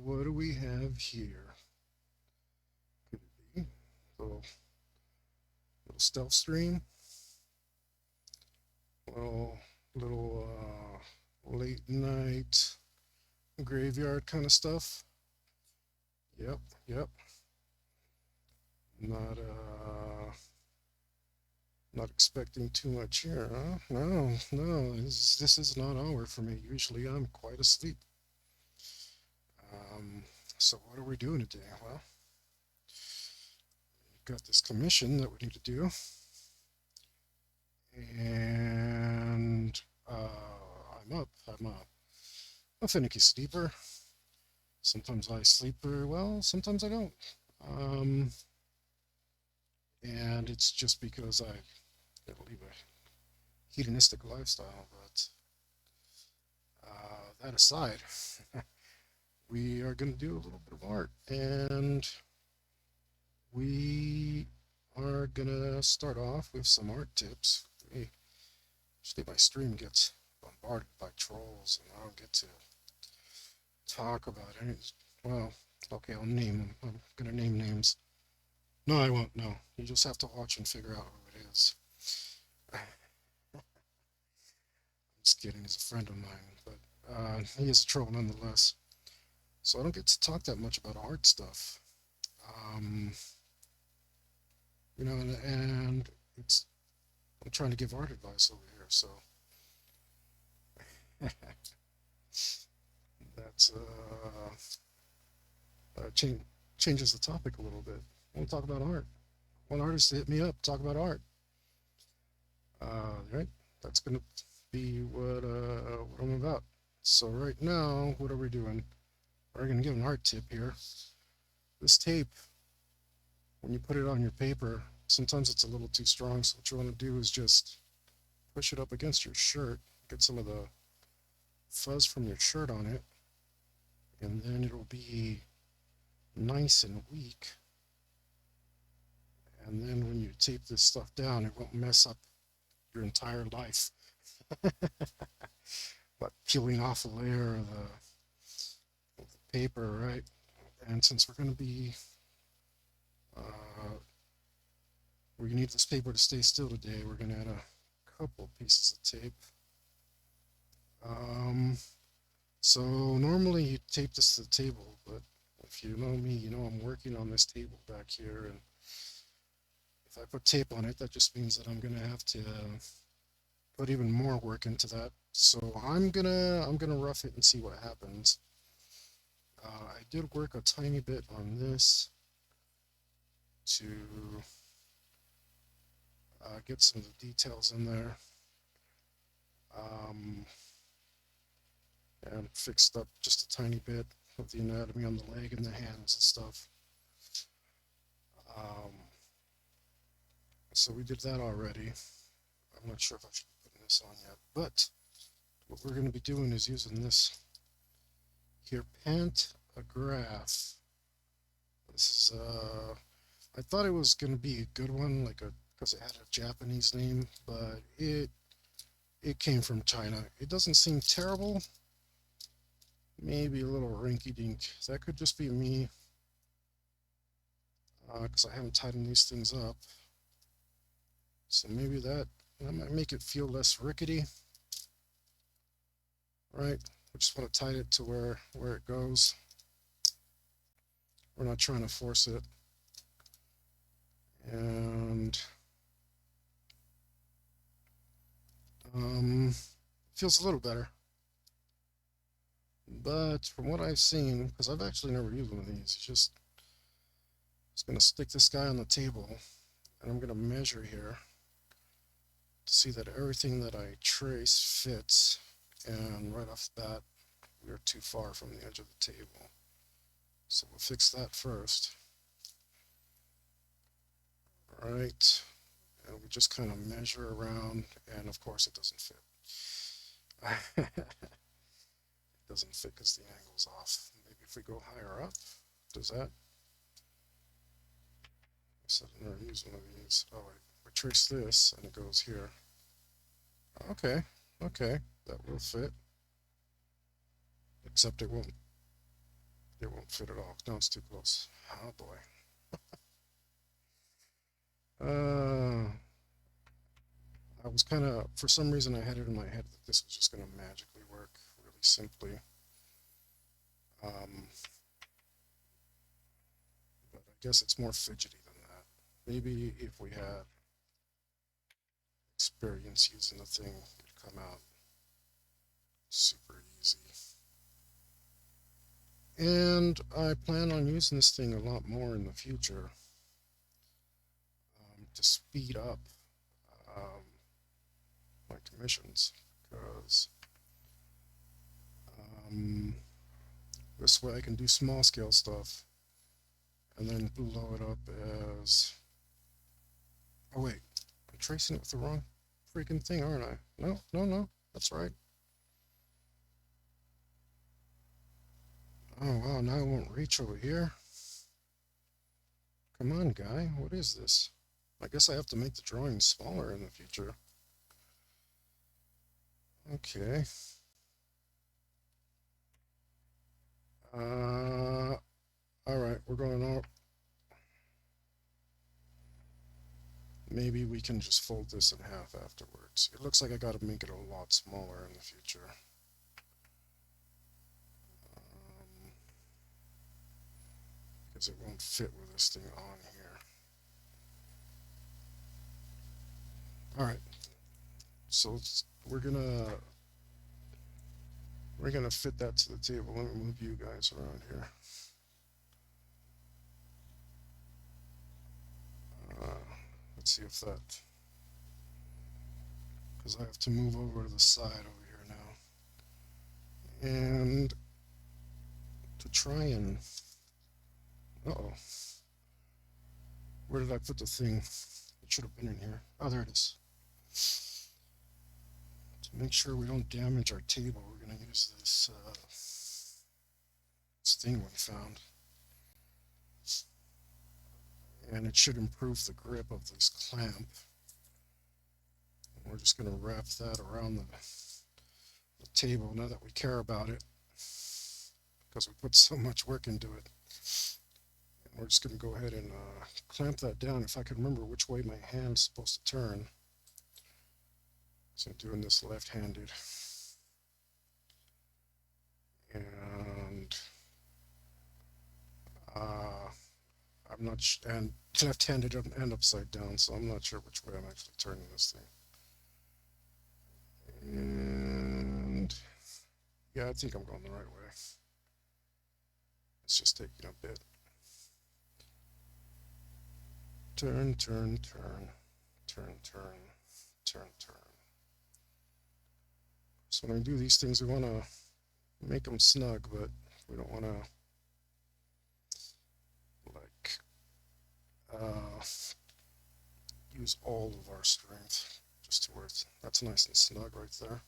what do we have here? Could it be little stealth stream? Little late night graveyard kind of stuff? Yep, yep. Not not expecting too much here, huh? No, no. This is not hour for me. Usually I'm quite asleep. Um, so what are we doing today? Well, we've got this commission that we need to do, and I'm up. I'm a finicky sleeper. Sometimes I sleep very well. Sometimes I don't. Um, and it's just because I lead a hedonistic lifestyle. But that aside, we are going to do a little bit of art, and we are going to start off with some art tips. Usually my stream gets bombarded by trolls, and I don't get to talk about it. Well, okay, I'll name them. I'm going to name names. No, I won't. No, you just have to watch and figure out who it is. I'm just kidding. He's a friend of mine, but he is a troll nonetheless. So I don't get to talk that much about art stuff. Um, and it's I'm trying to give art advice over here, so that's change, changes the topic a little bit. I want to talk about art. One artist hit me up, talk about art. Right, that's gonna be what I'm about. So right now, what are we doing? We're gonna give an art tip here. This tape, when you put it on your paper, sometimes it's a little too strong. So what you want to do is just push it up against your shirt, get some of the fuzz from your shirt on it, and then it'll be nice and weak. And then when you tape this stuff down, it won't mess up your entire life. But peeling off a layer of the paper, right? And since uh, we need this paper to stay still today, we're going to add a couple pieces of tape. Um, so normally you tape this to the table, but if you know me, you know I'm working on this table back here, and if I put tape on it, that just means that I'm gonna have to put even more work into that. So I'm gonna rough it and see what happens. I did work a tiny bit on this to get some of the details in there, um, and fixed up just a tiny bit of the anatomy on the leg and the hands and stuff. Um, so we did that already. I'm not sure if I should be putting this on yet, but what we're going to be doing is using this here pantograph. This is I thought it was going to be a good one, like a because it had a Japanese name, but it came from China. It doesn't seem terrible. Maybe a little rinky-dink. That could just be me, because I haven't tightened these things up. So maybe that might make it feel less rickety, right? We just want to tighten it to where it goes. We're not trying to force it. And feels a little better. But from what I've seen, because I've actually never used one of these, just gonna stick this guy on the table, and I'm gonna measure here to see that everything that I trace fits. And right off the bat, we're too far from the edge of the table. So we'll fix that first. Right. And we just kind of measure around, and of course it doesn't fit. It doesn't fit because the angle's off. Maybe if we go higher up, does that? I said I've never used one of these. Oh, wait. We trace this, and it goes here. Okay, okay, that will fit. Except it won't won't fit at all. No, it's too close. Oh boy. Uh, I was kind of, for some reason, I had it in my head that this was just going to magically work really simply. Um, but I guess it's more fidgety than that. Maybe if we had experience using the thing, it'd come out super easy. And I plan on using this thing a lot more in the future to speed up um, my commissions, because um, this way I can do small scale stuff and then blow it up as, oh wait, I'm tracing it with the wrong freaking thing, aren't I? No, no, no, that's right. Oh wow, now it won't reach over here. Come on, guy, what is this? I guess I have to make the drawing smaller in the future. Okay. All right, we're going out. Maybe we can just fold this in half afterwards. It looks like I gotta make it a lot smaller in the future. Because it won't fit with this thing on here. All right, so we're gonna fit that to the table. Let me move you guys around here. Let's see if that, because I have to move over to the side over here now. And to try and, uh-oh, where did I put the thing? It should have been in here. Oh, there it is. To make sure we don't damage our table, we're gonna use this thing we found. And it should improve the grip of this clamp. And we're just going to wrap that around the table now that we care about it, because we put so much work into it. And we're just going to go ahead and clamp that down. If I can remember which way my hand's supposed to turn. So I'm doing this left-handed. And I'm not, and left-handed and upside down, so I'm not sure which way I'm actually turning this thing. And yeah, I think I'm going the right way. It's just taking a bit. Turn, turn, turn, turn, turn, turn, turn. So when we do these things, we want to make them snug, but we don't want to like use all of our strength just to where that's nice and snug right there.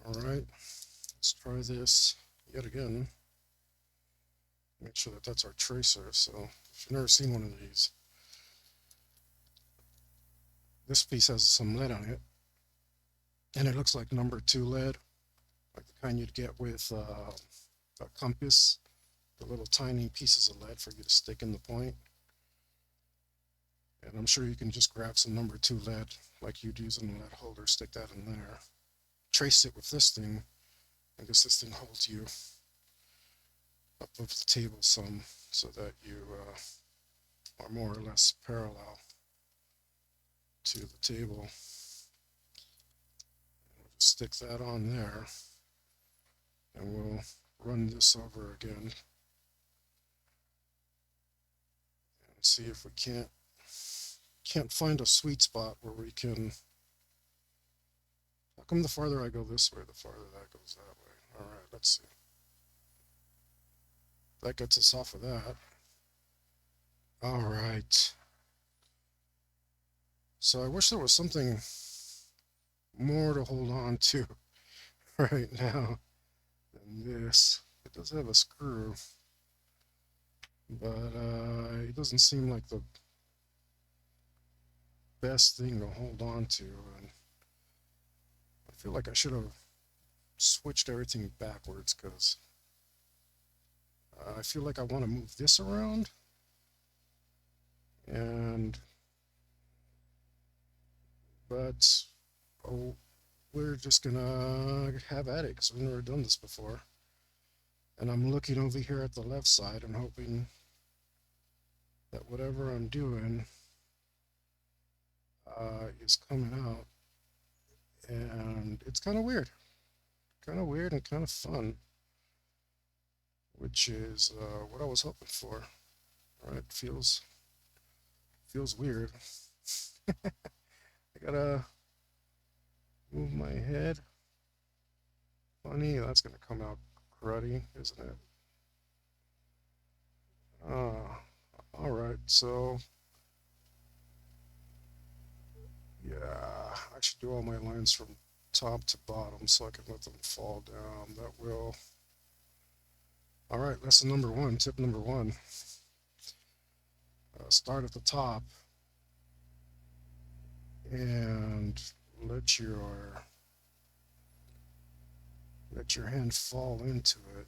All right, let's try this yet again. Make sure that that's our tracer. So if you've never seen one of these, this piece has some lead on it, and it looks like #2 lead, like the kind you'd get with a compass, the little tiny pieces of lead for you to stick in the point. And I'm sure you can just grab some #2 lead like you'd use in a lead holder, stick that in there, trace it with this thing. I guess this thing holds you up of the table some, so that you are more or less parallel to the table. We'll just stick that on there, and we'll run this over again and see if we can't find a sweet spot where we can. How come the farther I go this way, the farther that goes that way? All right, let's see. That gets us off of that. All right. So I wish there was something more to hold on to right now than this. It does have a screw, but it doesn't seem like the best thing to hold on to. And I feel like I should have switched everything backwards, because I feel like I want to move this around, and but oh, we're just gonna have at it because we've never done this before. And I'm looking over here at the left side and hoping that whatever I'm doing is coming out. And it's kind of weird and kind of fun, which is what I was hoping for. Right? Feels weird. I gotta move my head. Funny, that's gonna come out cruddy, isn't it? Uh, all right, so yeah, I should do all my lines from top to bottom so I can let them fall down. That will. All right, lesson number one, tip number one. Start at the top and let your let your hand fall into it.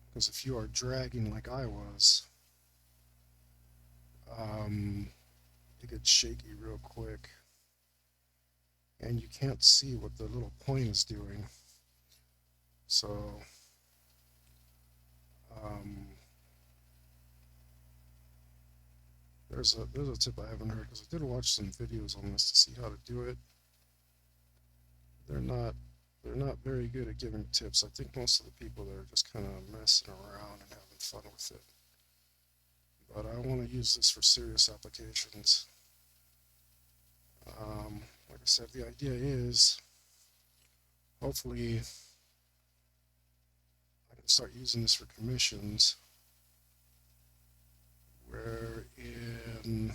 Because if you are dragging like I was, um, it gets shaky real quick, and you can't see what the little point is doing. So, um, there's a tip I haven't heard because I did watch some videos on this to see how to do it. They're not they're not very good at giving tips. I think most of the people there are just kind of messing around and having fun with it. But I want to use this for serious applications. Like I said, the idea is hopefully I can start using this for commissions wherein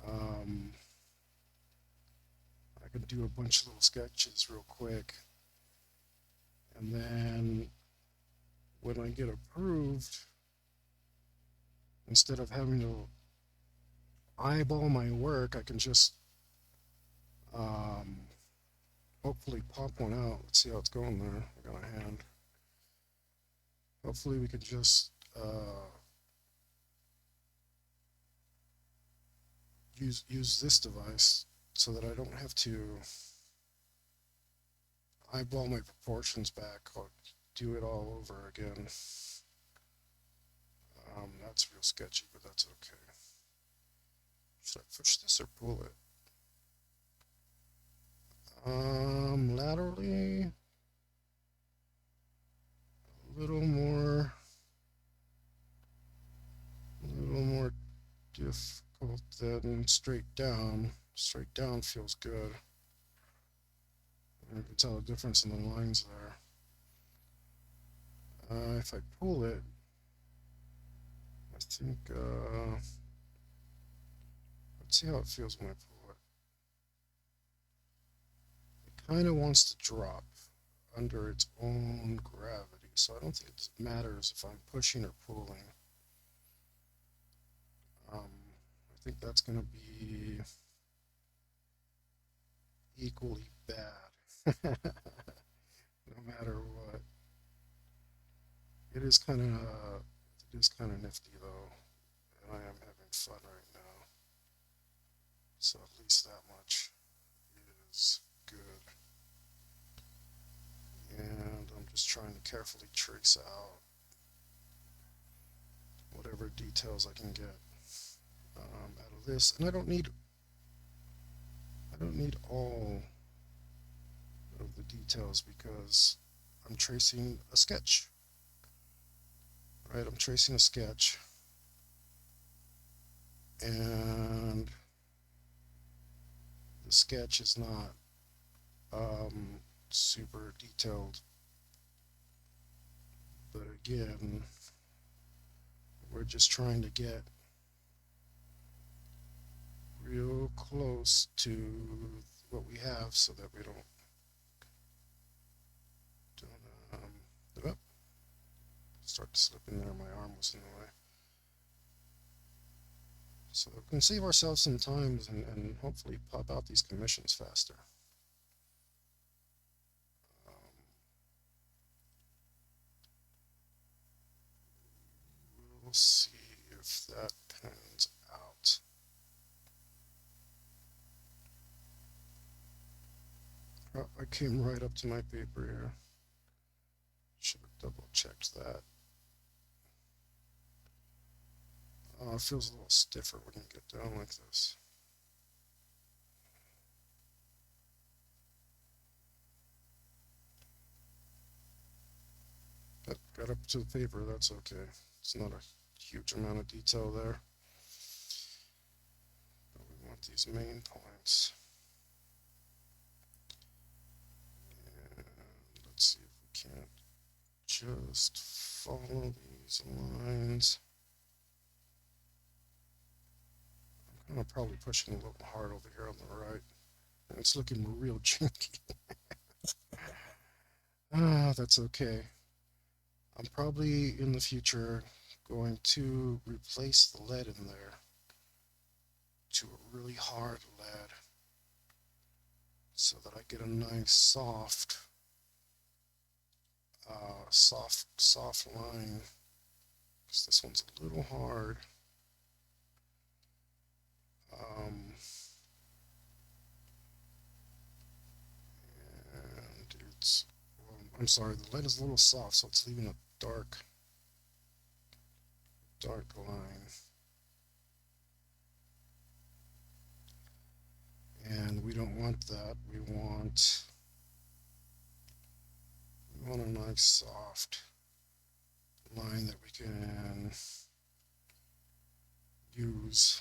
um, I can do a bunch of little sketches real quick, and then when I get approved, instead of having to eyeball my work, I can just um, hopefully pop one out. Let's see how it's going there. I got a hand. Hopefully we can just use this device so that I don't have to eyeball my proportions back or do it all over again. That's real sketchy, but that's okay. Should I push this or pull it? Laterally, a little more difficult than straight down. Straight down feels good. You can tell the difference in the lines there. If I pull it, I think, let's see how it feels when I pull it. It kind of wants to drop under its own gravity, so I don't think it matters if I'm pushing or pulling. I think that's going to be equally bad, no matter what. It is kind of nifty though, and I am having fun right now. So at least that much is good. And I'm just trying to carefully trace out whatever details I can get out of this. And I don't need all of the details because I'm tracing a sketch. Right, I'm tracing a sketch, and the sketch is not super detailed, but again, we're just trying to get real close to what we have so that we don't oh, start to slip in there. My arm was in the way. So we can save ourselves some time and hopefully pop out these commissions faster. see if that pans out. I came right up to my paper here. Should have double checked that. It feels a little stiffer when you get down like this. But got up to the paper, that's okay. It's not a huge amount of detail there. But we want these main points. And let's see if we can't just follow these lines. I'm probably pushing a little hard over here on the right. And it's looking real junky. That's okay. I'm probably in the future going to replace the lead in there to a really hard lead so that I get a nice soft line, because this one's a little hard. And it's, well, I'm sorry, the lead is a little soft, so it's leaving a dark line. And we don't want that. We want a nice soft line that we can use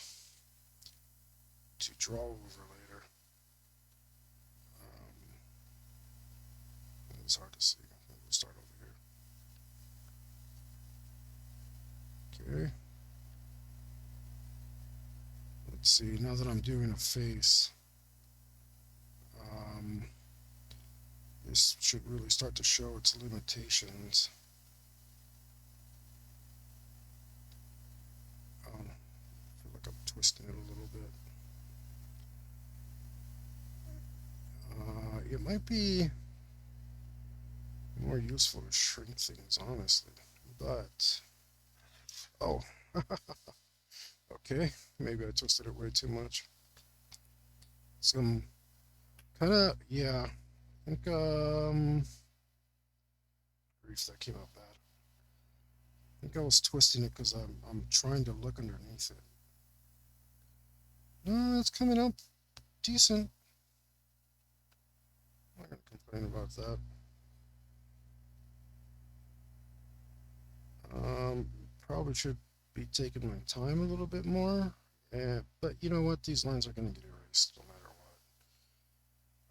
to draw over later. It's hard to see. We'll start over here. Okay. Let's see, now that I'm doing a face, this should really start to show its limitations. I feel like I'm twisting it a little bit. It might be more useful to shrink things, honestly, but oh, okay, maybe I twisted it way too much. Some kind of, yeah, I think, grief, that came out bad. I think I was twisting it because I'm trying to look underneath it. No, it's coming out decent. I'm not gonna complain about that. Probably should be taking my time a little bit more. But you know what? These lines are going to get erased no matter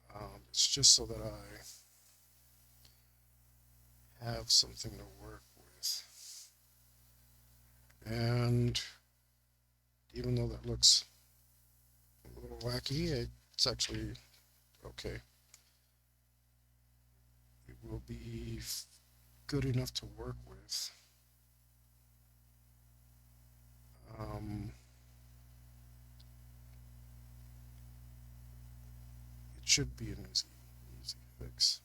what. It's just so that I have something to work with. And even though that looks a little wacky, it's actually okay. It will be good enough to work with. It should be an easy fix.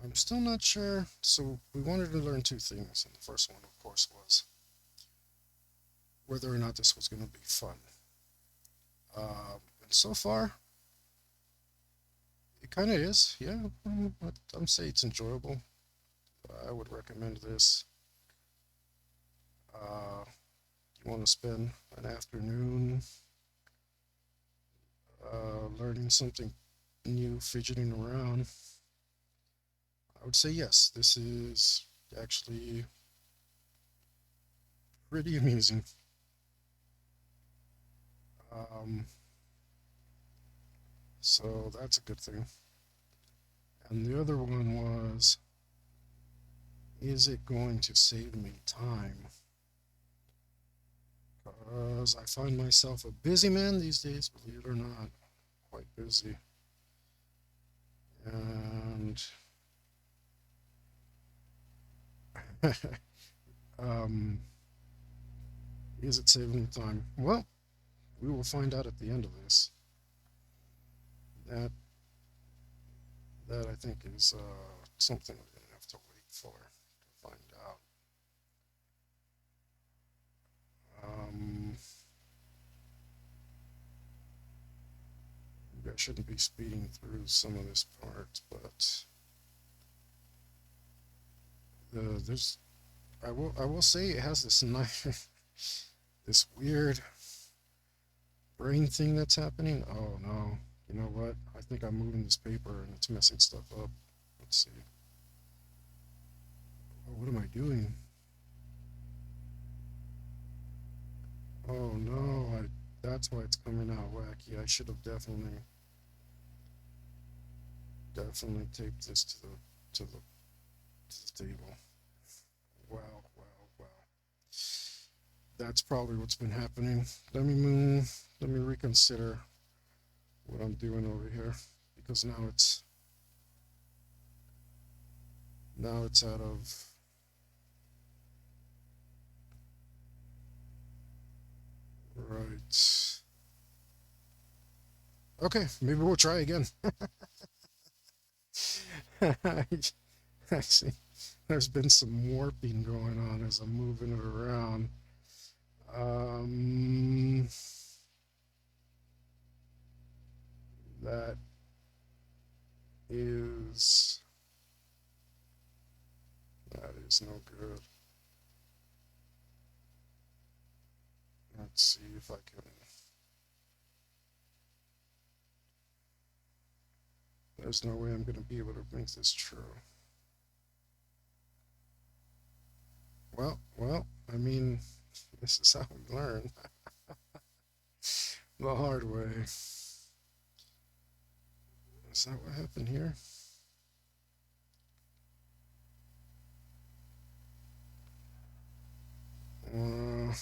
I'm still not sure. So we wanted to learn two things, and the first one, of course, was whether or not this was going to be fun. And so far, it kind of is. Yeah, I'm say it's enjoyable. I would recommend this. You want to spend an afternoon learning something new, fidgeting around. I would say yes. This is actually pretty amusing. Um, so that's a good thing. And the other one was, is it going to save me time? Because I find myself a busy man these days, believe it or not, quite busy. And um, is it saving me time? Well, we will find out at the end of this. That I think is something we're gonna have to wait for to find out. shouldn't be speeding through some of this part, but there's I will say it has this nice this weird brain thing that's happening. Oh no. You know what? I think I'm moving this paper and it's messing stuff up. Let's see. Oh, what am I doing? Oh no, that's why it's coming out wacky. I should have definitely taped this to the to the table. Wow, wow, wow. That's probably what's been happening. Let me move, let me reconsider what I'm doing over here because now it's out of right. Okay, maybe we'll try again. I see. There's been some warping going on as I'm moving it around. Um, that is that is no good. Let's see if I can. There's no way I'm going to be able to make this true. Well, I mean, this is how we learn the hard way. Is that what happened here? Uh,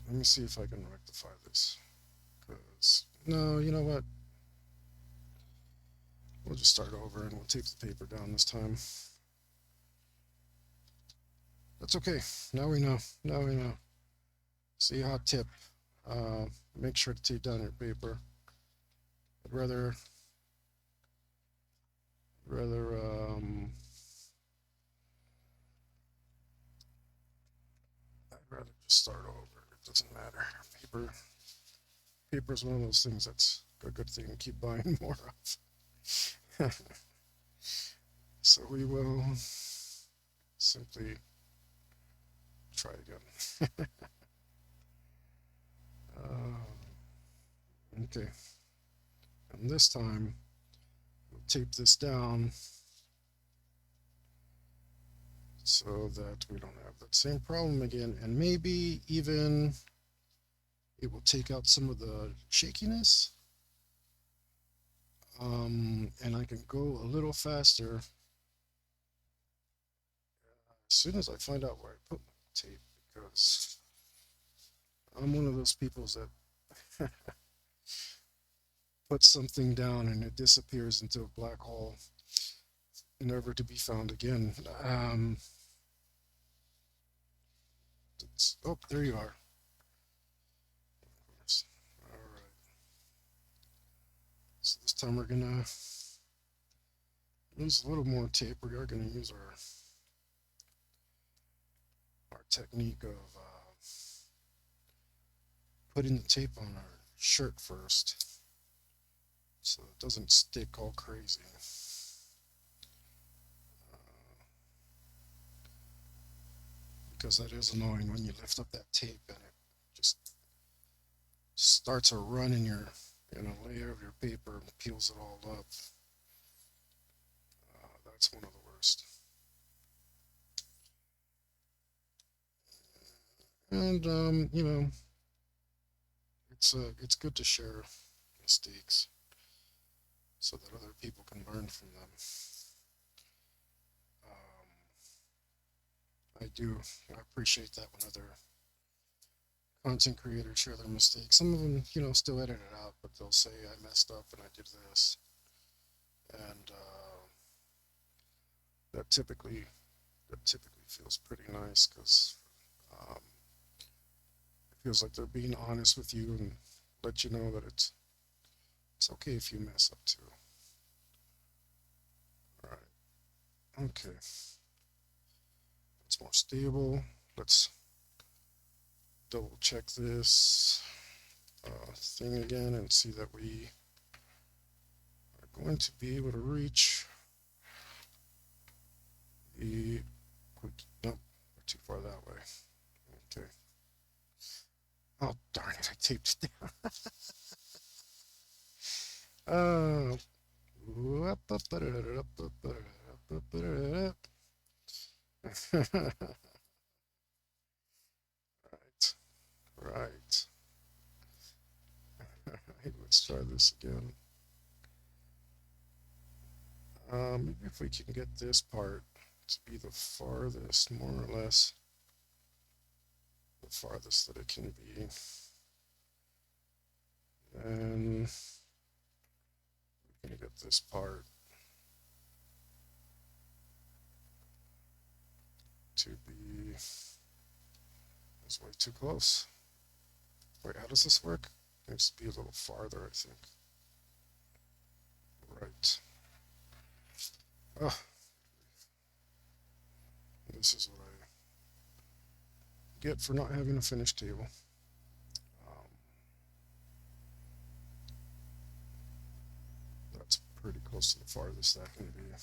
Let me see if I can rectify this. Cause no, you know what? We'll just start over and we'll tape the paper down this time. That's okay. Now we know. Now we know. See, hot tip. Make sure to tape down your paper. I'd rather I'd rather just start over. It doesn't matter. Paper is one of those things that's a good thing to keep buying more of. So we will simply try again. Okay, and this time we'll tape this down so that we don't have that same problem again, and maybe even it will take out some of the shakiness, and I can go a little faster as soon as I find out where I put my tape, because I'm one of those people that puts something down and it disappears into a black hole, never to be found again. Oh, there you are. All right. So this time we're gonna use a little more tape. We are gonna use our technique of putting the tape on our shirt first, so it doesn't stick all crazy. Because that is annoying when you lift up that tape and it just starts a run in a layer of your paper and peels it all up. That's one of the worst. And it's good to share mistakes so that other people can learn from them. I appreciate that when other content creators share their mistakes. Some of them, still edit it out, but they'll say I messed up and I did this, and that typically feels pretty nice because um, it feels like they're being honest with you and let you know that it's okay if you mess up too. All right. Okay. It's more stable. Let's double check this. thing again and see that we are going to be able to reach the, nope, we're too far that way. Okay. Oh, darn it, I taped it down. Right, right. Let's try this again. Maybe if we can get this part to be the farthest, more or less, the farthest that it can be. And we can get this part to be, it's way too close. Wait, how does this work? It needs to be a little farther, I think. Right. Oh, this is what I get for not having a finished table. That's pretty close to the farthest that can be.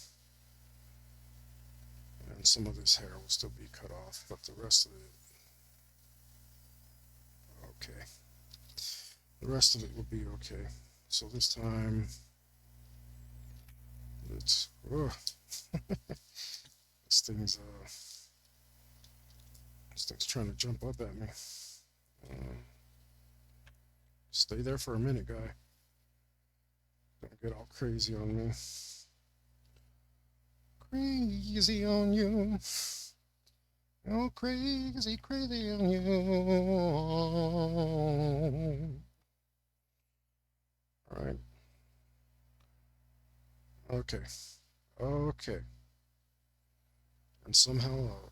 And some of this hair will still be cut off, but the rest of it, okay. The rest of it will be okay. So this time, it's, this thing's trying to jump up at me. Stay there for a minute, guy. Don't get all crazy on me. Crazy on you. Oh, crazy, crazy on you. All right. Okay. Okay. And somehow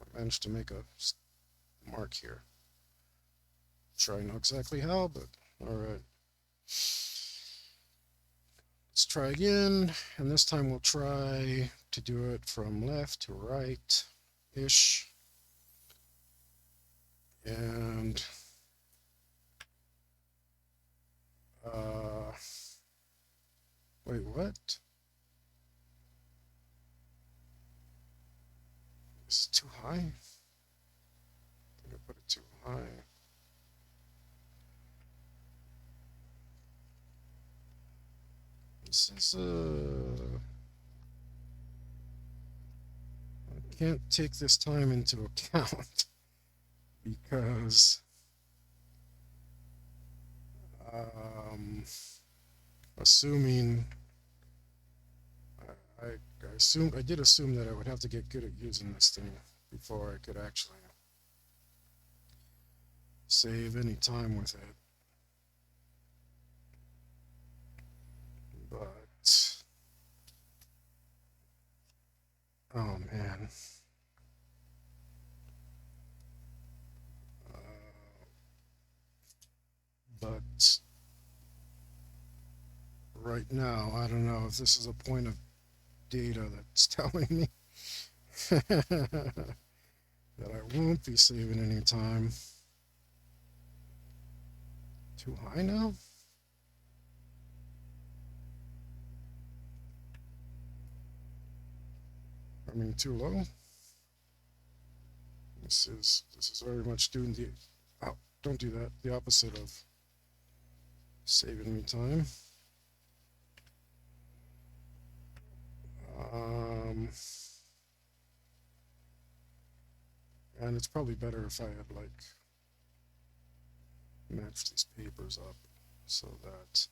I managed to make a mark here. Sure, I know exactly how, but all right. Let's try again, and this time we'll try to do it from left to right-ish. And wait, what? This is too high? I think I put it too high. This is I can't take this time into account because assuming I did assume that I would have to get good at using this thing before I could actually save any time with it. But oh man. But right now, I don't know if this is a point of data that's telling me that I won't be saving any time. Too high now? I mean, too low? This is very much doing the, oh, don't do that, the opposite of saving me time. And it's probably better if I had like matched these papers up so that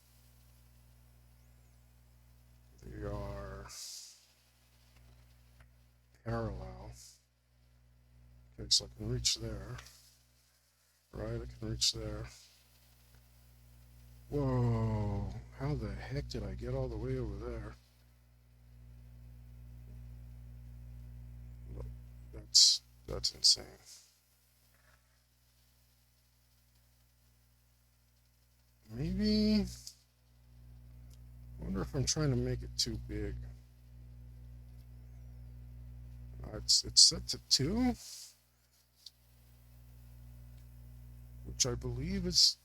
they are parallel. Okay, so I can reach there. Right, I can reach there. Whoa, how the heck did I get all the way over there? That's insane. Maybe, I wonder if I'm trying to make it too big. It's set to 2, which I believe is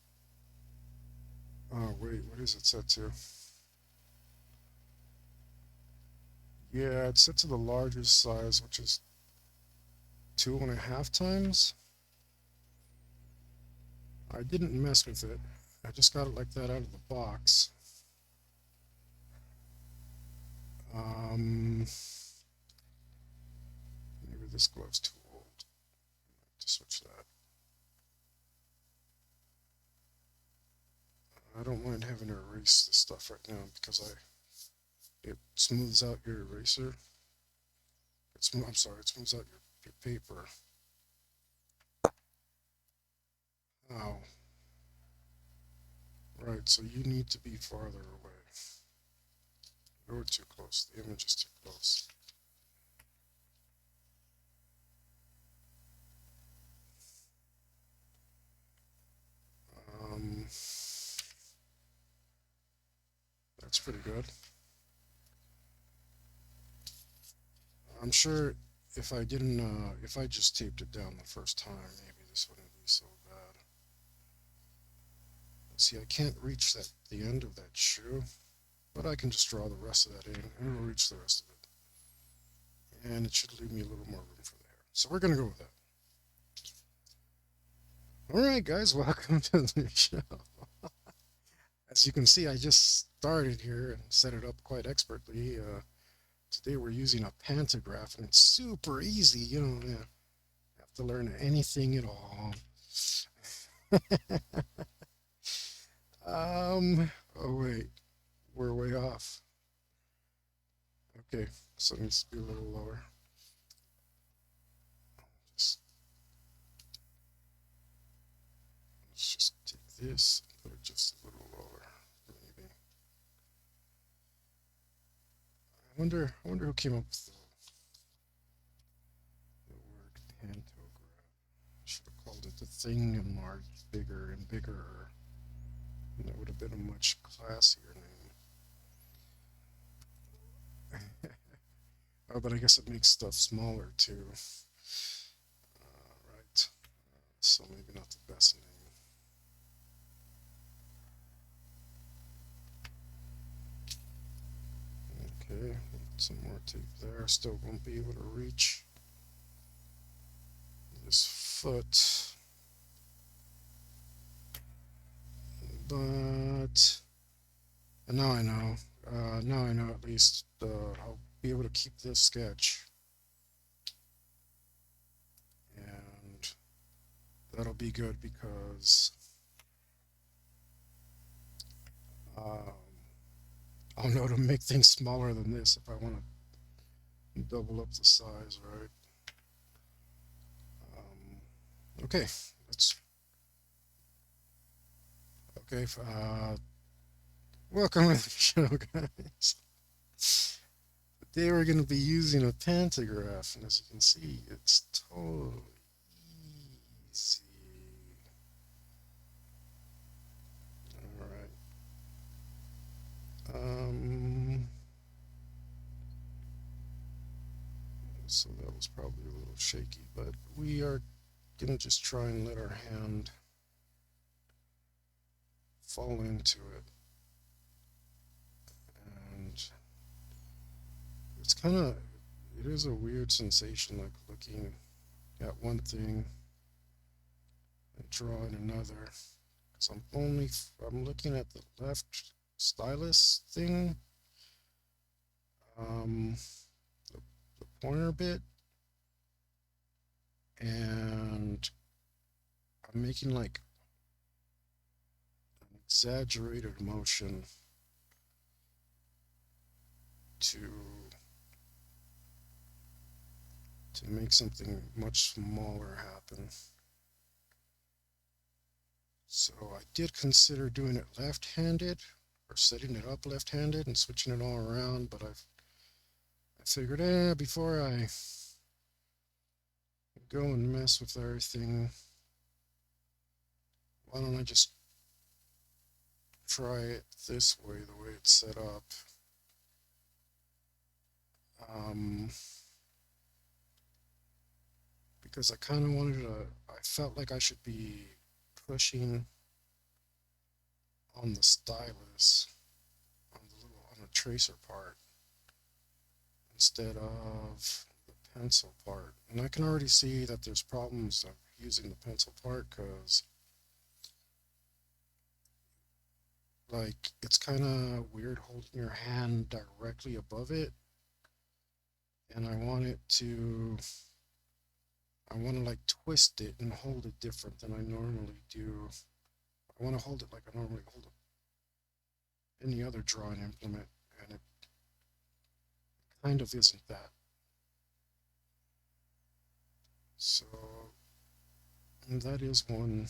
Oh, wait, what is it set to? Yeah, it's set to the largest size, which is 2.5 times. I didn't mess with it. I just got it like that out of the box. Um, Maybe this glove's too old to switch that. I don't mind having to erase this stuff right now because it smooths out your eraser. I'm sorry, it smooths out your paper. Oh, right, so you need to be farther away. You're too close. The image is too close. Um, that's pretty good. I'm sure if I just taped it down the first time, maybe this wouldn't be so bad. See, I can't reach the end of that shoe, but I can just draw the rest of that in, and it'll reach the rest of it. And it should leave me a little more room for the hair. So we're gonna go with that. All right, guys, welcome to the show. As you can see, I just started here and set it up quite expertly. Today we're using a pantograph, and it's super easy. You don't have to learn anything at all. Oh wait, we're way off. Okay, so it needs to be a little lower. Just, let's just take this and put it just a little lower, maybe. I wonder who came up with the word pantograph. Should have called it the thing enlarged bigger and bigger. And that would have been a much classier name. Oh, but I guess it makes stuff smaller too. Right. So maybe not the best name. Okay, some more tape there. Still won't be able to reach this foot. But now I know. Now I know at least I'll be able to keep this sketch. And that'll be good because um, I'll know to make things smaller than this if I want to double up the size, right? Okay, let's. Okay, welcome to the show, guys. Today we're going to be using a pantograph, and as you can see, it's totally easy. All right. So that was probably a little shaky, but we are going to just try and let our hand fall into it. And it's kind of, it is a weird sensation, like looking at one thing and drawing another. Because I'm looking at the left stylus thing, um, the, the pointer bit, and I'm making like an exaggerated motion to make something much smaller happen. So I did consider doing it left-handed or setting it up left-handed and switching it all around, but I figured, before I go and mess with everything, why don't I just try it this way, the way it's set up. Um, because I kind of wanted to, I felt like I should be pushing on the stylus, on the tracer part, instead of the pencil part. And I can already see that there's problems of using the pencil part because like it's kind of weird holding your hand directly above it, and I want to like twist it and hold it different than I normally do. I want to hold it like I normally hold any other drawing implement, and it kind of isn't that. So that is one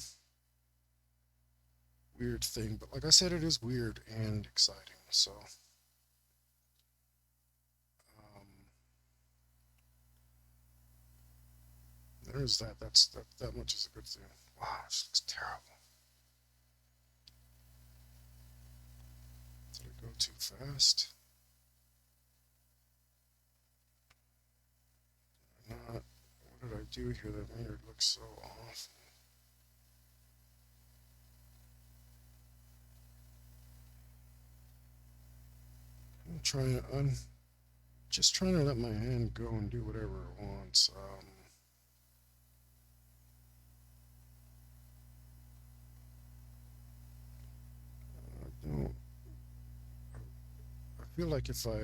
weird thing, but like I said, it is weird and exciting. So um, there's that. That much is a good thing. Wow, this looks terrible. Did I go too fast? Not. What did I do here that made it look so awful? I'm just trying to let my hand go and do whatever it wants. I don't. I feel like if I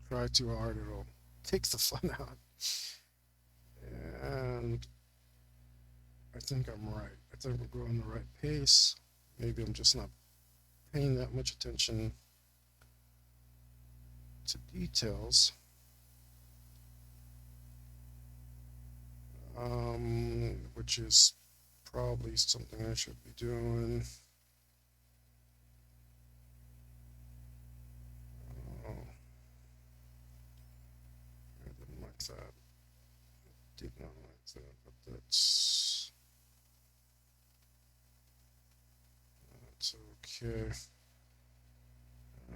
try too hard, it'll take the fun out. And I think I'm right. I think we're going the right pace. Maybe I'm just not paying that much attention to details. Which is probably something I should be doing. Oh, I didn't like that. Did not like that, but that's okay.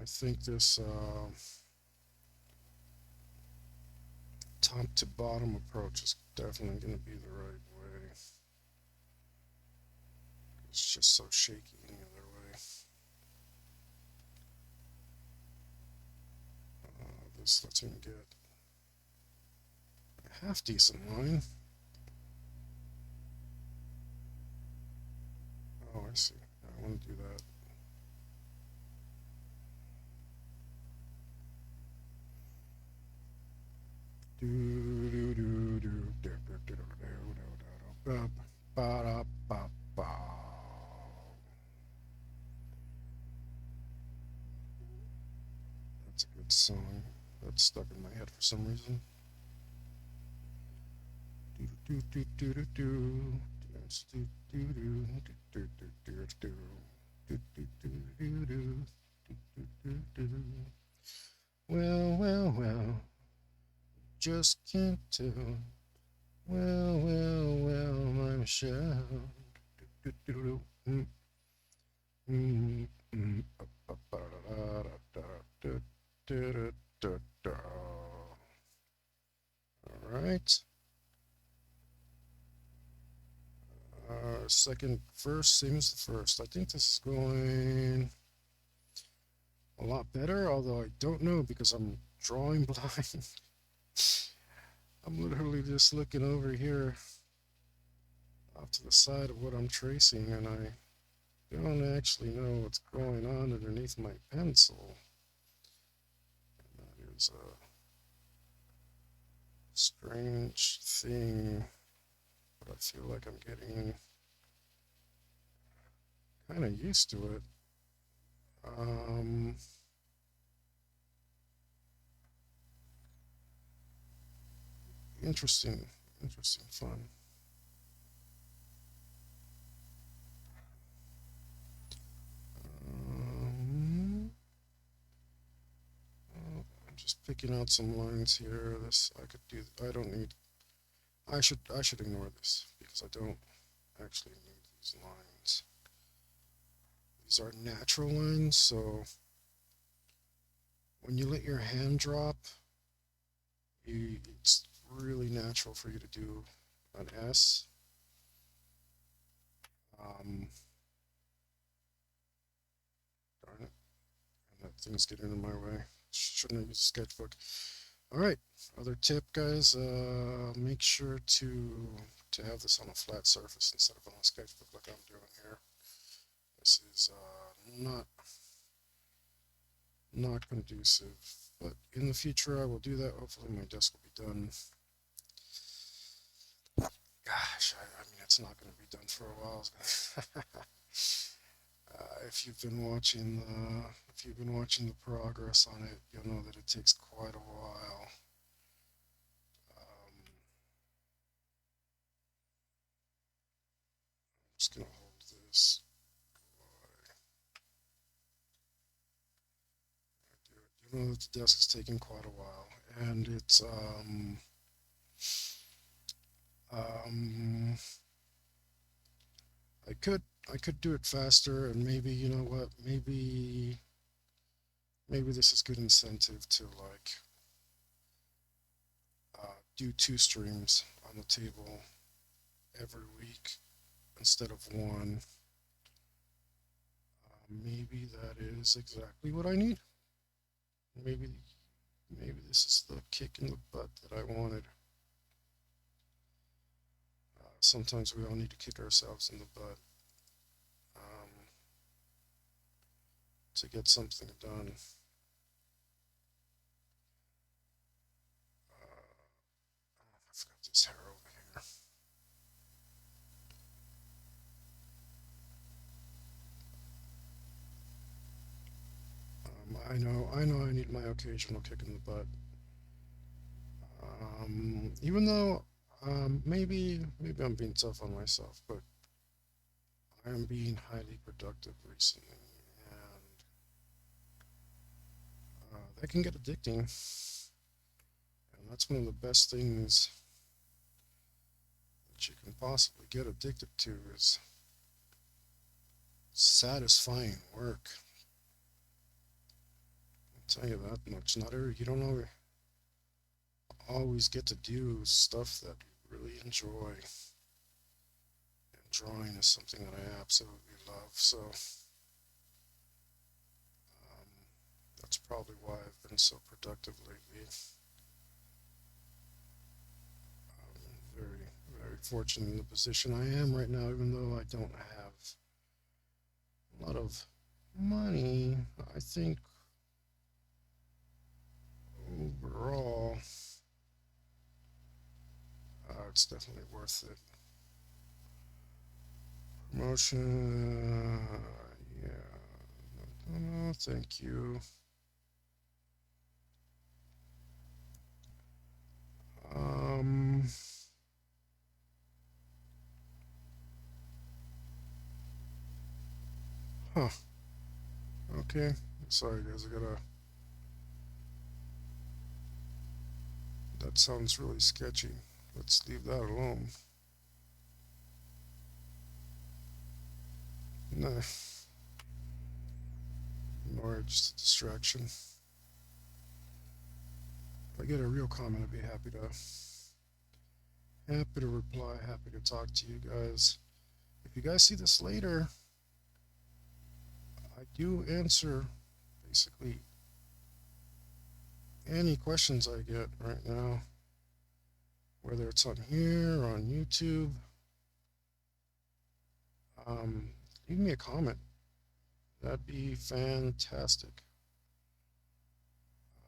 I think this top to bottom approach is definitely going to be the right way. It's just so shaky any other way. This lets me get a half decent line. Oh, I see. I want to do that. That's a good song. That's stuck in my head for some reason. Well, well, well, just can't tell. Well, well, well, my Michelle. All right. Second verse, same as the first. I think this is going a lot better, although I don't know because I'm drawing blind. I'm literally just looking over here off to the side of what I'm tracing, and I don't actually know what's going on underneath my pencil. And that is a strange thing, but I feel like I'm getting kind of used to it. Um, interesting, interesting fun. Um, I'm just picking out some lines here. This I could do. I don't need. I should ignore this because I don't actually need these lines. These are natural lines, so when you let your hand drop, it's really natural for you to do an S. Um, things getting in my way. Shouldn't have used a sketchbook. All right, other tip, guys. Make sure to have this on a flat surface instead of on a sketchbook like I'm doing here. This is not conducive, but in the future I will do that. Hopefully my desk will be done. Gosh, I mean it's not going to be done for a while. If you've been watching the progress on it, you'll know that it takes quite a while. I'm just gonna hold this. You know that the desk is taking quite a while, and it's um, I could do it faster, and maybe you know what, maybe this is good incentive to like do two streams on the table every week instead of one. Maybe that is exactly what I need. Maybe maybe this is the kick in the butt that I wanted. Sometimes we all need to kick ourselves in the butt um, to get something done. I've got this hair over here. I know I need my occasional kick in the butt. Even though maybe I'm being tough on myself, but I am being highly productive recently, and that can get addicting. And that's one of the best things that you can possibly get addicted to is satisfying work. I'll tell you that much. Not every you don't know always get to do stuff that you really enjoy. And drawing is something that I absolutely love. So that's probably why I've been so productive lately. Very, very fortunate in the position I am right now, even though I don't have a lot of money. I think overall, it's definitely worth it. Promotion, yeah, no, thank you. Um, huh, okay. Sorry, guys, that sounds really sketchy. Let's leave that alone. Nah, ignore it, just a distraction. If I get a real comment, I'd be happy to reply, happy to talk to you guys. If you guys see this later, I do answer basically any questions I get right now, whether it's on here or on YouTube. Um, Leave me a comment. That'd be fantastic.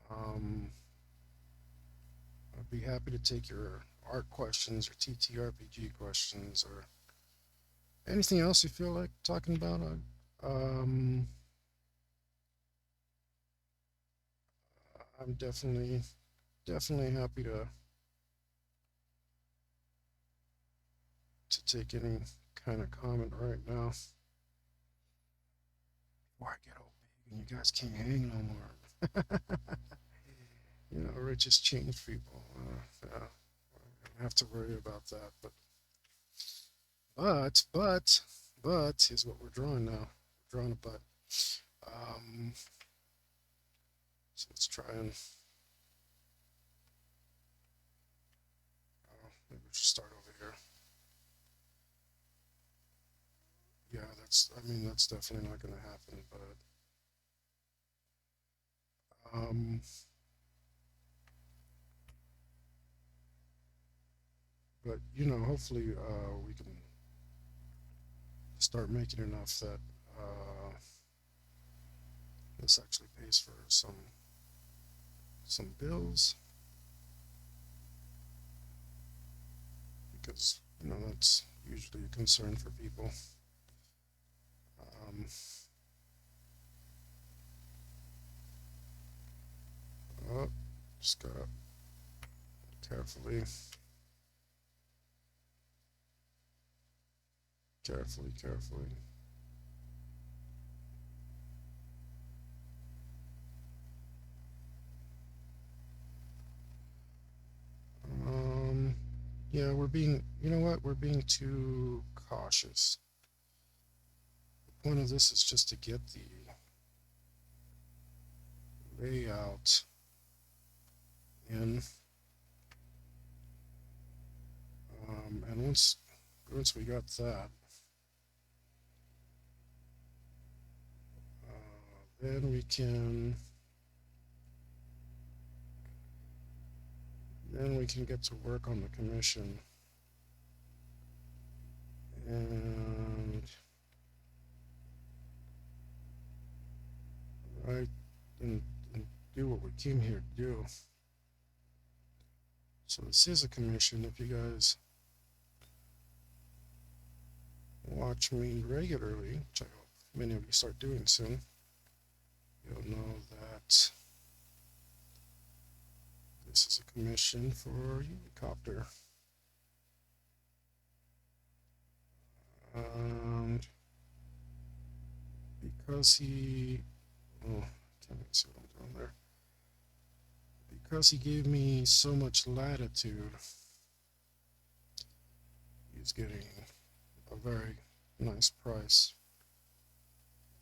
Um, I'd be happy to take your art questions or TTRPG questions or anything else you feel like talking about. Um, I'm definitely happy to take any kind of comment right now before I get all big and you guys can't hang no more. You know, or it just changed people. Yeah, I don't have to worry about that. But, but, here's what we're drawing now. We're drawing a butt. Um, so let's try and maybe just start over here. Yeah, I mean, that's definitely not going to happen. But But hopefully we can start making enough that this actually pays for some bills, because that's usually a concern for people. Um, oh, just gotta carefully, carefully. Um, yeah, you know what? We're being too cautious. The point of this is just to get the layout in, and once we got that, then we can get to work on the commission and right and do what we came here to do. So this is a commission. If you guys watch me regularly, which I hope many of you start doing soon, you'll know that this is a commission for helicopter. And because oh, can't even see what I'm doing there. Because he gave me so much latitude, he's getting a very nice price.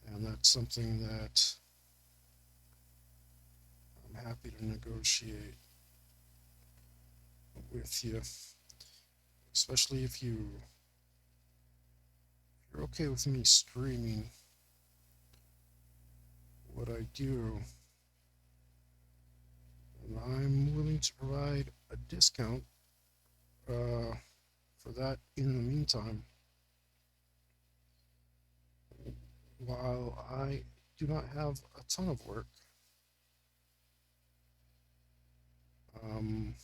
And that's something that I'm happy to negotiate with you, especially if you're okay with me streaming what I do, and I'm willing to provide a discount for that in the meantime, while I do not have a ton of work. Um,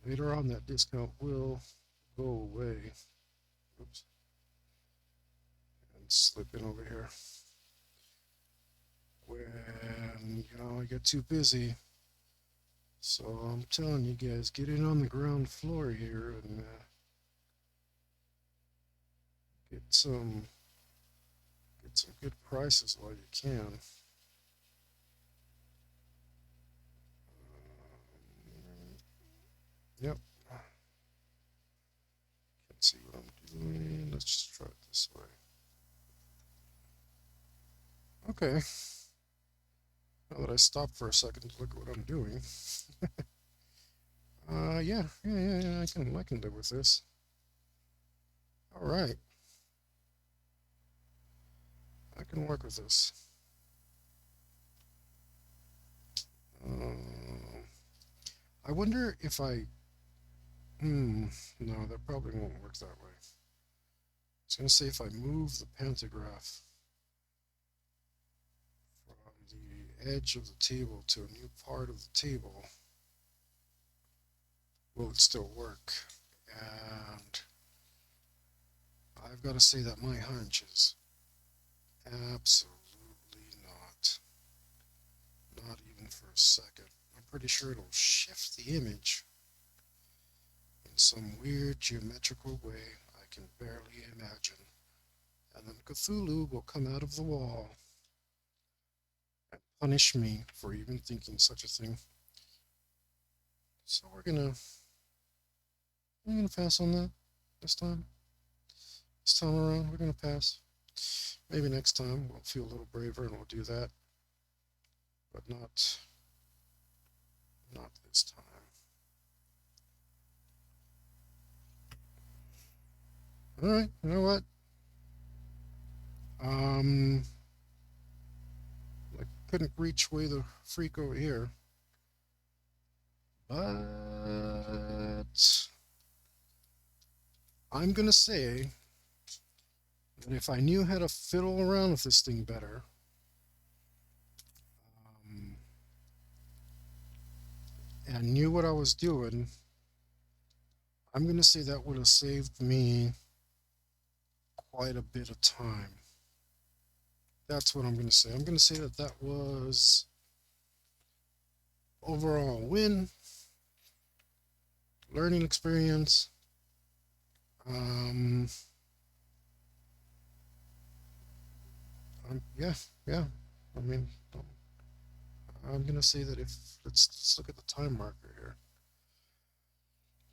Later on, that discount will go away. Oops. And slip in over here. When, I get too busy. So I'm telling you guys, get in on the ground floor here and get some good prices while you can. Yep. Can't see what I'm doing. Let's just try it this way. Okay. Now that I stopped for a second to look at what I'm doing. Yeah. I can live with this. All right. I can work with this. I wonder if no, that probably won't work that way. I was going to say if I move the pantograph from the edge of the table to a new part of the table, will it still work? And I've got to say that my hunch is absolutely not. Not even for a second. I'm pretty sure it'll shift the image in some weird geometrical way I can barely imagine. And then Cthulhu will come out of the wall and punish me for even thinking such a thing. So we're gonna pass on that this time. This time around, we're gonna pass. Maybe next time we'll feel a little braver and we'll do that, but not this time. All right, you know what? Um, like couldn't reach way the freak over here. But I'm gonna say that if I knew how to fiddle around with this thing better, um, and knew what I was doing, I'm gonna say that would have saved me quite a bit of time. That's what I'm gonna say. I'm gonna say that that was overall win, learning experience. Um, yeah, yeah. I mean, I'm gonna say that if let's look at the time marker here.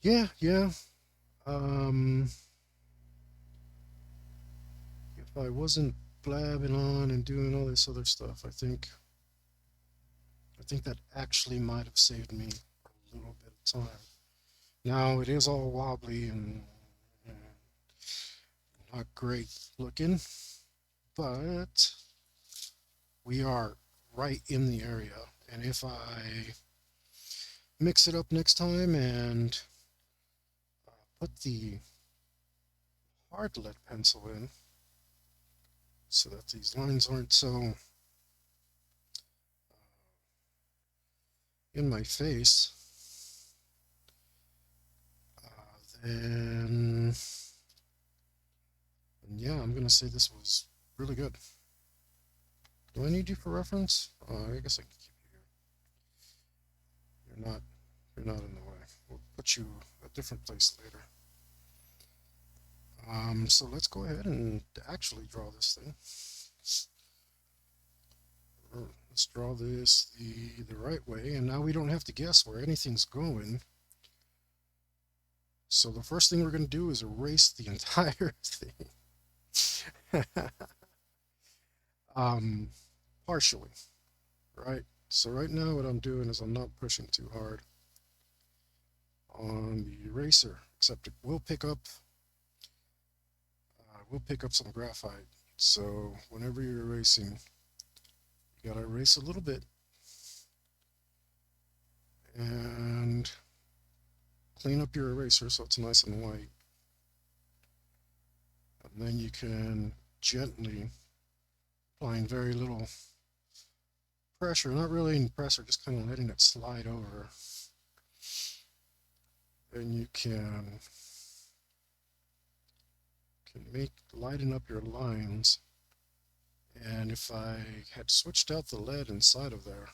Yeah, yeah. Um, if I wasn't blabbing on and doing all this other stuff, I think that actually might have saved me a little bit of time. Now it is all wobbly and not great looking, but we are right in the area. And if I mix it up next time and put the hard lead pencil in so that these lines aren't so in my face, then yeah, I'm gonna say this was really good. Do I need you for reference? I guess I can keep you here. You're not in the way. We'll put you a different place later. So let's go ahead and actually draw this thing. Let's draw this the right way, and now we don't have to guess where anything's going. So the first thing we're going to do is erase the entire thing. Partially, right? So right now what I'm doing is I'm not pushing too hard on the eraser, except it will pick up some graphite. So whenever you're erasing, you gotta erase a little bit and clean up your eraser so it's nice and white. And then you can gently, applying very little pressure, not really any pressure, just kind of letting it slide over. Then you can lighten up your lines. And if I had switched out the lead inside of there,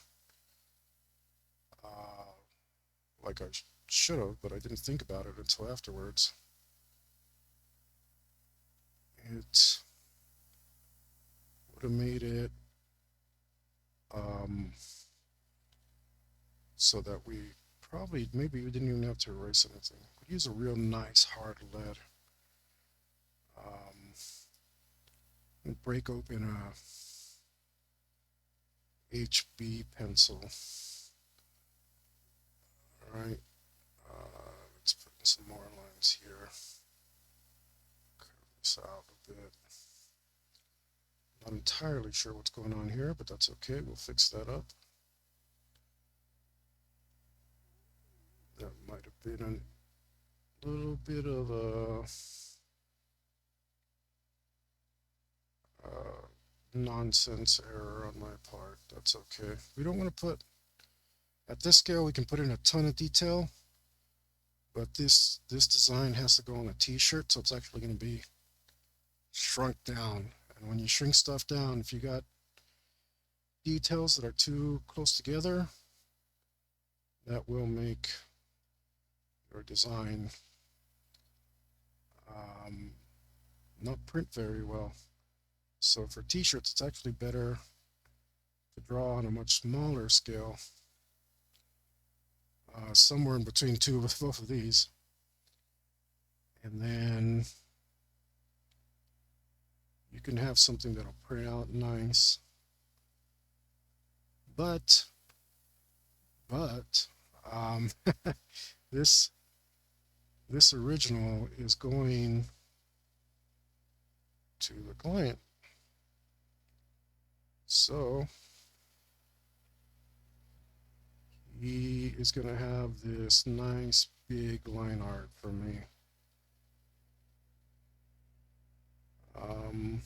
like I should have, but I didn't think about it until afterwards, it would have made it so that maybe we didn't even have to erase anything. We'd use a real nice hard lead. And break open a HB pencil. All right, let's put in some more lines here. Curve this out a bit. Not entirely sure what's going on here, but that's okay. We'll fix that up. That might have been a little bit of a nonsense error on my part. That's okay. We don't want to put, at this scale, we can put in a ton of detail, but this design has to go on a t-shirt, so it's actually going to be shrunk down. And when you shrink stuff down, if you got details that are too close together, that will make your design not print very well. So for t-shirts, it's actually better to draw on a much smaller scale, somewhere in between two of both of these. And then you can have something that'll print out nice. But this original is going to the client. So he is going to have this nice big line art for me. Um,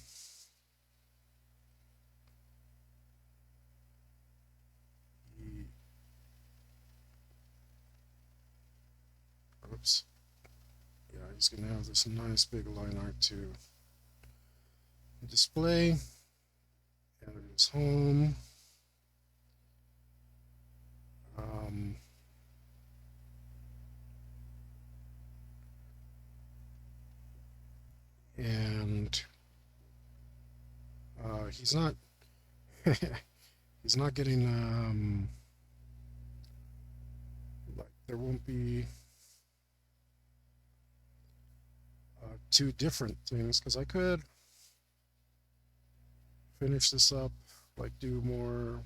he, oops. Yeah, he's going to have this nice big line art to display at his home. Um, and he's not he's not getting like there won't be two different things because I could finish this up, like do more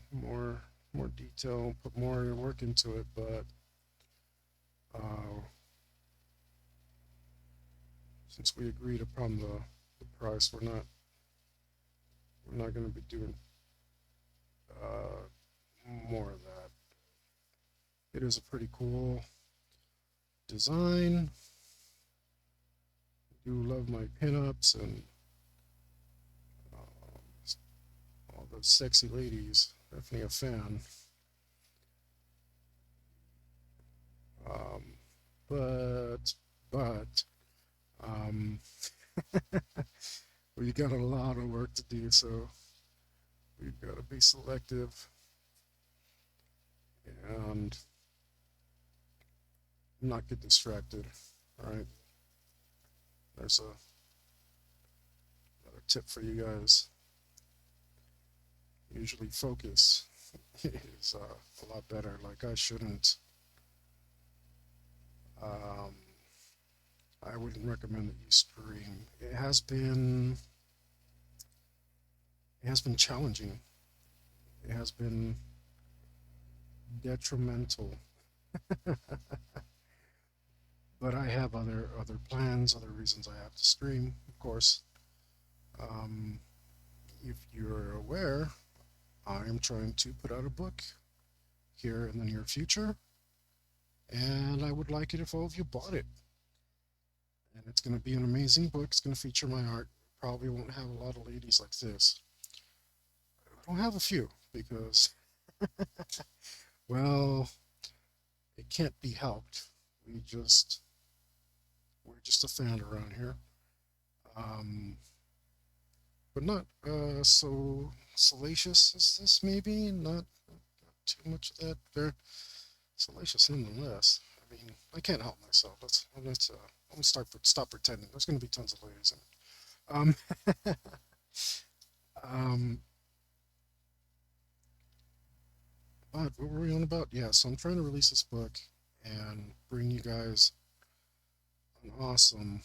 detail, put more work into it, but uh, since we agreed upon the price, we're not going to be doing uh, more of that. It is a pretty cool design. I do love my pinups and uh, all those sexy ladies. Definitely a fan. Um, but um, we got a lot of work to do, so we've got to be selective and not get distracted. All right, there's another tip for you guys. Usually, focus is a lot better. Like um, I wouldn't recommend that you stream. It has been challenging. It has been detrimental. But I have other plans, other reasons I have to stream, of course. Um, if you're aware, I am trying to put out a book here in the near future, and I would like it if all of you bought it. And it's going to be an amazing book. It's going to feature my art. Probably won't have a lot of ladies like this. I don't have a few because, well, it can't be helped. We just we're just a fan around here. Um, but not so salacious as this, maybe. Not too much of that. They're salacious nonetheless. I mean, I can't help myself. Let me stop pretending. There's going to be tons of ladies in it. Um, but what were we on about? Yeah, so I'm trying to release this book and bring you guys an awesome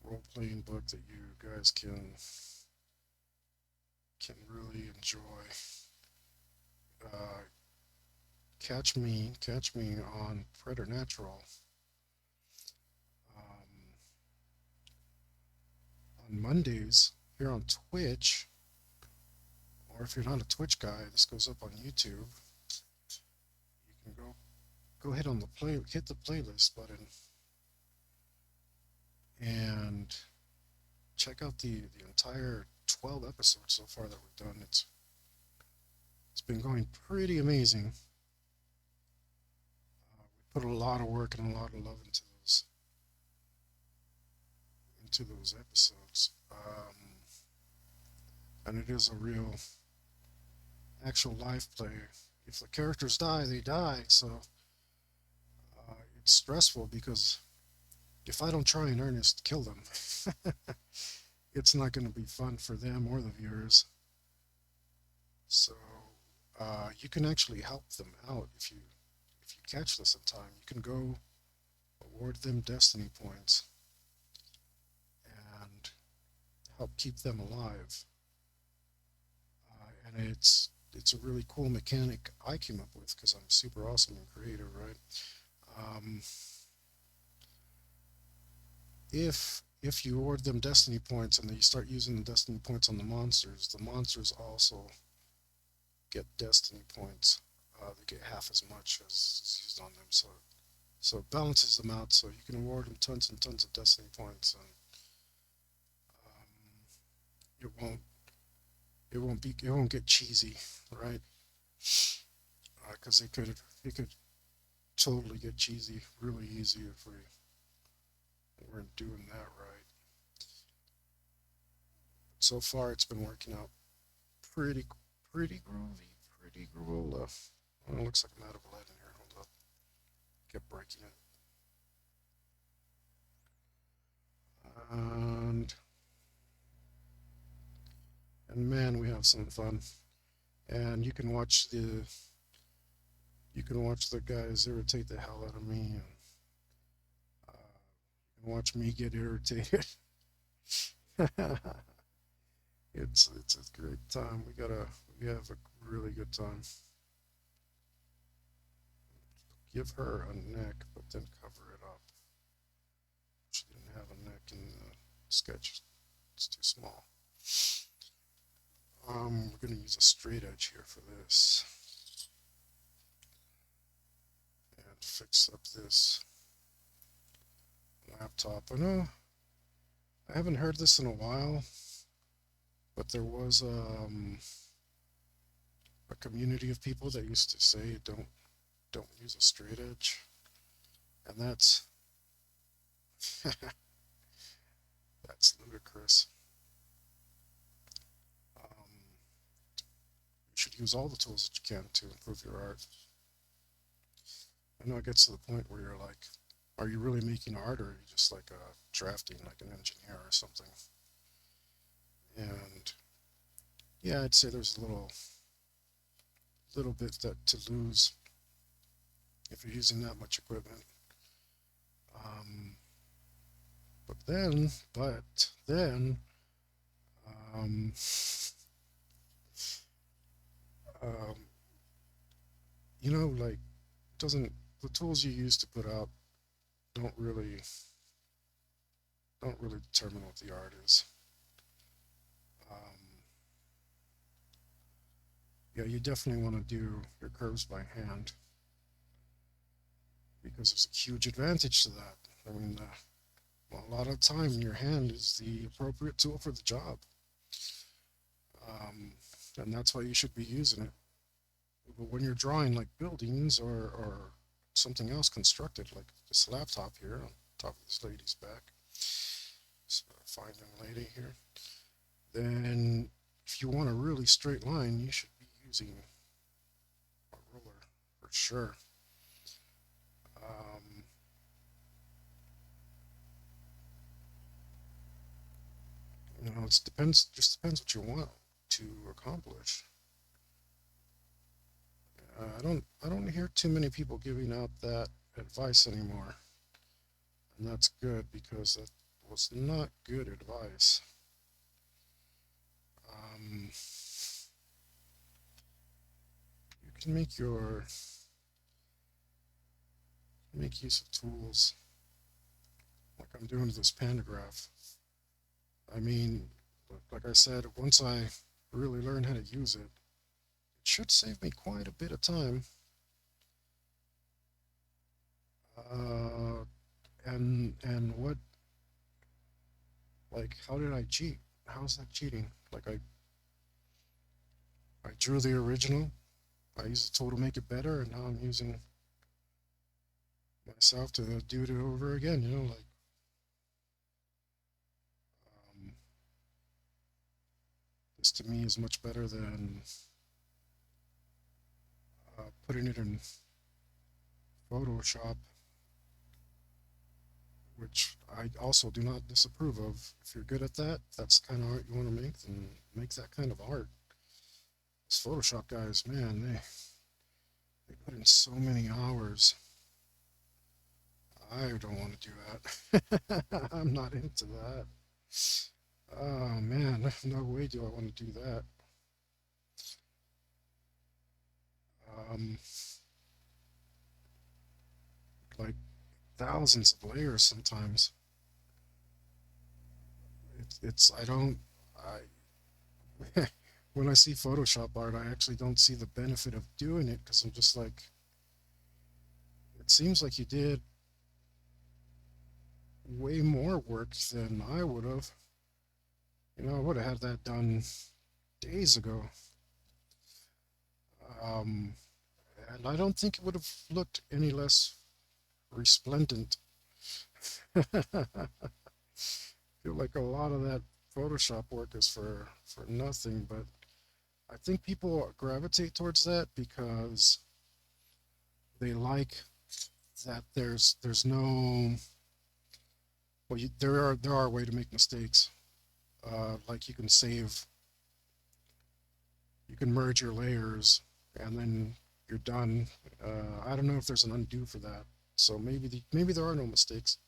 role playing book that you guys can really enjoy. Uh, catch me on Preternatural on Mondays here on Twitch, or if you're not a Twitch guy, this goes up on YouTube. You can go ahead on the play, hit the playlist button, and check out the entire 12 episodes so far that we've done. It's been going pretty amazing. We put a lot of work and a lot of love into those episodes, and it is a real actual life play. If the characters die, they die. So it's stressful because if I don't try in earnest to kill them, it's not going to be fun for them or the viewers. So you can actually help them out if you catch this in time. You can go award them destiny points and help keep them alive. And it's a really cool mechanic I came up with because I'm super awesome and creative, right? Um, if you award them destiny points and then you start using the destiny points on the monsters also get destiny points. they get half as much as is used on them. So it balances them out. So you can award them tons and tons of destiny points, and it won't it won't get cheesy, right? Because it could totally get cheesy really easy if we weren't doing that right. So far, it's been working out pretty pretty groovy, pretty groovy. Oh, it looks like I'm out of lead in here. Hold up, kept breaking it. And man, we have some fun. And you can watch the guys irritate the hell out of me, and watch me get irritated. It's a great time. We have a really good time. Give her a neck, but then cover it up. She didn't have a neck in the sketch. It's too small. We're gonna use a straight edge here for this, and fix up this laptop. I know I haven't heard this in a while, but there was a community of people that used to say don't use a straight edge, and that's ludicrous. You should use all the tools that you can to improve your art. I know it gets to the point where you're like, are you really making art, or are you just like drafting like an engineer or something? And yeah, I'd say there's a little bit that to lose if you're using that much equipment. Um, but then, um, um, like doesn't the tools you use to put out don't really don't really determine what the art is. Um, yeah, you definitely want to do your curves by hand because there's a huge advantage to that. I mean, well, a lot of the time your hand is the appropriate tool for the job, um, and that's why you should be using it. But when you're drawing like buildings or something else constructed, like this laptop here on top of this lady's back, this fine young lady here, then if you want a really straight line, you should be using a ruler for sure. Um, it depends. Just depends what you want to accomplish. I don't hear too many people giving out that advice anymore, and that's good because that was not good advice. Um, you can make use of tools like I'm doing with this pantograph. I mean, like I said, once I really learn how to use it, it should save me quite a bit of time. Uh, and what like how did I cheat? How's that cheating? Like I drew the original. I used the tool to make it better, and now I'm using myself to do it over again. Like um, this to me is much better than putting it in Photoshop, which I also do not disapprove of. If you're good at that, if that's the kind of art you want to make, then make that kind of art. These Photoshop guys, man, they put in so many hours. I don't want to do that. I'm not into that. Oh man, no way do I want to do that. Um, like thousands of layers sometimes. It's I don't I when I see Photoshop art, I actually don't see the benefit of doing it because I'm just like, it seems like you did way more work than I would have. I would have had that done days ago. Um, and I don't think it would have looked any less resplendent. I feel like a lot of that Photoshop work is for nothing, but I think people gravitate towards that because they like that there's no well there are a way to make mistakes. Like you can merge your layers and then you're done. I don't know if there's an undo for that. So maybe there are no mistakes.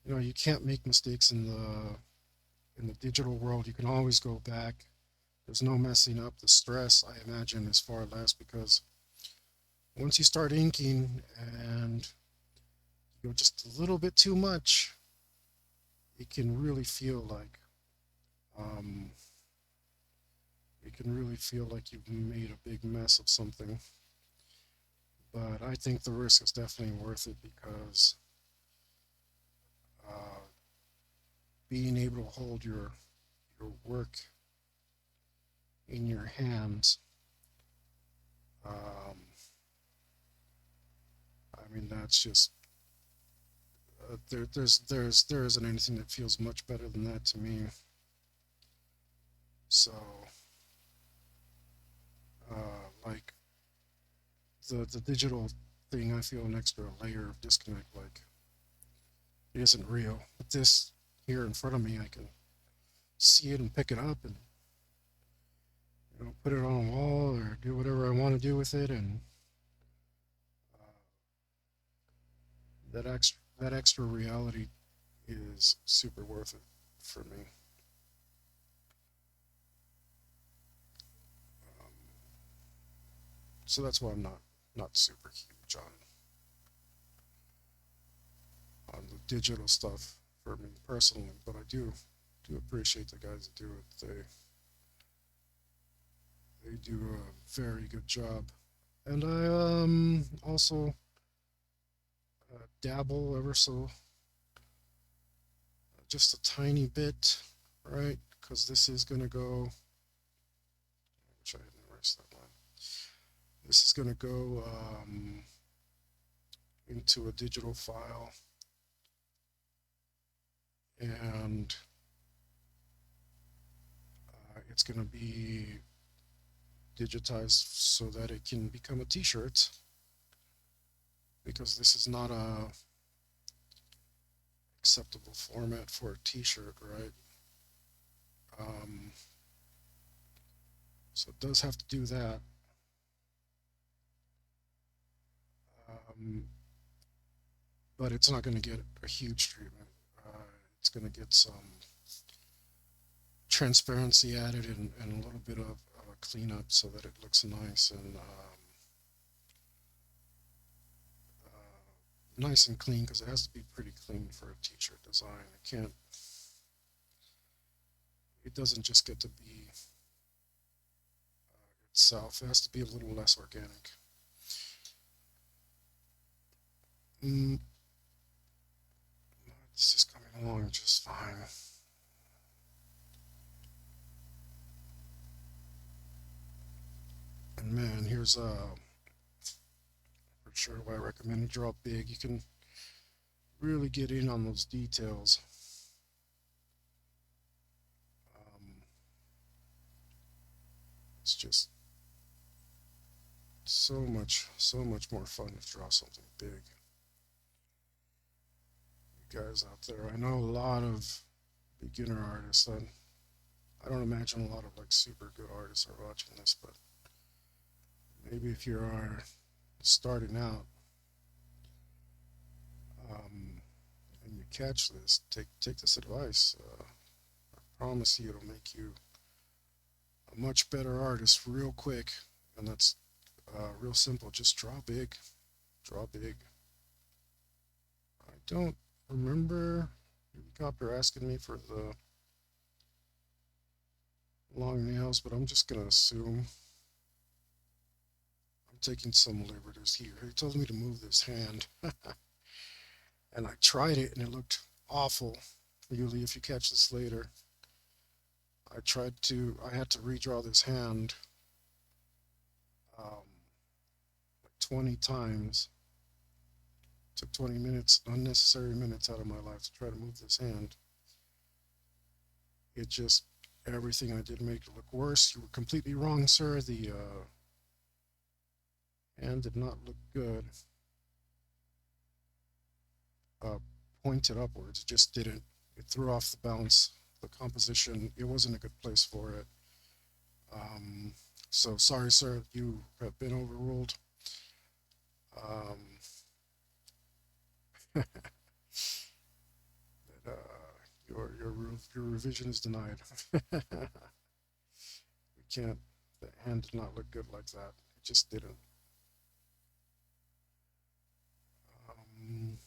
You can't make mistakes in the digital world. You can always go back. There's no messing up. The stress, I imagine, is far less because once you start inking and you go just a little bit too much, it can really feel like um, you've made a big mess of something. But I think the risk is definitely worth it because uh, being able to hold your work in your hands, um, I mean that's just there isn't anything that feels much better than that to me. So like the digital thing, I feel an extra layer of disconnect. Like it isn't real. But this here in front of me, I can see it and pick it up and put it on a wall or do whatever I want to do with it, and uh, that extra reality is super worth it for me. Um, so that's why I'm not super huge on the digital stuff for me personally, but I do appreciate the guys that do it. They do a very good job, and I also dabble ever so just a tiny bit, right? Because this is gonna go. I wish I hadn't erased that line. This is gonna go into a digital file, and it's gonna be digitized so that it can become a T-shirt. Because this is not a acceptable format for a T-shirt, right? Um, so it does have to do that. Um, but it's not going to get a huge treatment. Uh, it's going to get some transparency added and a little bit of a cleanup so that it looks nice and nice and clean because it has to be pretty clean for a t-shirt design. It doesn't just get to be itself. It has to be a little less organic. Mm, this is coming along just fine. And man, here's for sure why I recommend to draw big. You can really get in on those details. Um, it's just so much more fun to draw something big. You guys out there, I know a lot of beginner artists. I don't imagine a lot of like super good artists are watching this, but maybe if you are starting out um, and you catch this, take this advice. I promise you, it'll make you a much better artist real quick, and that's real simple. Just draw big, draw big. I don't remember the copper asking me for the long nails, but I'm just gonna assume I'm taking some liberties here. He told me to move this hand, and I tried it, and it looked awful. Really, if you catch this later, I had to redraw this hand um, like 20 times. Took 20 minutes, unnecessary minutes out of my life to try to move this hand. It just, everything I did make it look worse. You were completely wrong, sir. The hand did not look good. Uh, Pointed upwards, it just didn't. It threw off the balance, the composition. It wasn't a good place for it. Um, so sorry, sir, you have been overruled. Um, uh, your revision is denied. We can't. The hand did not look good like that. It just didn't. Um,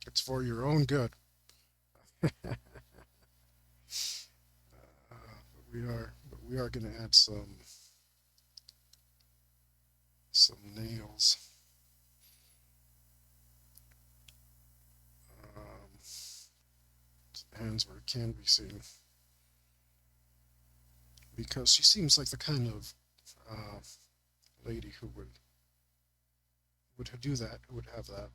it's for your own good. But we are going to add some nails. Um, Hands where it can be seen, because she seems like the kind of uh, lady who would do that, who would have that.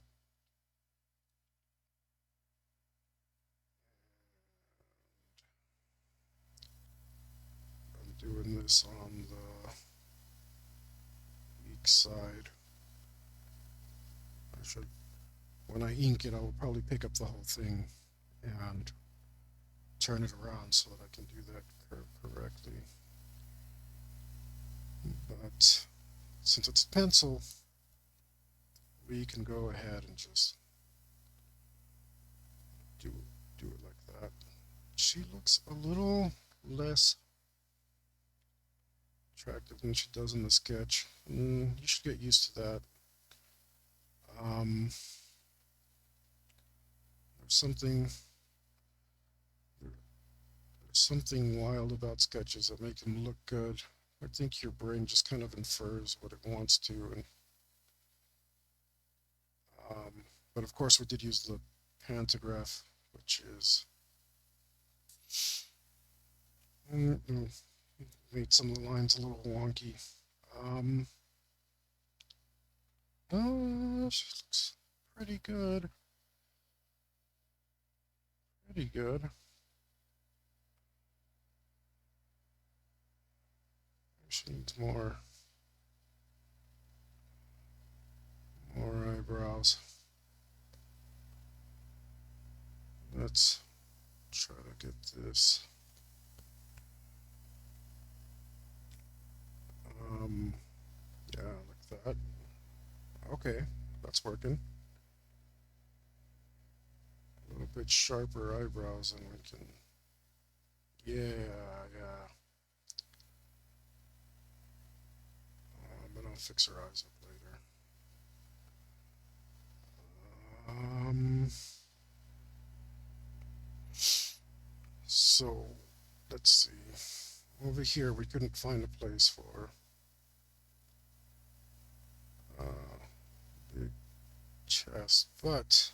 I'm doing this on the weak side. I should, when I ink it, I will probably pick up the whole thing and turn it around so that I can do that curve correctly. But since it's a pencil, we can go ahead and just do do it like that. She looks a little less attractive than she does in the sketch. You should get used to that. Um, there's something there's something wild about sketches that make them look good. I think your brain just kind of infers what it wants to, and but of course we did use the pantograph, which is made some of the lines a little wonky. Um, she looks pretty good. Pretty good. She needs more eyebrows. Let's try to get this. Um, yeah, like that. Okay, that's working. A little bit sharper eyebrows, and we can. Yeah, yeah. But I'll fix her eyes up later. Um, so let's see. Over here, we couldn't find a place for big chest, but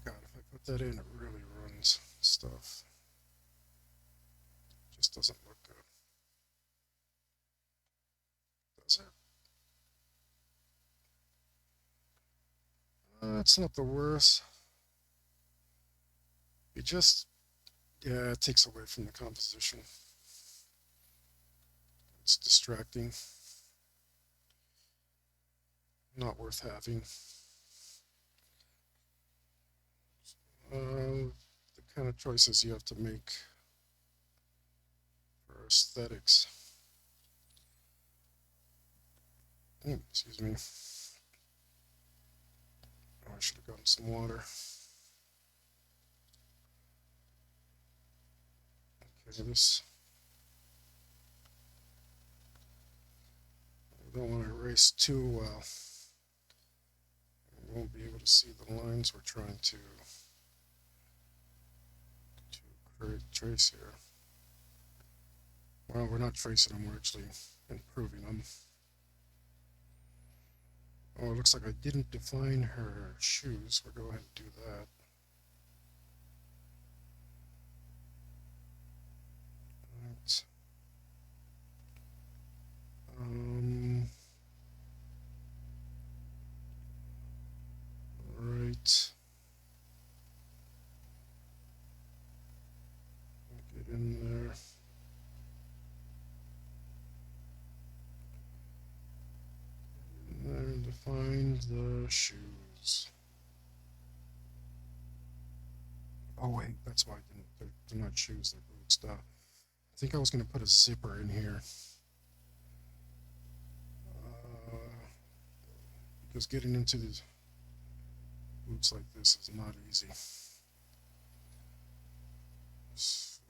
God, if I put that in, it really ruins stuff. Just doesn't look good, does it? It's not the worst. It just, yeah, it takes away from the composition. It's distracting. Not worth having. The kind of choices you have to make for aesthetics. Excuse me. Oh, I should have gotten some water. Okay, this. I don't want to erase too well. We won't be able to see the lines we're trying to create trace here. Well, we're not tracing them, we're actually improving them. Oh, it looks like I didn't define her shoes. We'll go ahead and do that. Right. Um, right. Get in there. In there and define the shoes. Oh wait, that's why I didn't. They're not shoes. They're boots. I think I was going to put a zipper in here. Because getting into the boots like this is not easy. So,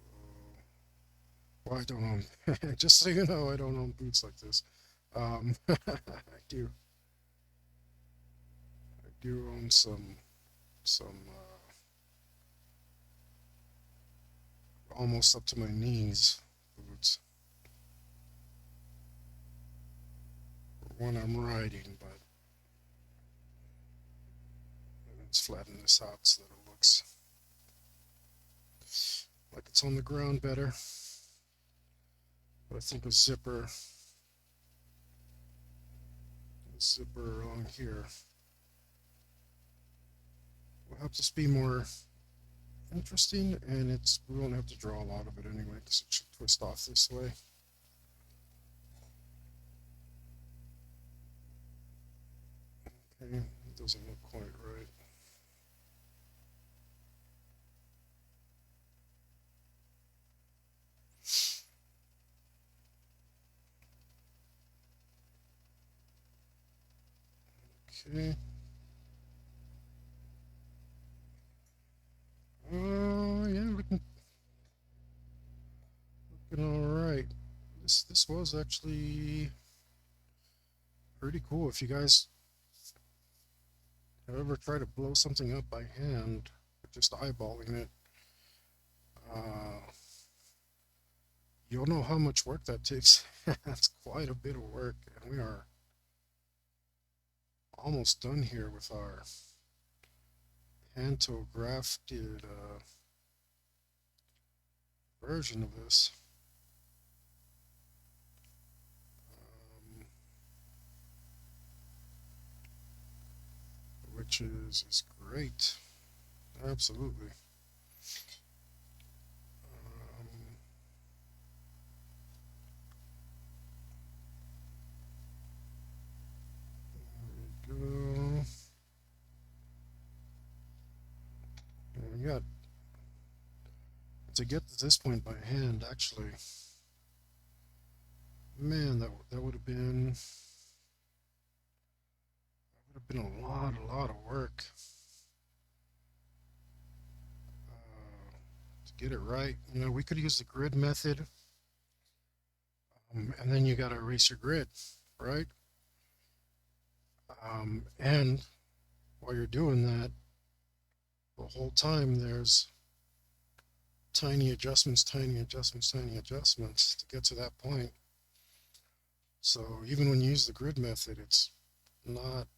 well, I don't own. Just so you know, I don't own boots like this. I do. I do own some almost up to my knees boots when I'm riding, but let's flatten this out so that it looks like it's on the ground better. But I think a zipper along here will help this be more interesting, and we won't have to draw a lot of it anyway because it should twist off this way. Okay, it doesn't look quite right. Okay. Oh yeah, looking all right. This was actually pretty cool. If you guys ever try to blow something up by hand, just eyeballing it, uh, you'll know how much work that takes. That's quite a bit of work, and we are almost done here with our pantographed version of this, which is great. Absolutely. There we go. And we got to get to this point by hand. Actually, man, that would have been a lot of work to get it right. You know, we could use the grid method, and then you got to erase your grid, right? And while you're doing that, the whole time there's tiny adjustments, tiny adjustments, tiny adjustments to get to that point. So even when you use the grid method, not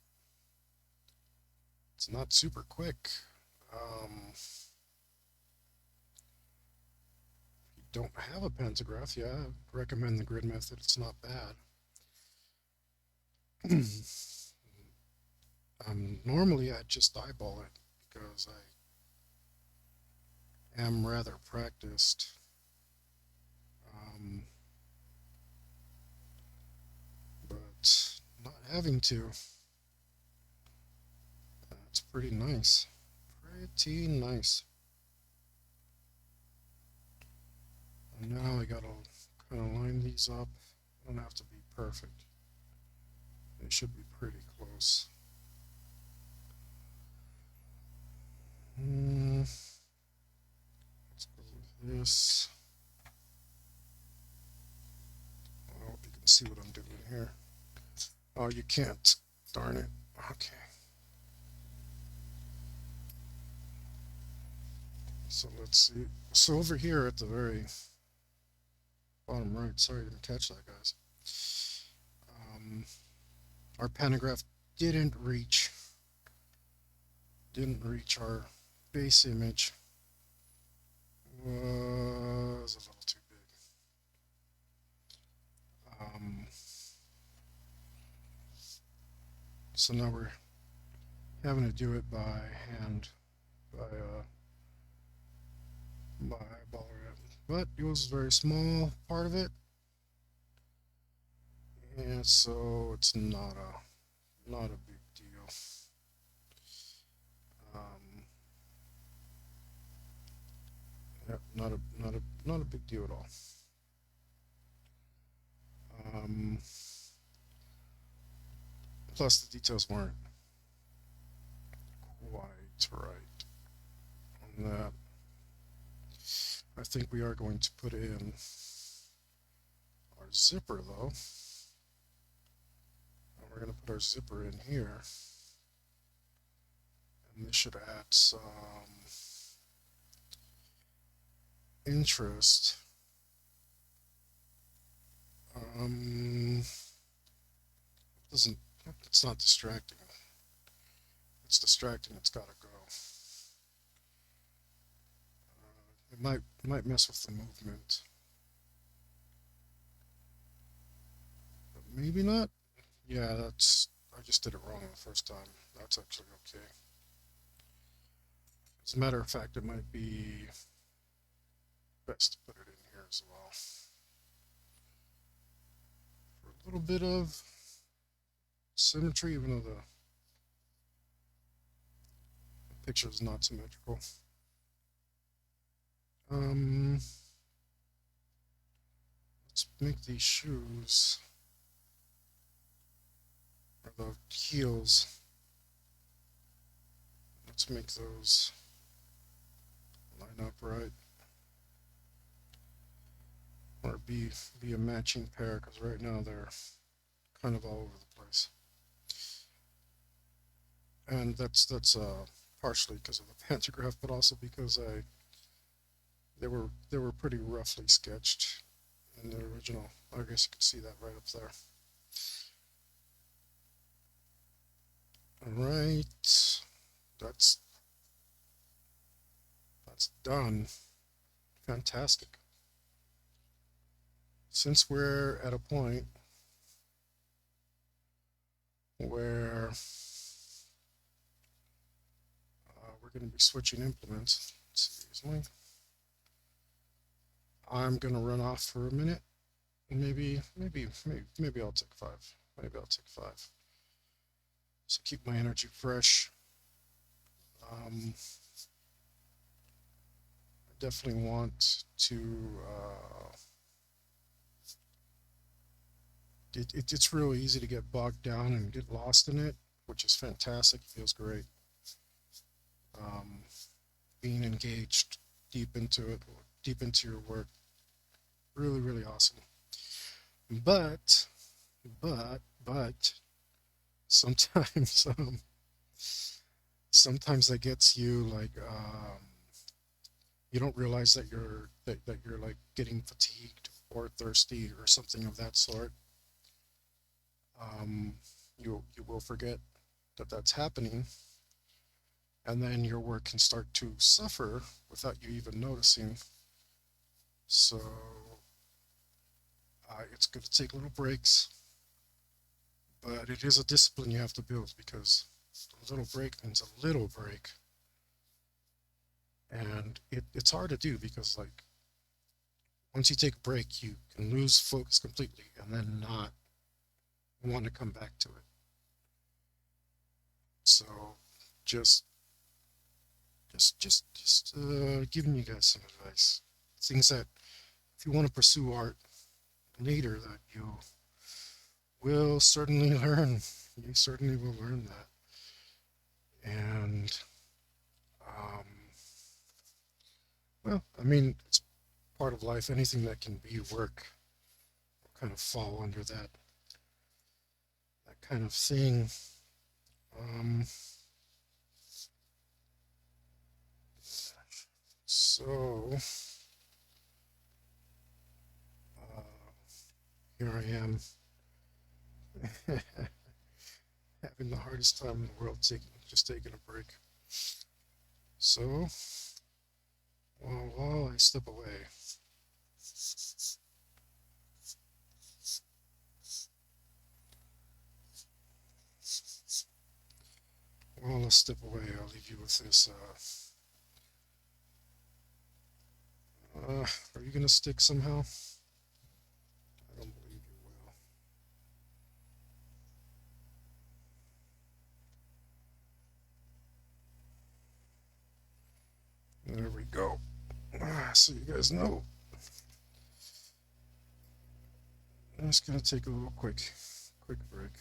it's not super quick. If you don't have a pantograph, yeah, I recommend the grid method. It's not bad. Normally I just eyeball it because I am rather practiced. Um, but not having to, it's pretty nice. Pretty nice. And now I gotta kind of line these up. Don't have to be perfect. They should be pretty close. Let's go with this. I hope you can see what I'm doing here. Oh, you can't. Darn it. Okay. So let's see. So over here at the very bottom right. Sorry, I didn't catch that, guys. Um, our pantograph didn't reach didn't reach our base image. Was a little too big. So now we're having to do it by hand, by eyeball it. But it was a very small part of it, and so it's not a big deal. Um, yeah, not a big deal at all. Um, Plus the details weren't quite right on that. I think we are going to put in our zipper though. And we're going to put our zipper in here. And this should add some interest. Doesn't it's not distracting. It's distracting. It's got to go. It might mess with the movement, but maybe not. Yeah, that's I just did it wrong the first time. That's actually okay. As a matter of fact, it might be best to put it in here as well for a little bit of symmetry, even though the picture is not symmetrical. Let's make these shoes, or the heels, let's make those line up right, or be a matching pair, because right now they're kind of all over the place. And that's partially because of the pantograph, but also because they were pretty roughly sketched in the original. I guess you can see that right up there. All right, that's done. Fantastic. Since we're at a point where we're going to be switching implements, excuse me, I'm going to run off for a minute. Maybe I'll take 5. Maybe I'll take 5. So keep my energy fresh. I definitely want to. It's really easy to get bogged down and get lost in it, which is fantastic. It feels great. Um, Being engaged deep into it, deep into your work, really awesome. But, but sometimes, sometimes that gets you like, you don't realize that you're like getting fatigued or thirsty or something of that sort. Um, you will forget that that's happening, and then your work can start to suffer without you even noticing. So it's good to take little breaks, but it is a discipline you have to build, because a little break means a little break, and it's hard to do because like once you take a break, you can lose focus completely and then not want to come back to it. So just giving you guys some advice, things that if you want to pursue art later, that you will certainly learn. You certainly will learn that. And um, well, I mean, it's part of life. Anything that can be work will kind of fall under that kind of thing. Um, so here I am having the hardest time in the world taking a break. So while I step away, I'll leave you with this. Are you gonna stick somehow? I don't believe you will. There we go. So you guys know, I'm just gonna take a little quick break.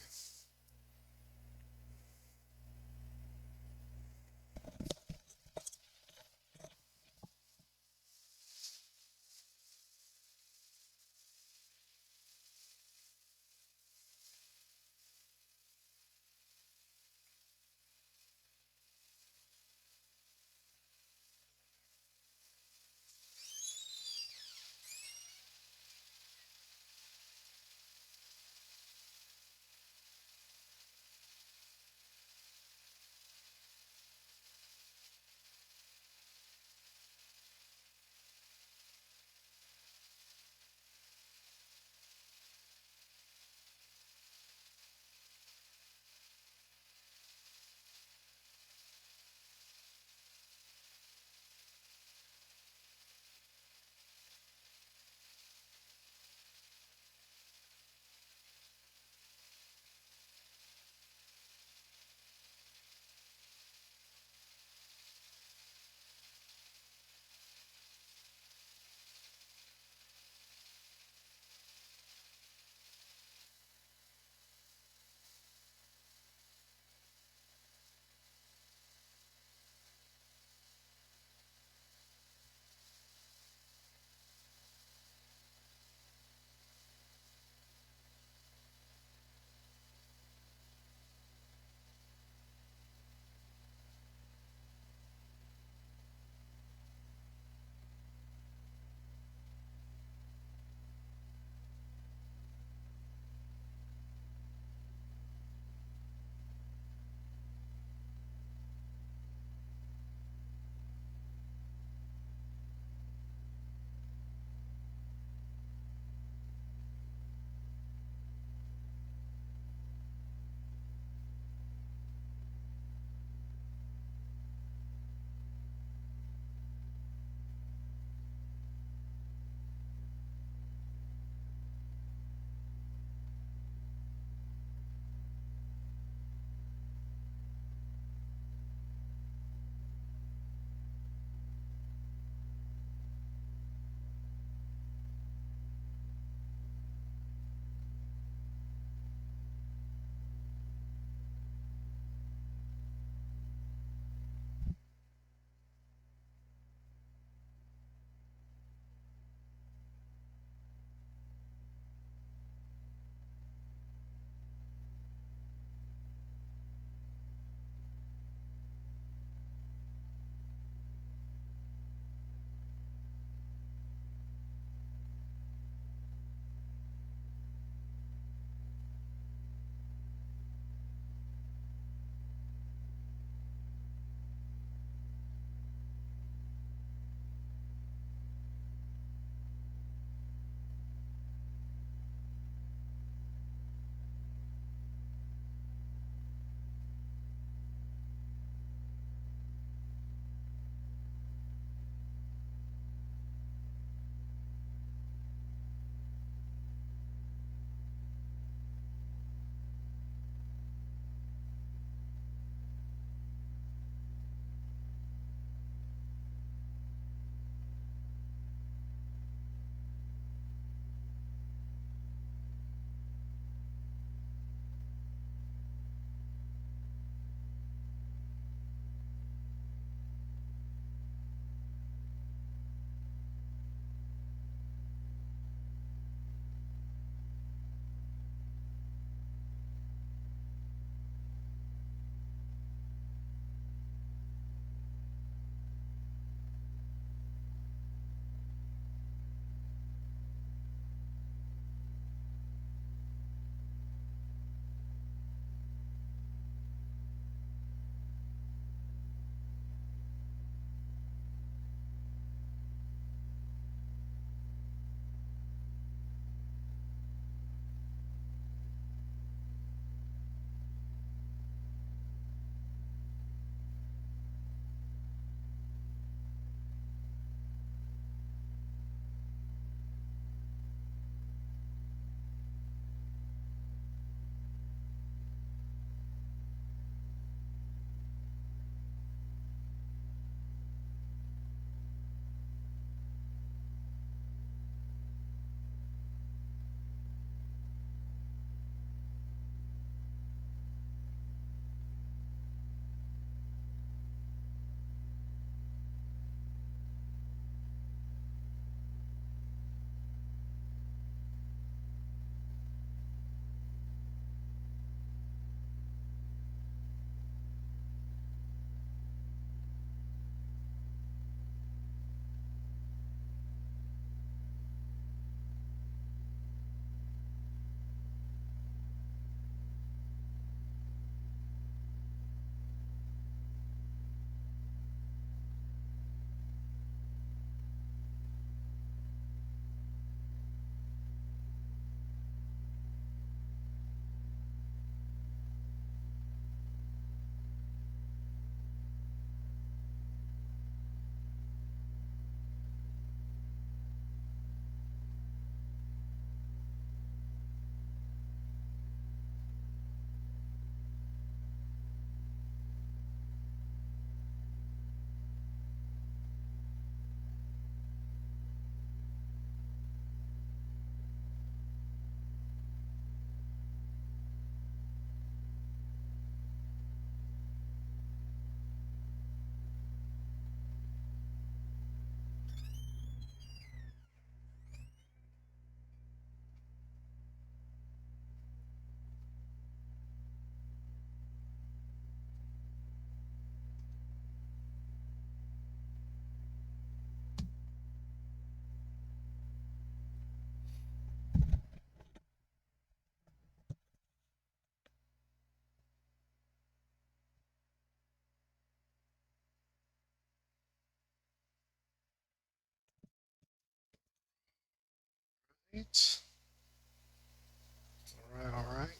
right. All right.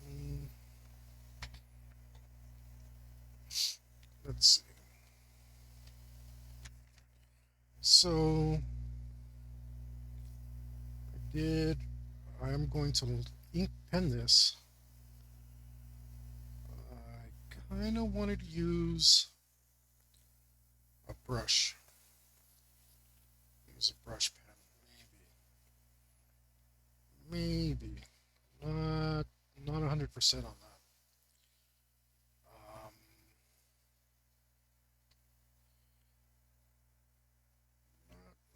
Mm, let's see. So I did. I am going to ink pen this. I kind of wanted to use a brush. Use a brush pen, maybe. Not 100% on that. Um,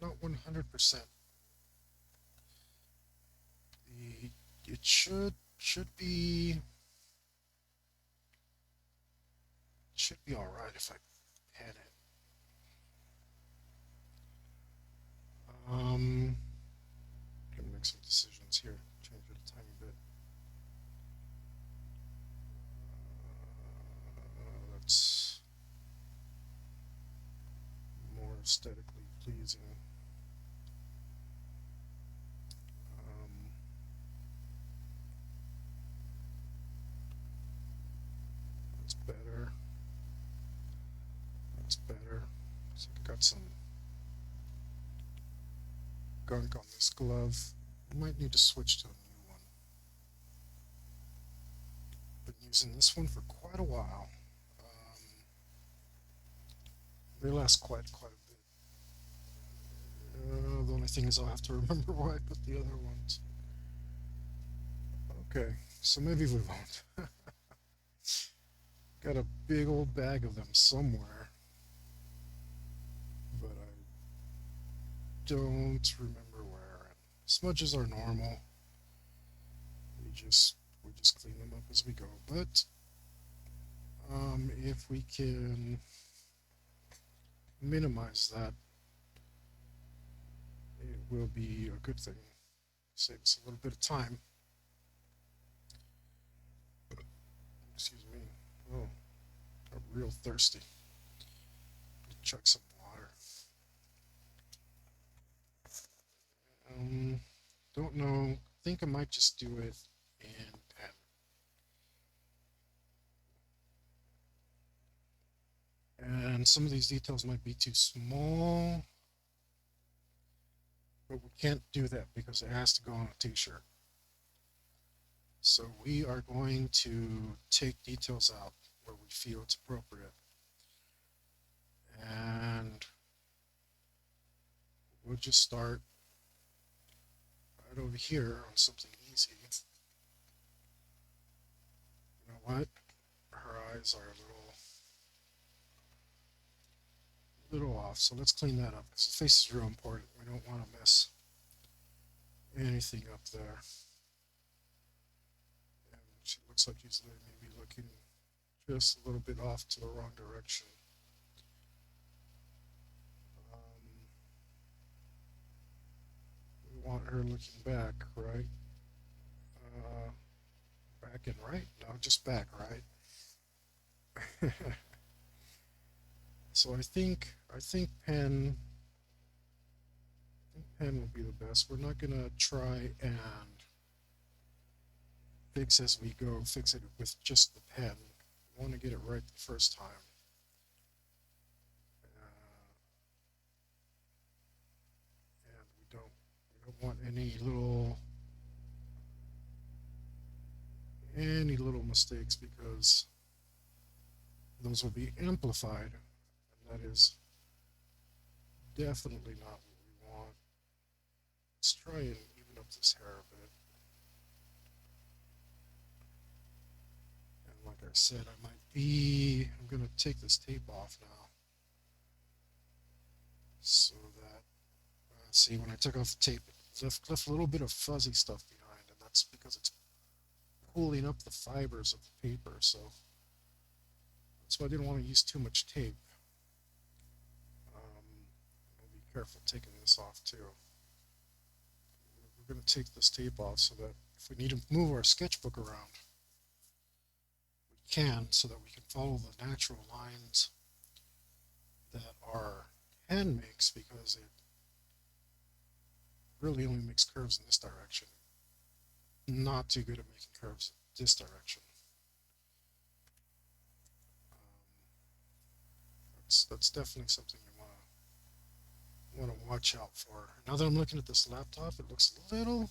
not 100%. The it should be all right if I pan it. Gonna make some decisions here. Change it a tiny bit. That's more aesthetically pleasing. Um, that's better. That's better. So I got some gunk on this glove. Might need to switch to a new one. Been using this one for quite a while. They last quite a bit. The only thing is I'll have to remember where I put the other ones. Okay, so maybe we won't. Got a big old bag of them somewhere, but I don't remember where. Smudges are normal. We just clean them up as we go. But if we can minimize that, it will be a good thing. Save us a little bit of time. Excuse me. Oh, I'm real thirsty. Chug some water. Um, don't know. Think I might just do it in pen. And some of these details might be too small, but we can't do that because it has to go on a t-shirt. So we are going to take details out where we feel it's appropriate. And we'll just start right over here on something easy. You know what? Her eyes are a little off, so let's clean that up because the face is real important. We don't want to mess anything up there. And she looks like he's maybe looking just a little bit off to the wrong direction. We want her looking back, right? Uh, Back and right? No, just back, right? So I think pen will be the best. We're not gonna try and fix as we go, fix it with just the pen. We want to get it right the first time. And we don't want any little mistakes because those will be amplified, and that is definitely not what we want. Let's try and even up this hair a bit. And like I said, I'm gonna take this tape off now so that see, when I took off the tape, it left a little bit of fuzzy stuff behind, and that's because it's pulling up the fibers of the paper. So that's why I didn't want to use too much tape. I'll be careful taking this off too. We're going to take this tape off so that if we need to move our sketchbook around, we can, so that we can follow the natural lines that our pen makes, because really only makes curves in this direction. Not too good at making curves in this direction. That's definitely something you want to watch out for. Now that I'm looking at this laptop, it looks a little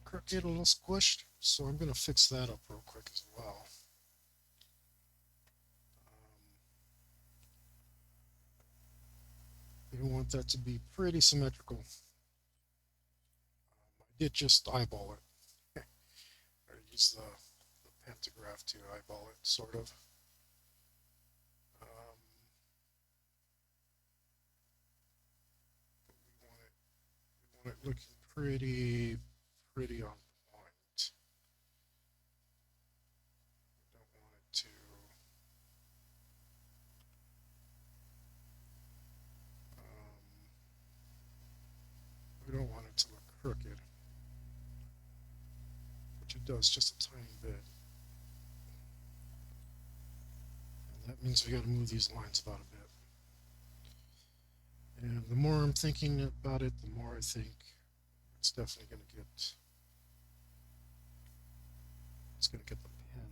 crooked, a little squished. So I'm gonna fix that up real quick as well. You want that to be pretty symmetrical. I did just eyeball it. I use the pantograph to eyeball it, sort of. We want it looking pretty on point. We don't want it to we don't want it to look crooked, which it does just a tiny bit. And that means we got to move these lines about a bit. And the more I'm thinking about it, the more I think it's definitely going to get the pen.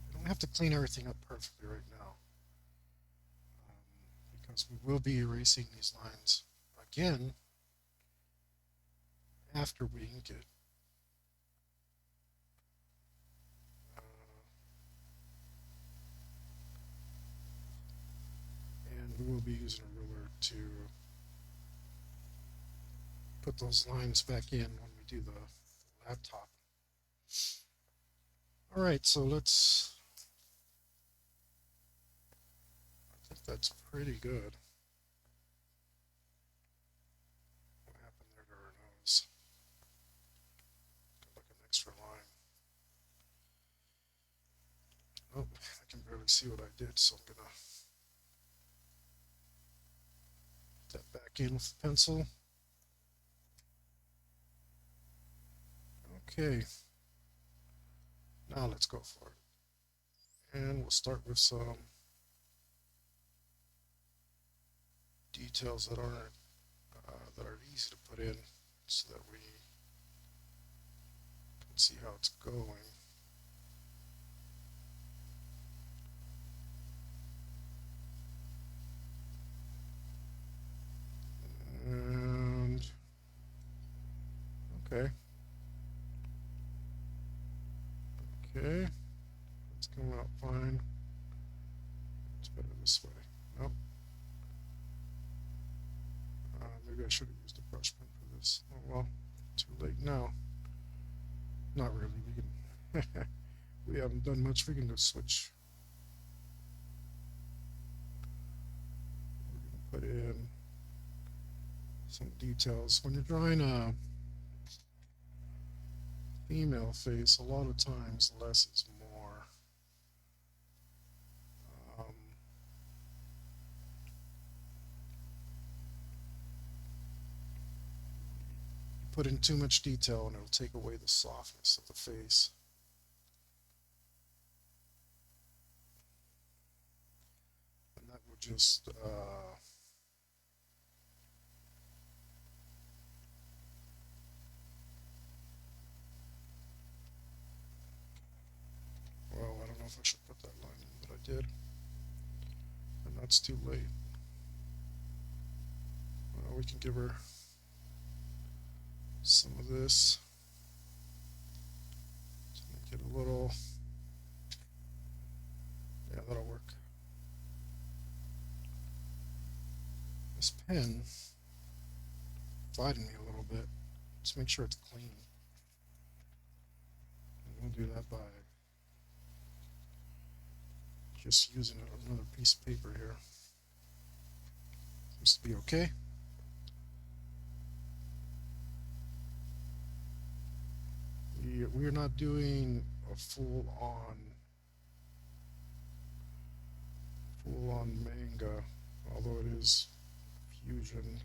I don't have to clean everything up perfectly right now, because we will be erasing these lines again after we ink it. And we will be using a ruler to put those lines back in when we do the laptop. All right, so I think that's pretty good. What happened there to her nose? Got like an extra line. Oh, I can barely see what I did, so I'm gonna put that back in with the pencil. Okay, now let's go for it. And we'll start with some details that are easy to put in, so that we can see how it's going. And okay, it's coming out fine. It's better this way. Nope. Maybe I should have used a brush pen for this. Oh well, too late now. Not really. We haven't done much. We can just switch. We're gonna put in some details. When you're drawing a female face, a lot of times less is more. Um, you put in too much detail and it'll take away the softness of the face. And that will just well, I don't know if I should put that line in, but I did. And that's too late. We can give her some of this to make it a little, yeah, that'll work. This pen fighting me a little bit. Just make sure it's clean. And we'll do that by just using another piece of paper here. Seems to be okay. We're not doing a full-on manga, although it is fusion.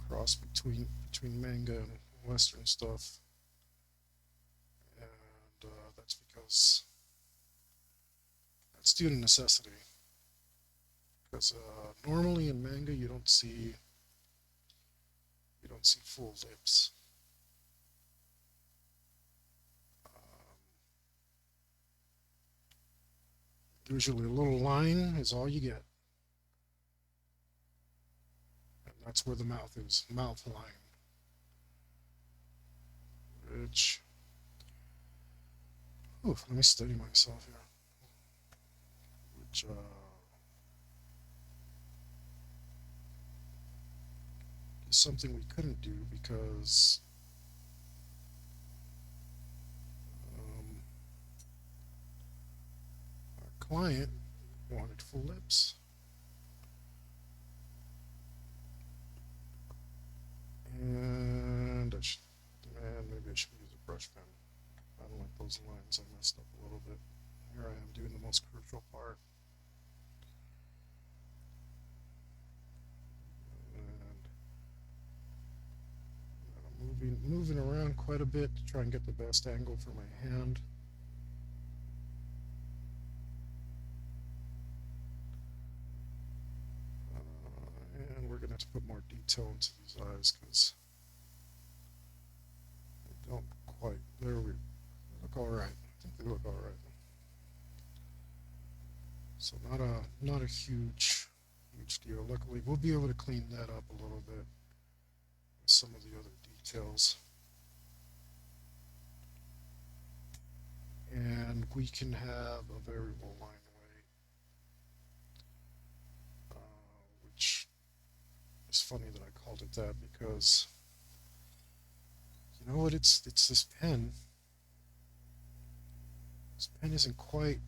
Cross between manga and Western stuff, and that's because that's due to necessity. because normally in manga you don't see full lips. Um, Usually a little line is all you get, and that's where the mouth is, mouth line, which, oof, let me steady myself here, which is something we couldn't do because um, our client wanted full lips. And man, maybe I should use a brush pen. I don't like those lines. I messed up a little bit. Here I am doing the most crucial part. And I'm moving around quite a bit to try and get the best angle for my hand. And we're gonna have to put more detail into these eyes because they don't quite. There we look all right. I think they look all right. So not a huge deal. Luckily, we'll be able to clean that up a little bit with some of the other details. And we can have a variable line weight, which is funny that I called it that because you know what? It's this pen. This pen isn't quite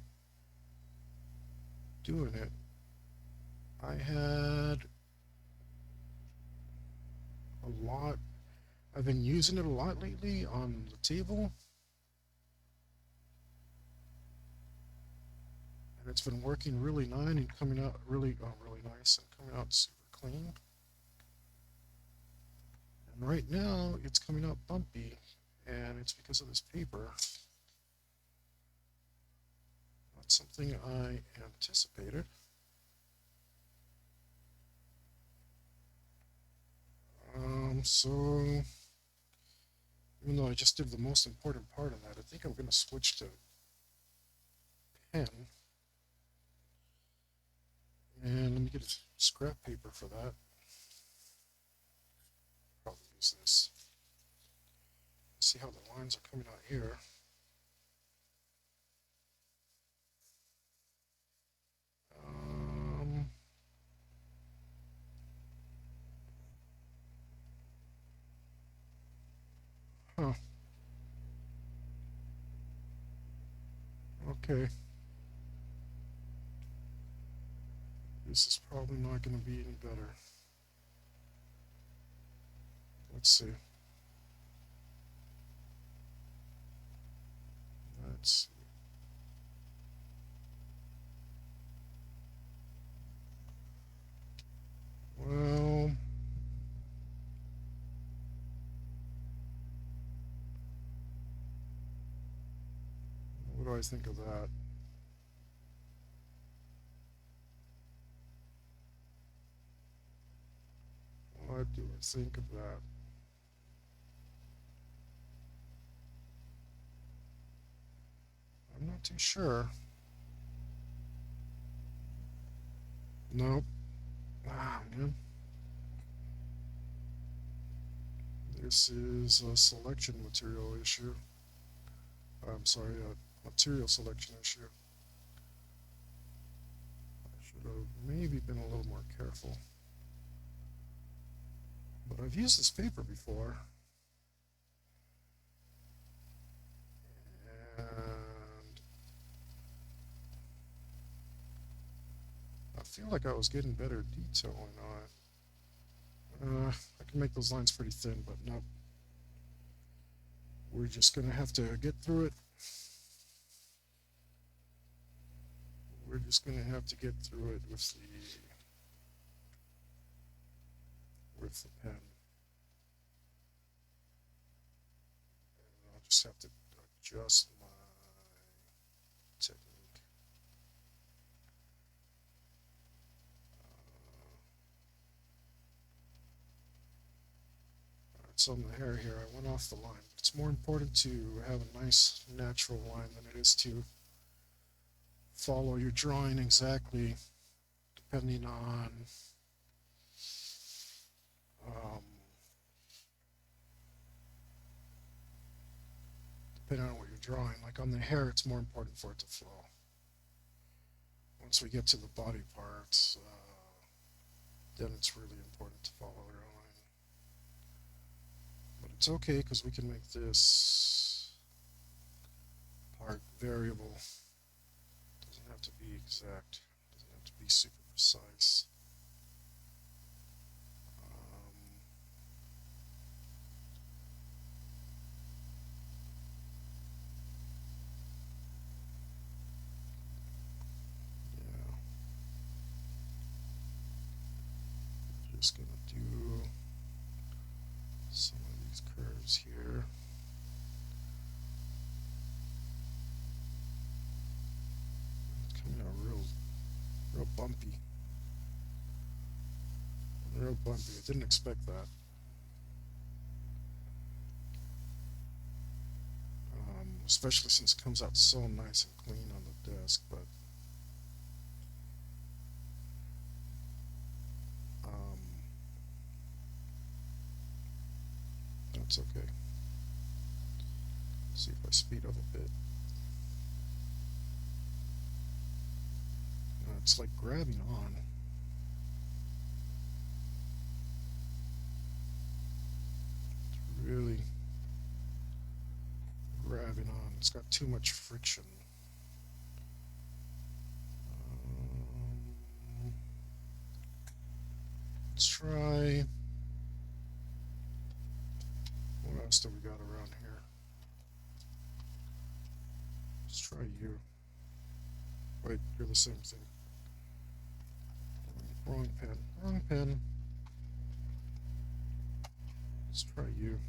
doing it. I had a lot. I've been using it a lot lately on the table, and it's been working really nice and coming out really nice and coming out super clean. And right now, it's coming out bumpy, and it's because of this paper. Not something I anticipated. So even though I just did the most important part of that, I think I'm going to switch to pen. And let me get a scrap paper for that. Probably use this. See how the lines are coming out here. Um, huh. Okay. This is probably not going to be any better. Let's see. Let's see. Well, what do I think of that? What do I think of that? I'm not too sure. Nope. Ah, man. This is a selection material issue. I'm sorry, a material selection issue. I should have maybe been a little more careful. But I've used this paper before. And I feel like I was getting better detailing on it. I can make those lines pretty thin, but nope. We're just going to have to get through it. We're just going to have to get through it with the pen. And I'll just have to adjust my technique. spots on the hair here. I went off the line. It's more important to have a nice natural line than it is to follow your drawing exactly, depending on um, what you're drawing. Like on the hair, it's more important for it to flow. Once we get to the body parts, then it's really important to follow your line. But it's okay because we can make this part variable. It doesn't have to be exact. It doesn't have to be super precise. Yeah, just gonna do some of these curves here. It's coming out real bumpy. Real bumpy. I didn't expect that. Especially since it comes out so nice and clean on the desk, but um, that's okay. See if I speed up a bit. It's like grabbing on. It's really grabbing on. It's got too much friction. Let's try. What else do we got around here? Let's try you. Wait, you're the same thing. Wrong pen. Wrong pen. Let's try you.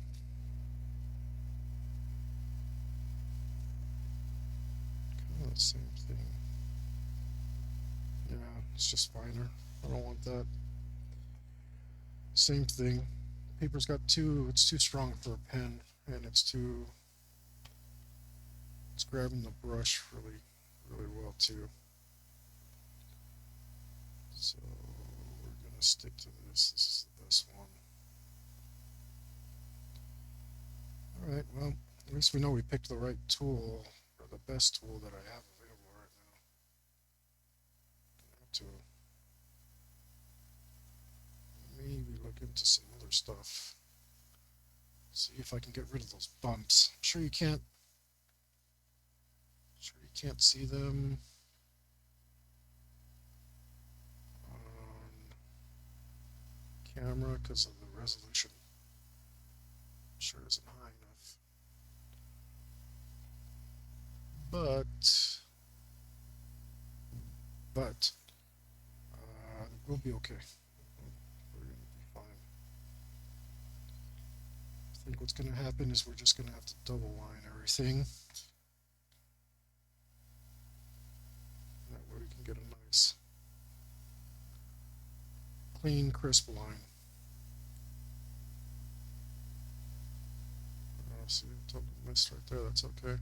Kind of the same thing. Yeah, it's just finer. I don't want that. Same thing. Paper's got it's too strong for a pen, and it's grabbing the brush really well too. So we're gonna stick to this. This is the best one. All right, well, at least we know we picked the right tool, or the best tool that I have available right now. I have to maybe look into some other stuff. See if I can get rid of those bumps. I'm sure you can't see them on camera because of the resolution. I'm sure isn't high enough. But we'll be okay. We're gonna be fine. I think what's gonna happen is we're just gonna have to double line everything. That way we can get a nice, clean, crisp line. See, I totally missed right there. That's okay.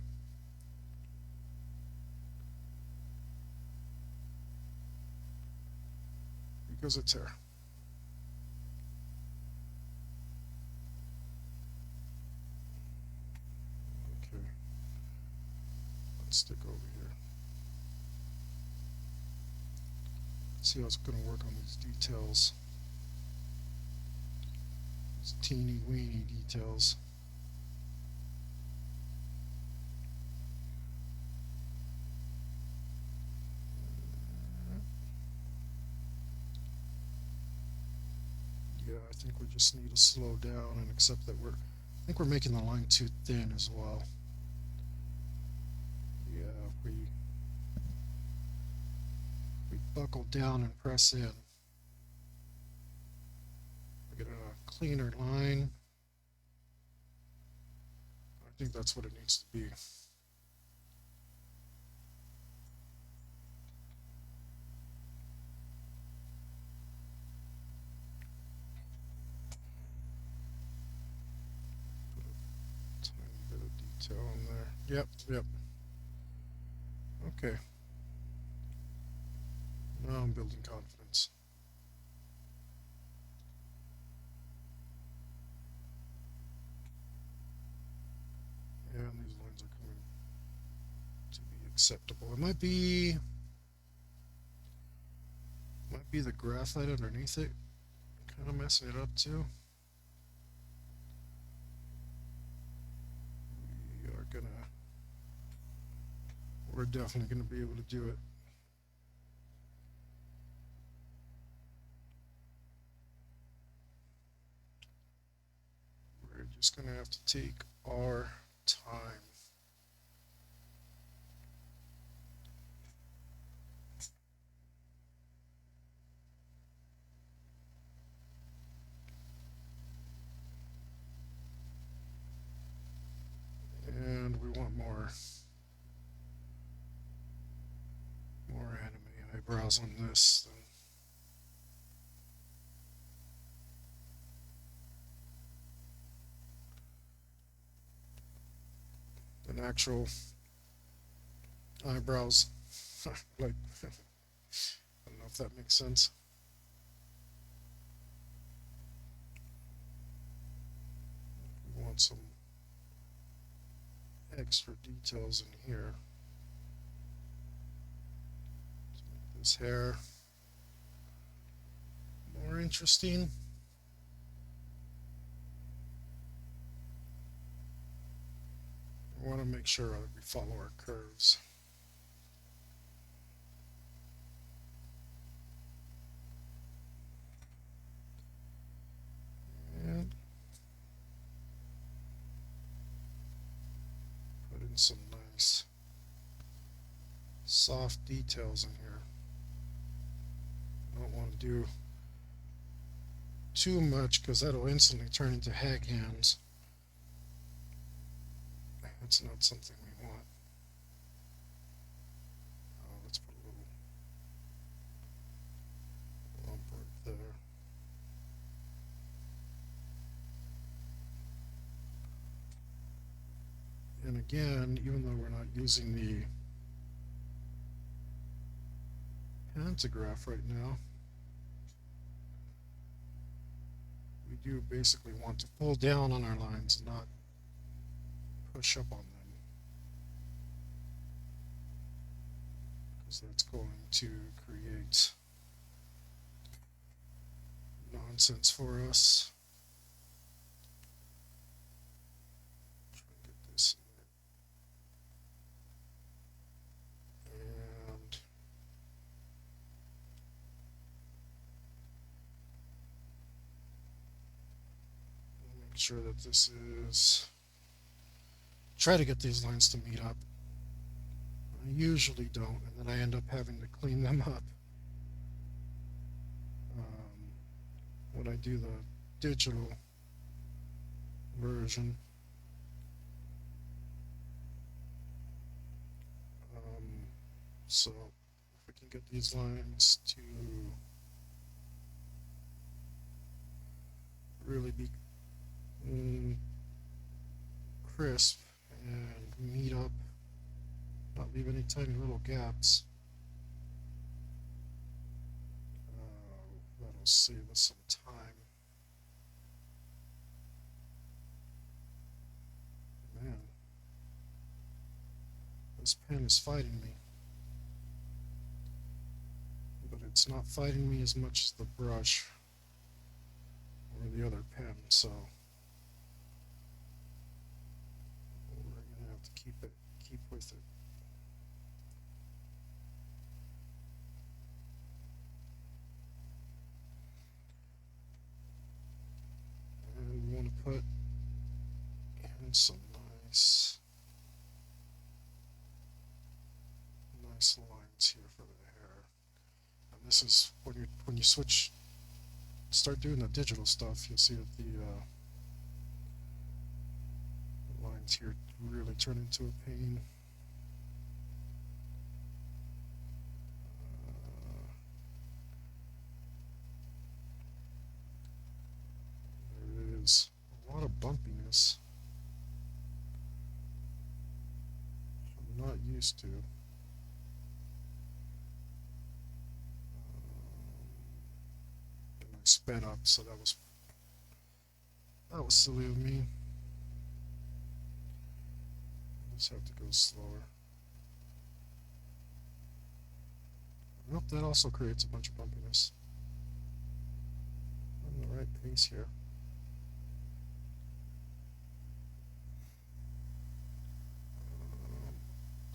Because it's hair. Okay. Let's stick over here. See how it's going to work on these details. These teeny weeny details. Yeah, I think we just need to slow down and accept that I think we're making the line too thin as well. Yeah, if we buckle down and press in, we get a cleaner line. I think that's what it needs to be. going there. Yep, yep. Okay. Now I'm building confidence. Yeah, and these lines are coming to be acceptable. It might be the graphite underneath it, kind of messing it up too. We are gonna, we're definitely gonna be able to do it. We're just gonna have to take our time. And we want more anime eyebrows on this than actual eyebrows. Like, I don't know if that makes sense. We want some extra details in here to make this hair more interesting. We want to make sure that we follow our curves. And put in some nice soft details in here. Don't want to do too much because that'll instantly turn into hag hands. That's not something we want. Let's put a little lump right there. And again, even though we're not using the pantograph right now, we do basically want to pull down on our lines, not push up on them, because that's going to create nonsense for us. Try and get this in there. And make sure that this is, try to get these lines to meet up. I usually don't, and then I end up having to clean them up when I do the digital version. So if we can get these lines to really be crisp and meet up, not leave any tiny little gaps, that'll save us some time. Man, this pen is fighting me, but it's not fighting me as much as the brush or the other pen, so we're gonna have to keep with it. And we want to put in some nice lines here for the hair. And this is when you start doing the digital stuff, you'll see that the lines here really turn into a pain. There it is. A lot of bumpiness. these two. And I sped up, so that was silly of me. Just have to go slower. Nope, that also creates a bunch of bumpiness. I'm on the right pace here.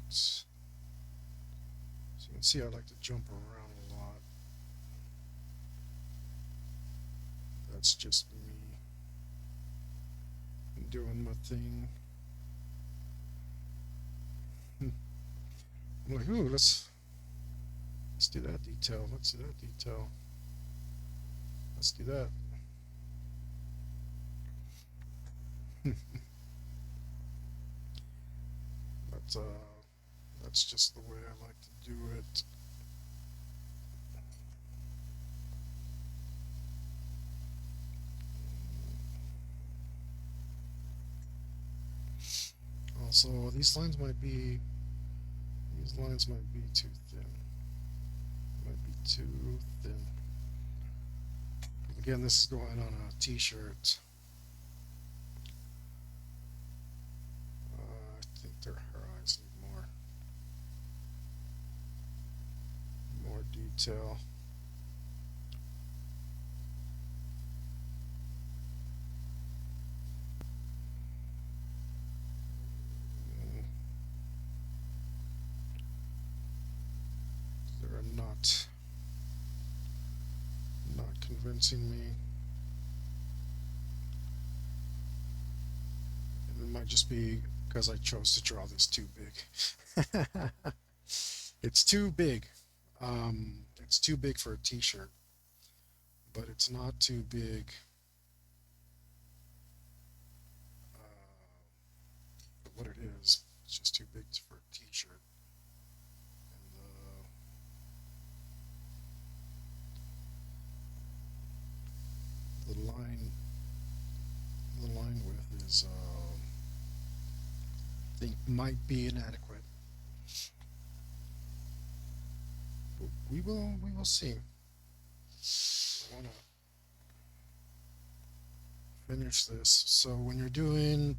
So you can see I like to jump around a lot. That's just me doing my thing. I'm like, ooh, let's do that detail. Let's do that detail. Let's do that. But that's just the way I like to do it. Also, these lines might be too thin. Might be too thin. Again, this is going on a t-shirt. I think her eyes need more detail. They're not convincing me. It might just be because I chose to draw this too big. It's too big. It's too big for a t-shirt, but it's not too big for what it is. It's just too big for a t-shirt. And the line width is I think might be inadequate. But we will see. I want to finish this. So when you're doing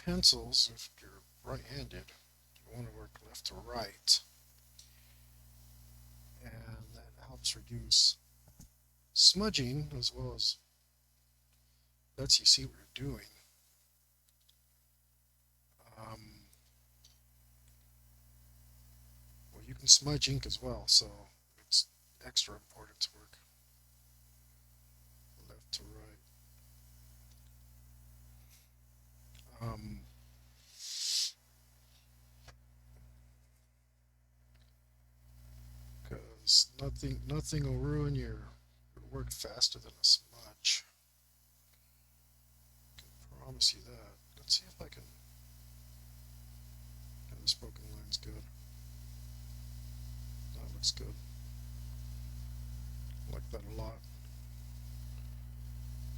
pencils, if you're right-handed, you want to work left to right, and that helps reduce smudging as well as lets you see what you're doing. Well, you can smudge ink as well, so it's extra important to work left to right. Because nothing will ruin your work faster than a smudge. I can promise you that. Let's see if I can. Yeah, this broken line's good. That looks good. I like that a lot.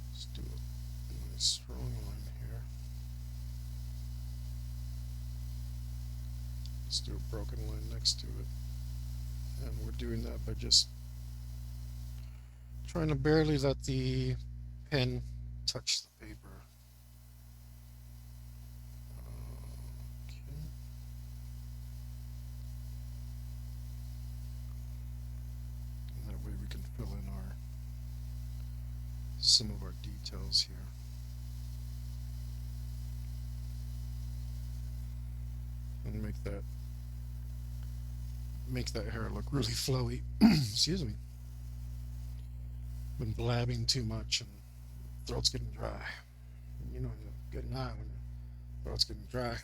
Let's do a nice strong line here. Let's do a broken line next to it. And we're doing that by just trying to barely let the pen touch the paper. Okay. And that way we can fill in some of our details here. And make that hair look really flowy. Excuse me. Been blabbing too much and throat's getting dry. You know, you get an eye when your throat's getting dry.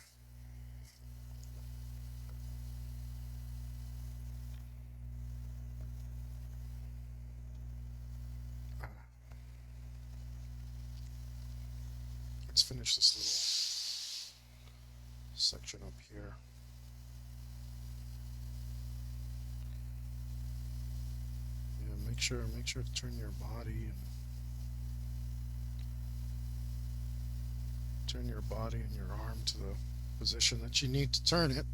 Let's finish this little section up here. Yeah, make sure to turn your body and your arm to the position that you need to turn it.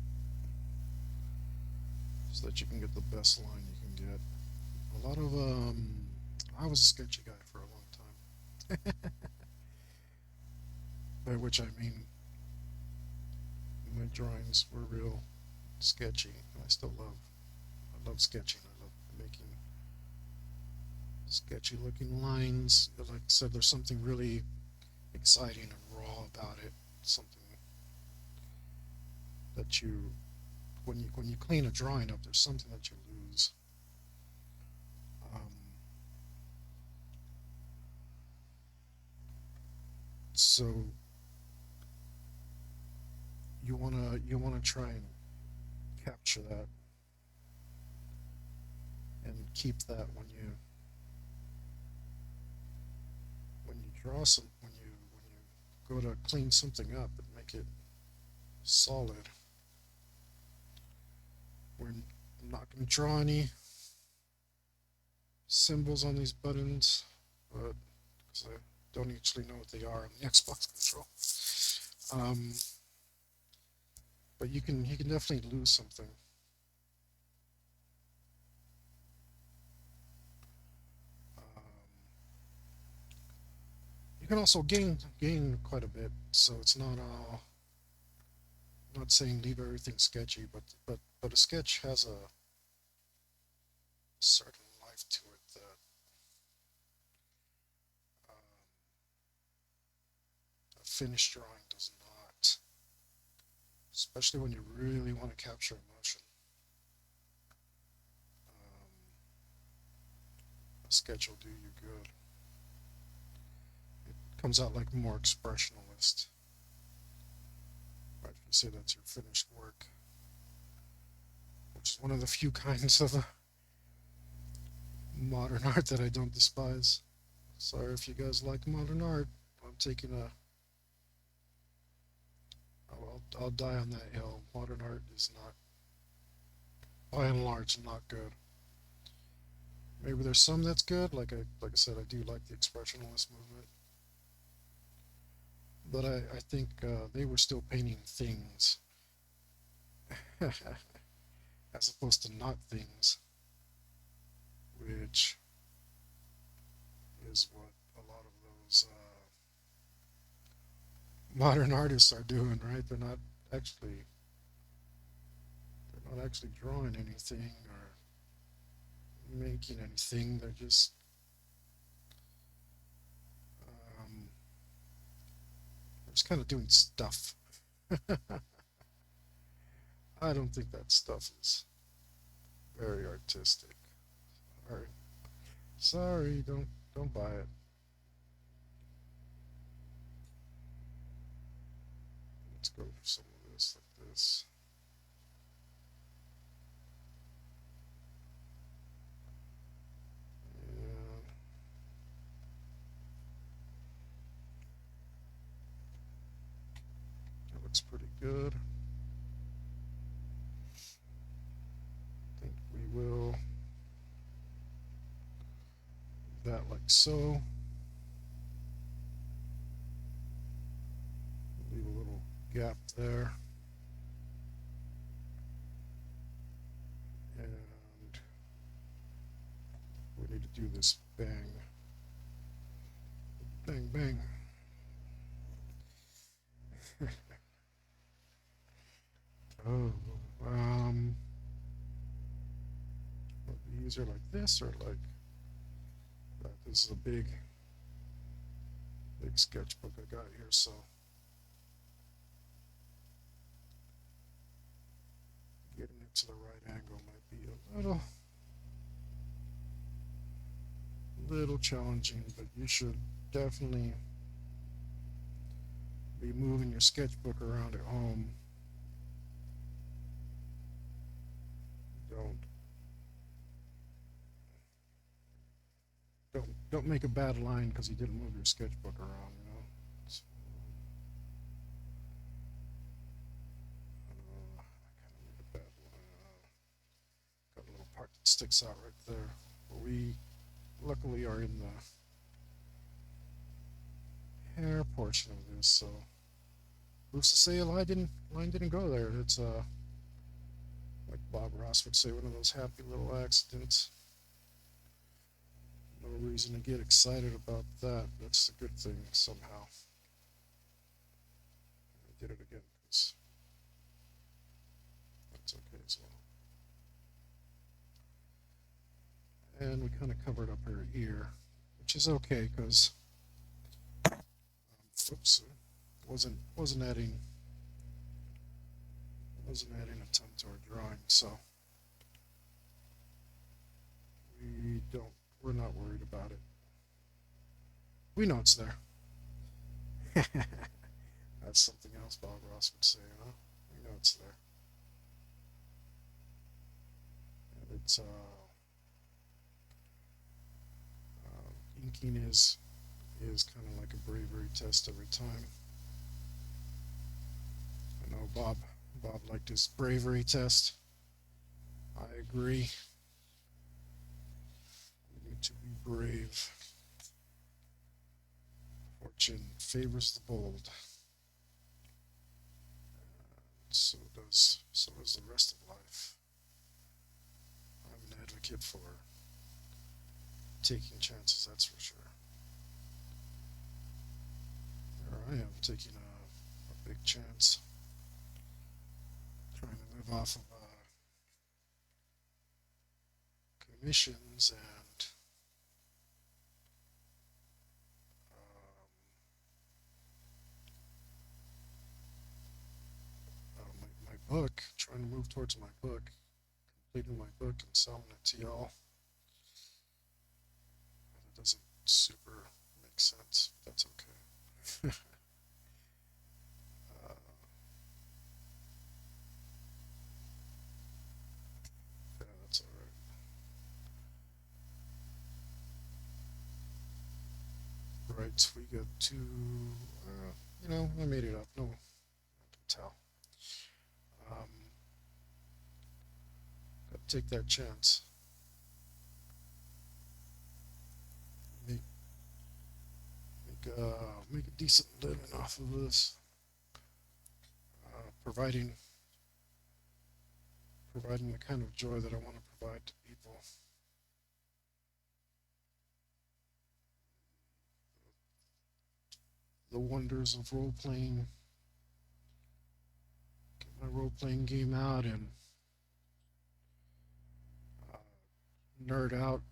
so that you can get the best line you can get. A lot of I was a sketchy guy for a long time, by which I mean my drawings were real sketchy, and I love sketching. I love making sketchy looking lines. Like I said, there's something really exciting and raw about it. Something that you when you clean a drawing up, there's something that you lose. Um, so you wanna try and capture that and keep that when you draw some when you go to clean something up and make it solid. We're not going to draw any symbols on these buttons, but because I don't actually know what they are on the Xbox control. Um, but you can definitely lose something. Um, you can also gain quite a bit, so it's not all. I'm not saying leave everything sketchy, but a sketch has a certain life to it that a finished drawing does not. Especially when you really want to capture emotion. A sketch will do you good. It comes out like more expressionalist. Right? If you say that's your finished work, which is one of the few kinds of modern art that I don't despise. Sorry if you guys like modern art. I'm taking a. I'll die on that hill. Modern art is not, by and large, not good. Maybe there's some that's good. Like I said, I do like the expressionist movement, but I think they were still painting things as opposed to not things, which is what a lot of those modern artists are doing. Right? Actually they're not actually drawing anything or making anything. Um, they're just kind of doing stuff. I don't think that stuff is very artistic. All right. Sorry, don't buy it. Let's go for some of this like this. And that looks pretty good. I think we will that like so. Leave a little gap there. And we need to do this bang. Bang, bang. Oh, um, would be easier like this or like that. This is a big sketchbook I got here, so getting it to the right angle might be a little challenging, but you should definitely be moving your sketchbook around at home. Don't don't make a bad line because you didn't move your sketchbook around. You know. It's, I kind of made a bad line. Got a little part that sticks out right there. But we luckily are in the hair portion of this, so who's to say a line didn't go there? It's like Bob Ross would say, one of those happy little accidents. No reason to get excited about that. That's a good thing somehow. I did it again because that's okay as well. And we kind of covered up her ear, which is okay because, whoops, wasn't adding a ton to our drawing, so we don't we're not worried about it. We know it's there. That's something else Bob Ross would say, huh? We know it's there. And it's inking is kind of like a bravery test every time. I know Bob liked his bravery test. I agree. You need to be brave. Fortune favors the bold. So does the rest of life. I'm an advocate for taking chances, that's for sure. Here I am taking a big chance, trying to live off of commissions and my book, trying to move towards my book, completing my book and selling it to y'all. It doesn't super make sense. That's okay. uh, yeah, that's all right. Right, we got to, I made it up. No, I can tell. Um, got to take that chance. Make make a decent living off of this. Providing the kind of joy that I want to provide to people. The wonders of role playing. Get my role playing game out and uh, nerd out,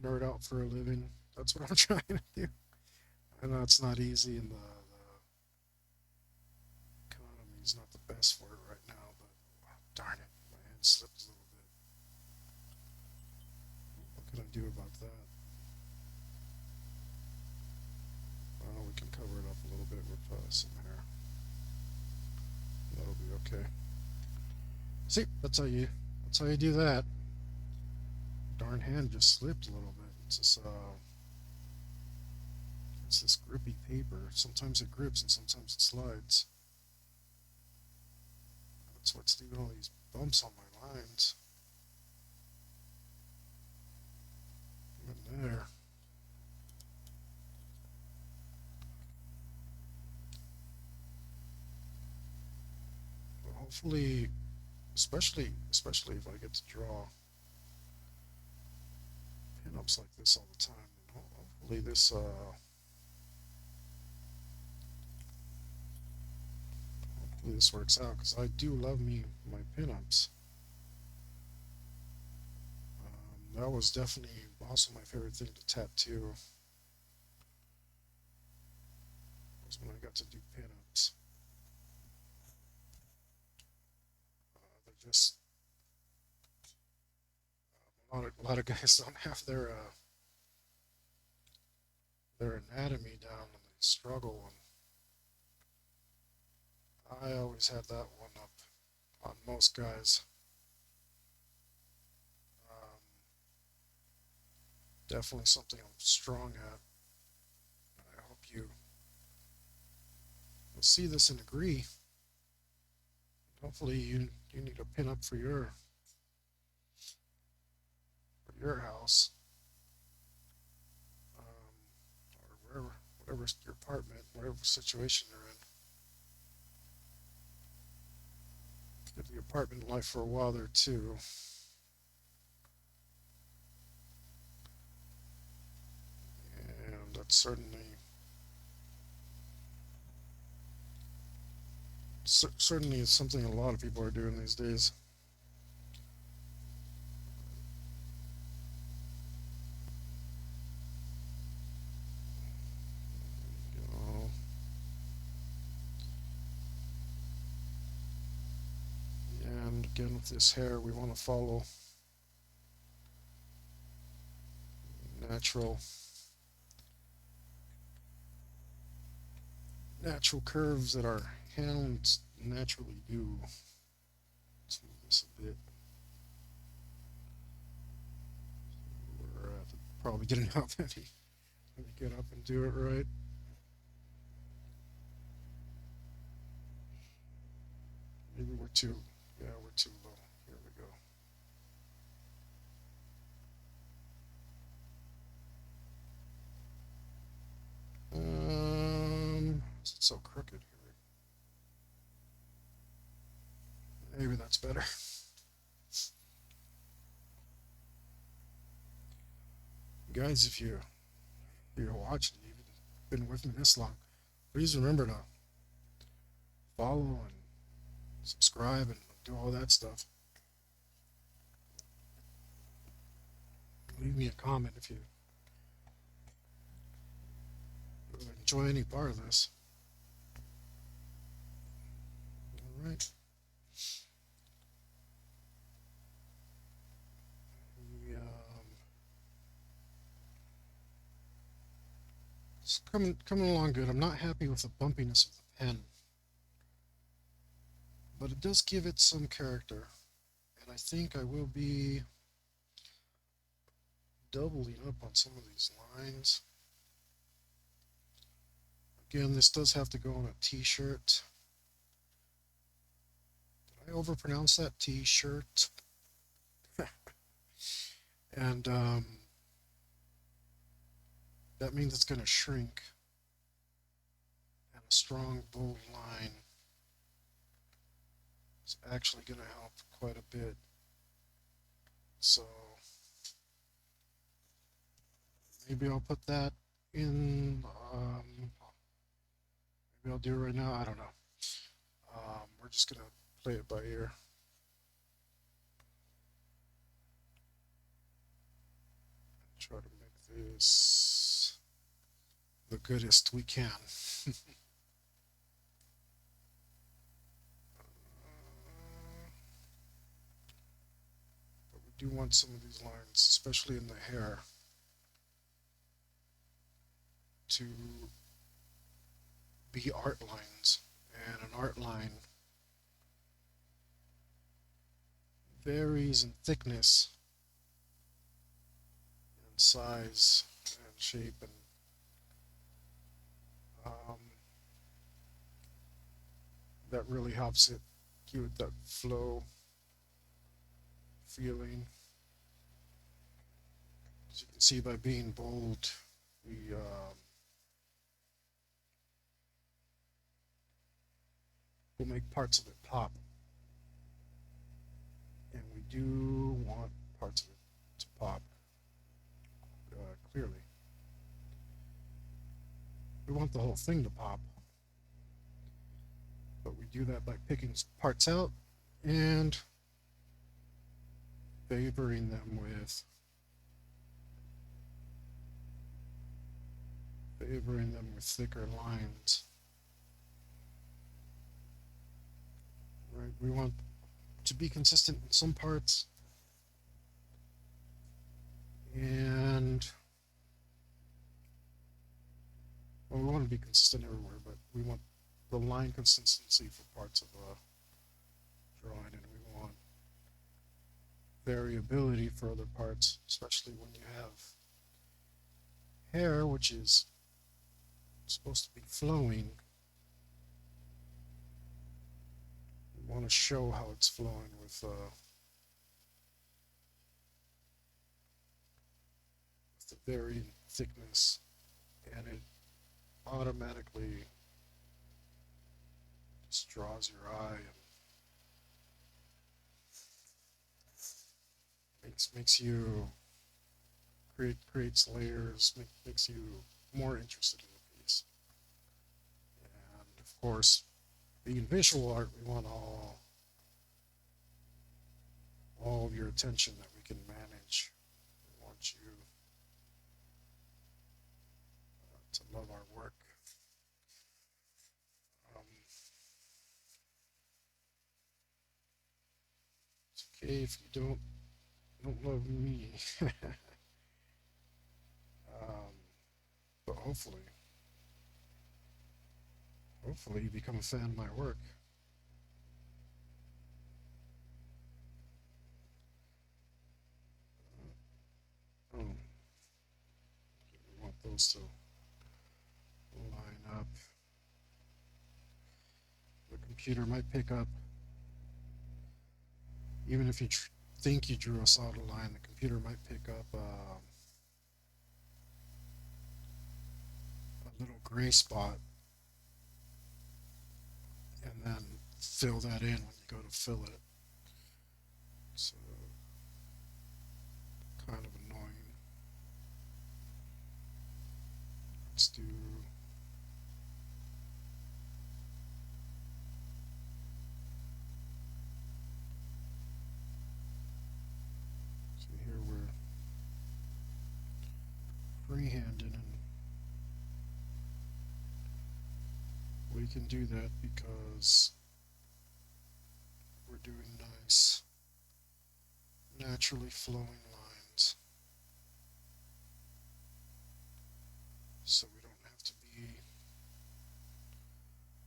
nerd out for a living. That's what I'm trying to do. I know it's not easy, and the economy is not the best for it right now. But darn it, my hand slipped a little bit. What can I do about that? Well, we can cover it up a little bit with some hair. That'll be okay. See, that's how you do that. Darn hand just slipped a little bit. It's this grippy paper. Sometimes it grips and sometimes it slides. That's what's leaving all these bumps on my lines. Even there. But hopefully, especially if I get to draw pinups like this all the time, hopefully this works out because I do love me my pinups. That was definitely also my favorite thing to tattoo was when I got to do pinups. They're just a lot of guys don't have their anatomy down and they struggle, and I always had that one up on most guys. Um, Definitely something I'm strong at. I hope you will see this and agree. Hopefully you need a pin up for your house, or whatever your apartment, whatever situation you're Did the apartment life for a while there too. And that's certainly is something a lot of people are doing these days. You and again with this hair, we want to follow natural natural curves that our hands naturally do. Let's move this a bit. We're probably getting up. Let me get up and do it right. Maybe we're too, yeah, we're too low. Here we go. Is it so crooked here? Maybe that's better. Guys, if you're watching, you've been with me this long, please remember to follow and subscribe and do all that stuff. Leave me a comment if you enjoy any part of this. All right. It's coming along good. I'm not happy with the bumpiness of the pen, but it does give it some character, and I think I will be doubling up on some of these lines. Again, this does have to go on a t-shirt. Did I overpronounce that? T-shirt? And that means it's going to shrink, and a strong bold line is actually going to help quite a bit. So maybe I'll put that in. Maybe I'll do it right now. I don't know. We're just going to play it by ear. Try to make this the goodest we can. But we do want some of these lines, especially in the hair, to be art lines. And an art line varies in thickness and size and shape, and that really helps it give it that flow feeling. As you can see, by being bold, we will make parts of it pop, and we do want parts of it to pop clearly. We want the whole thing to pop, but we do that by picking parts out and favoring them with thicker lines. Right? We want to be consistent in some parts, and well, we want to be consistent everywhere, but we want the line consistency for parts of a drawing, and we want variability for other parts, especially when you have hair, which is supposed to be flowing. We want to show how it's flowing with the varying thickness, and it automatically just draws your eye, and This makes you creates layers, makes you more interested in the piece. And of course, being visual art, we want all of your attention that we can manage. We want you to love our work. Um, it's okay if you don't love me, but hopefully you become a fan of my work. Um, we want those to line up. The computer might pick up, even if you think you drew a solid line, the computer might pick up a little gray spot and then fill that in when you go to fill it. So kind of annoying. Let's do so here we're freehanding, and we can do that because we're doing nice naturally flowing lines, so we don't have to be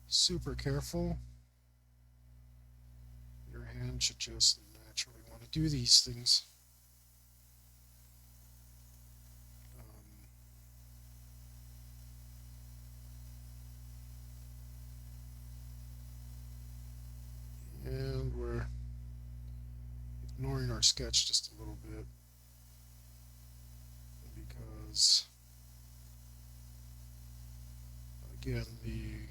super careful. Your hand should just naturally want to do these things. And we're ignoring our sketch just a little bit because, again, the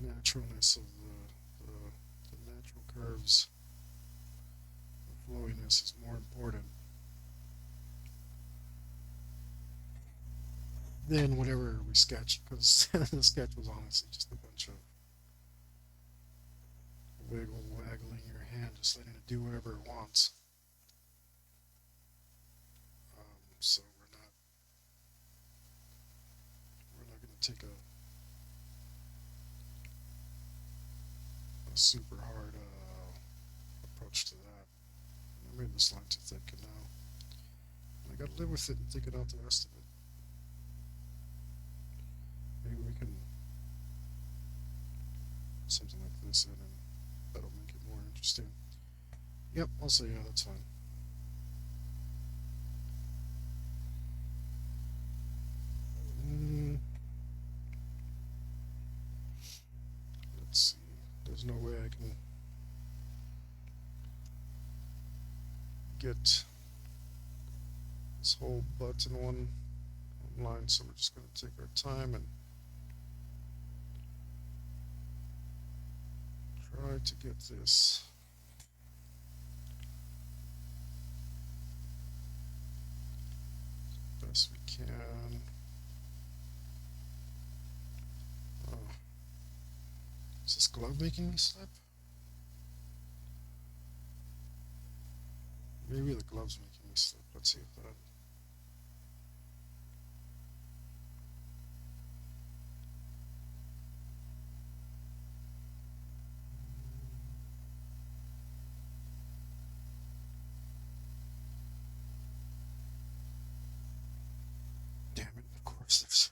naturalness of the natural curves, the flowiness is more important than whatever we sketched, because the sketch was honestly just a bunch of waggling your hand, just letting it do whatever it wants. So we're not going to take a super hard approach to that. I made this line too thick, and now I got to live with it and think out the rest of it. Maybe we can put something like this in, and that'll make it more interesting. Yep, I'll say yeah, that's fine. Let's see. There's no way I can get this whole button one line, so we're just going to take our time and try to get this as best we can. Is this glove making me slip? Maybe the glove's making me slip. Let's see if that. Damn it, of course there's.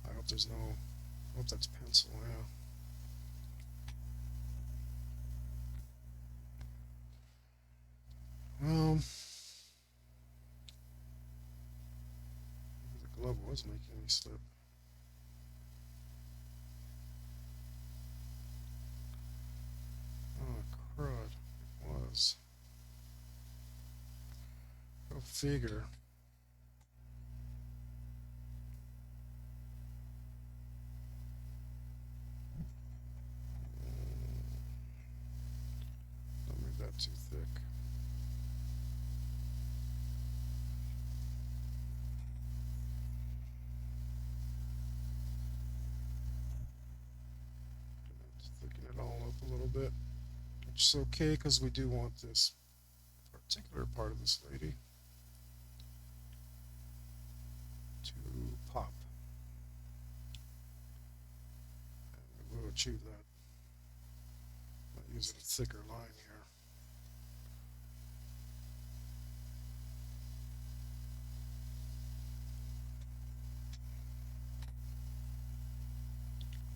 I hope there's no. I hope that's pencil, yeah. Well, the glove was making me slip. Oh, crud. It was. Go figure. I'll move that too thick. Thicken it all up a little bit, which is okay because we do want this particular part of this lady to pop. And we will achieve that by using a thicker line here.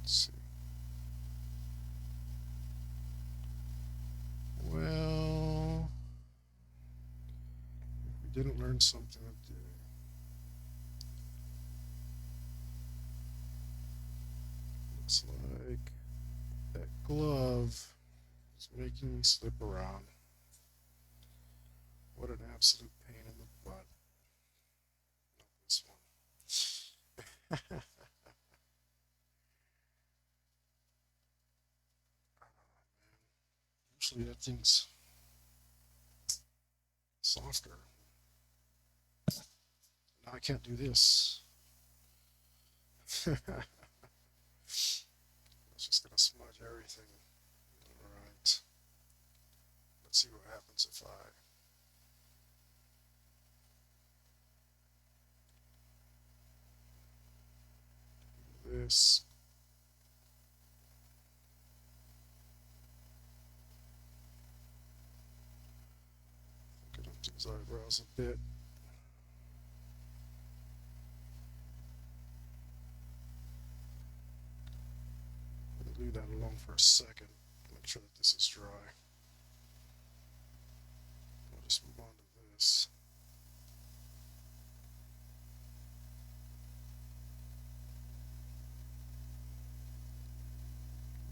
Let's see. Well, if we didn't learn something today, looks like that glove is making me slip around. What an absolute pain in the butt. Not this one. Oh, man. Usually that thing's softer. Now I can't do this. It's just gonna smudge everything. Alright. Let's see what happens if I do this. Get up to his eyebrows a bit. Leave that alone for a second. Make sure that this is dry. I'll just move on to this.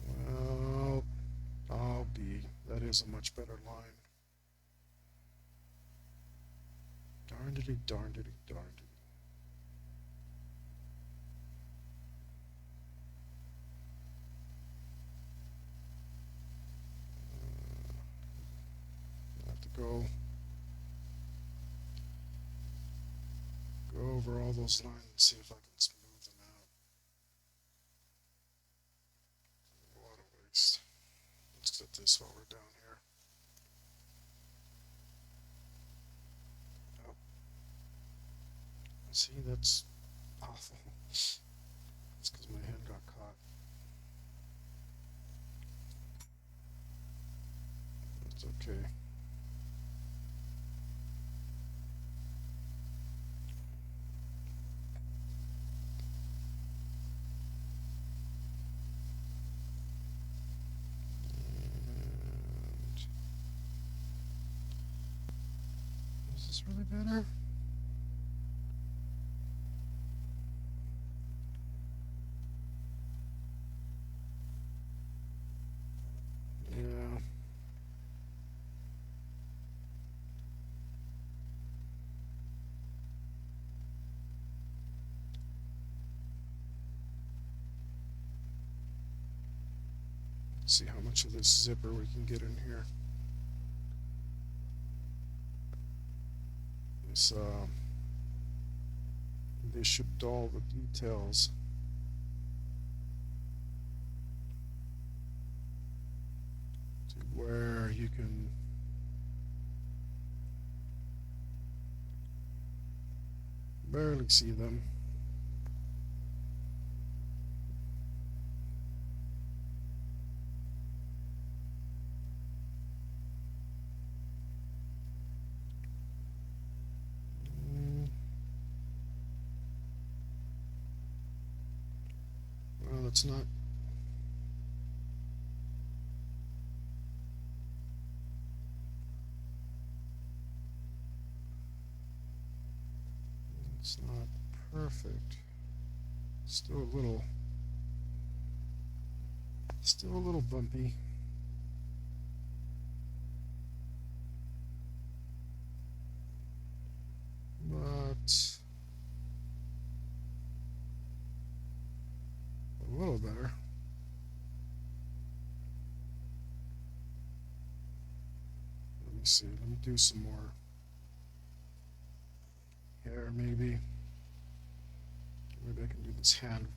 Well, I'll be. That is a much better line. Darndity, darndity, darndity. Go over all those lines and see if I can smooth them out. A lot of waste. Let's get this while we're down here. Oh. See, that's awful. It's because my hand got caught. That's okay. Really better. Yeah. Let's see how much of this zipper we can get in here. This should dull the details. To where you can barely see them. Well, it's not. It's not perfect. Still a little bumpy. But a little better. see. Let me do some more hair, maybe. Maybe I can do this hand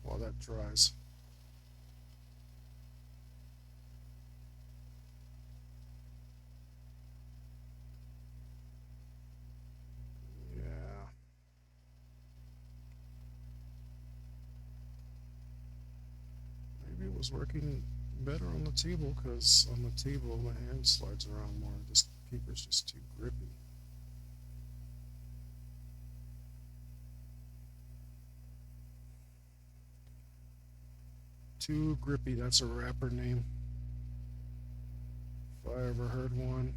while that dries. Yeah. Maybe it was working better on the table because on the table my hand slides around more. This paper's just too grippy. Too grippy, that's a rapper name. If I ever heard one.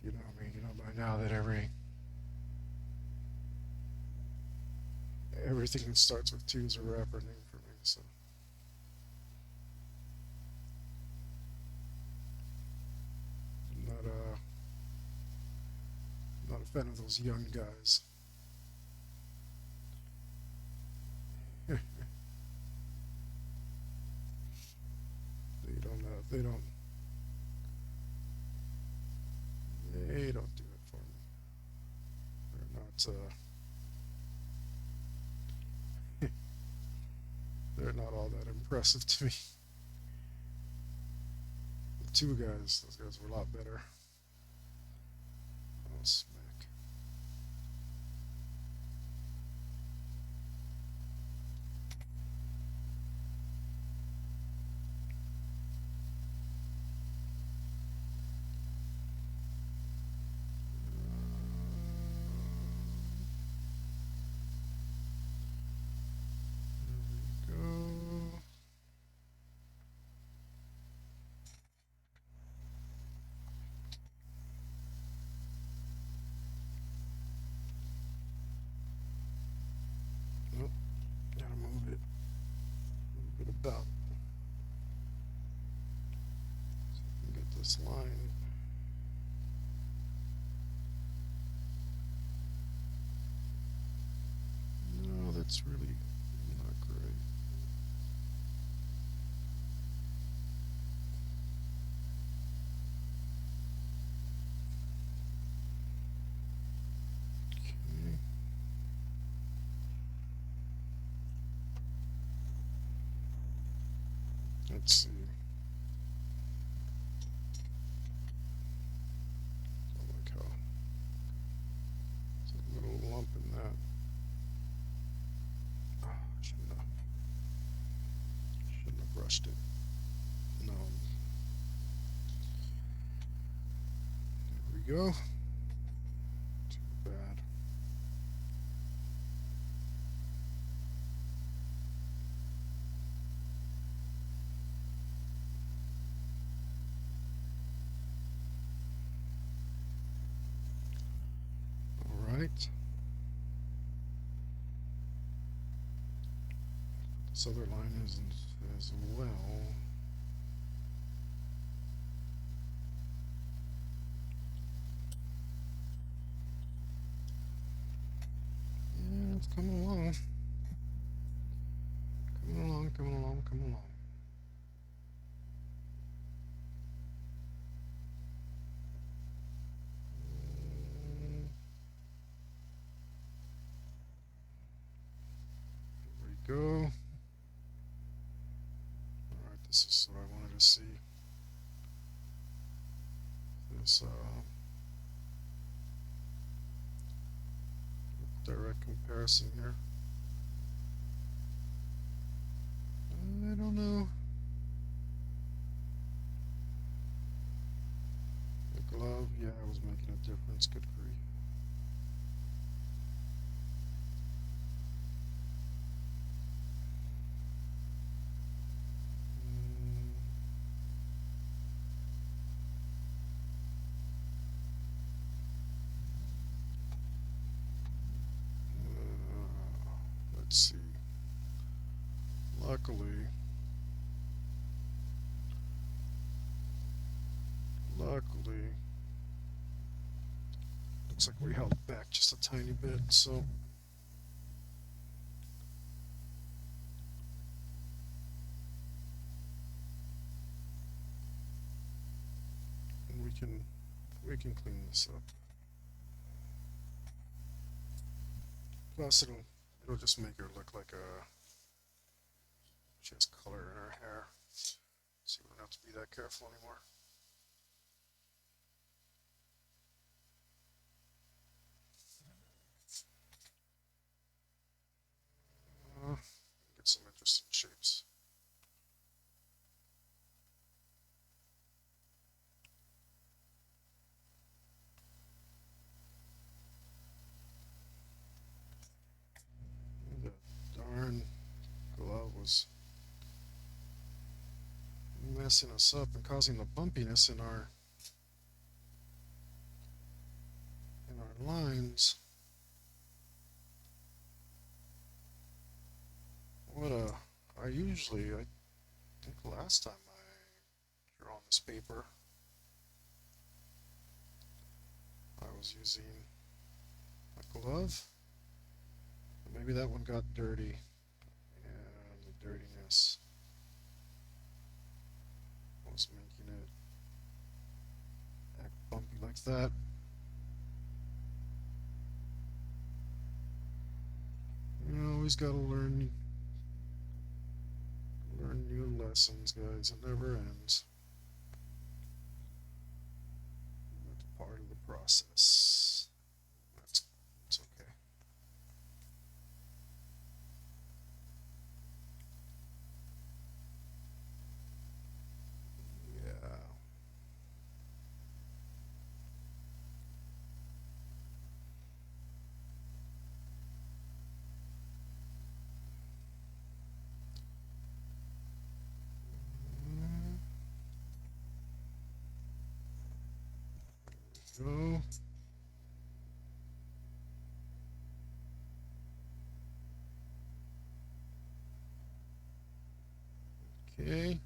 You know me, you know by now that everything that starts with two is a rapper name for me, so I'm not a fan of those young guys. They don't they don't do it for me. They're not they're not all that impressive to me. The two guys, those guys were a lot better. Oh smack. There we go. Nope, gotta move it. Move it about. So I can get this line. No, that's really not great. Okay. Let's see. Oh my god. There's a little lump in that. Oh, shouldn't have brushed it. No. There we go. Too bad. All right. This other line is as well. Yeah, it's coming along. Coming along, coming along, coming along. There we go. Alright, this is what I wanted to see. This direct comparison here. I don't know. The glove, yeah, it was making a difference. Good grief. Let's see. Luckily, looks like we held back just a tiny bit, so we can clean this up. Plus, it'll just make her look like she has color in her hair. So we don't have to be that careful anymore. Get some interesting shapes. The darn glove was messing us up and causing the bumpiness in our lines. I think last time I drew on this paper, I was using a glove. Maybe that one got dirty, and the dirtiness was making it act bumpy like that. You always gotta learn new lessons, guys. It never ends. That's part of the process. It's okay. Yeah. Go. Okay.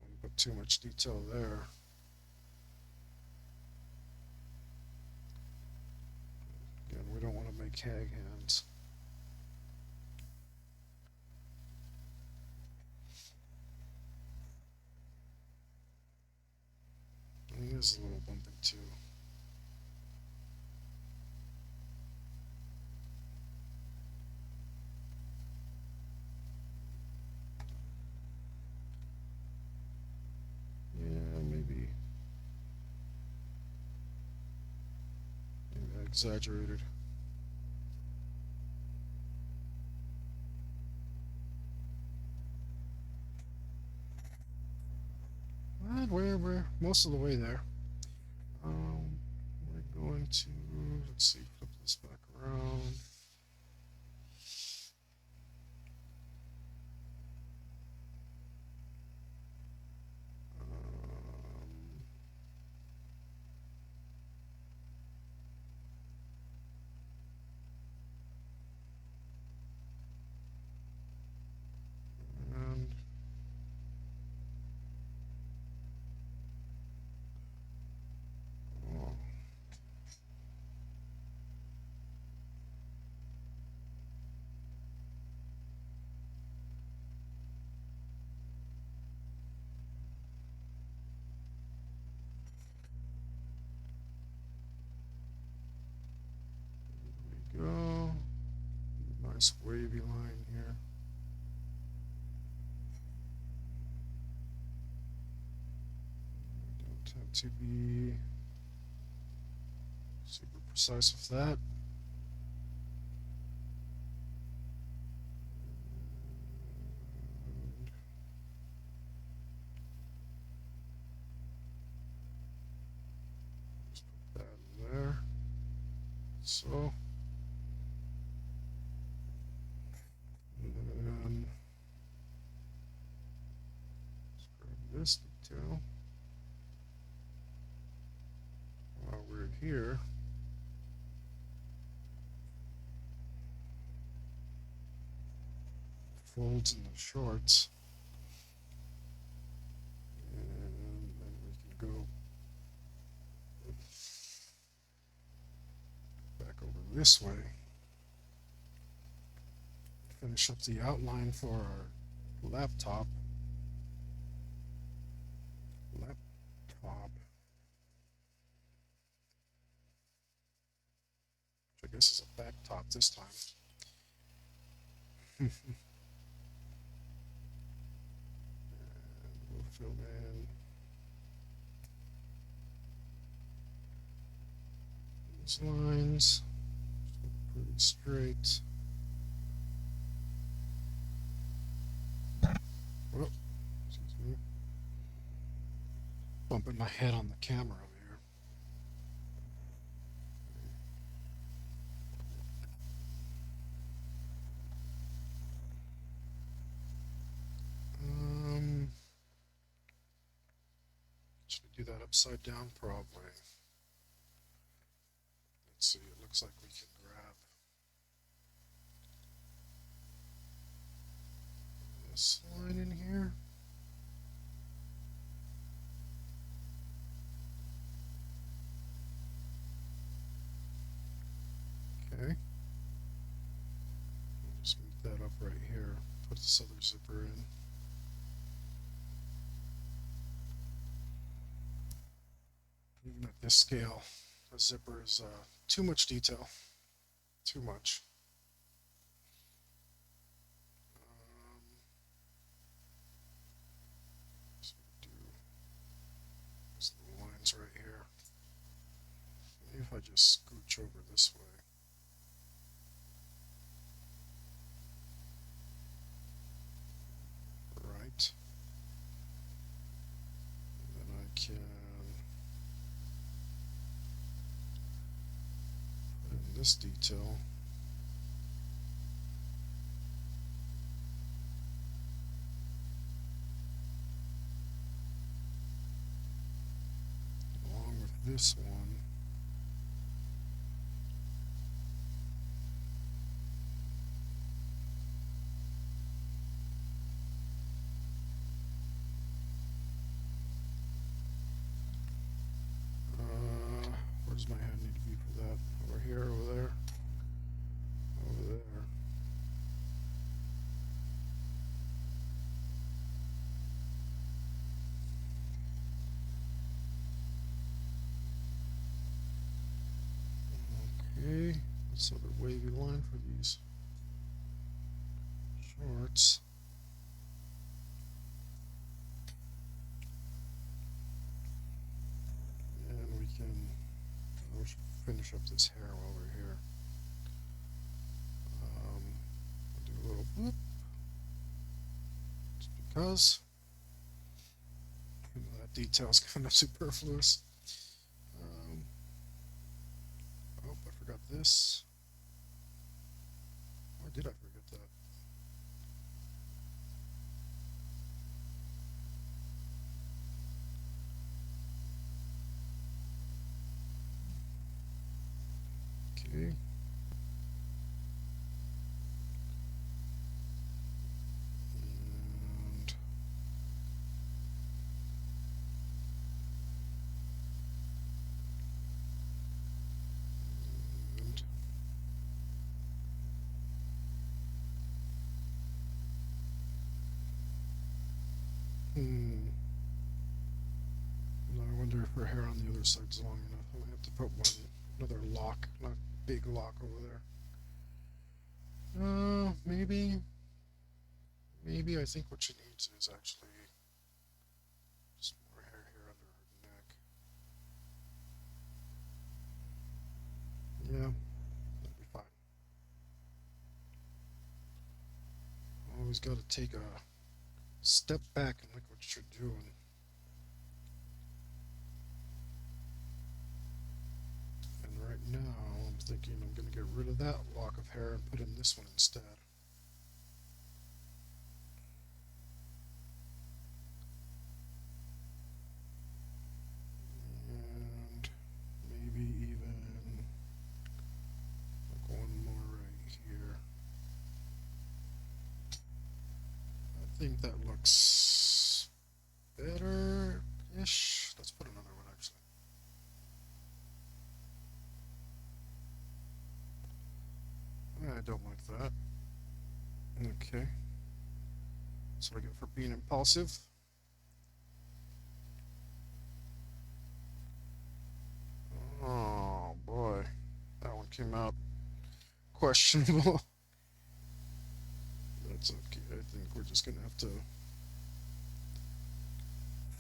Don't put too much detail there. Again, we don't want to make hag hands. And it is a little bumpy too. Yeah, maybe I exaggerated. And we're most of the way there. We're going to, let's see, flip this back around. And oh, there we go. Nice wavy line here. Don't have to be super precise with that. Just put that in there. So, and then let's grab this detail. While we're here, folds in the shorts, and then we can go back over this way. finish up the outline for our laptop. Which I guess is a back top this time. And we'll fill in these lines. Pretty straight. Whoop, excuse me. Bumping my head on the camera over here. Should we do that upside down? Probably. Let's see, it looks like we can grab this line in here. Okay. Just move that up right here. Put this other zipper in. Even at this scale, a zipper is too much detail. Too much. So do these little lines right here. Maybe if I just scooch over this way. Right. And then I can put in this detail. Along with this one. Where does my hand need to be for that? Over here, over there, over there. Okay, let's have a wavy line for these shorts. And we can finish up this hair while we're here. I'll do a little boop. Just because that detail's kind of superfluous. Oh, I forgot this. Why did I forget that? Okay. Now I wonder if her hair on the other side's long enough. I'm gonna have to put another lock, not big lock over there. Maybe. Maybe I think what she needs is actually just more hair here under her neck. Yeah, that'll be fine. Always got to take a step back and look what you're doing. And right now, I'm thinking I'm going to get rid of that lock of hair and put in this one instead. And maybe even like one more right here. I think that looks better-ish. Let's put another one actually. I don't like that. Okay, that's what I get for being impulsive. Oh boy, that one came out questionable. That's okay. I think we're just gonna have to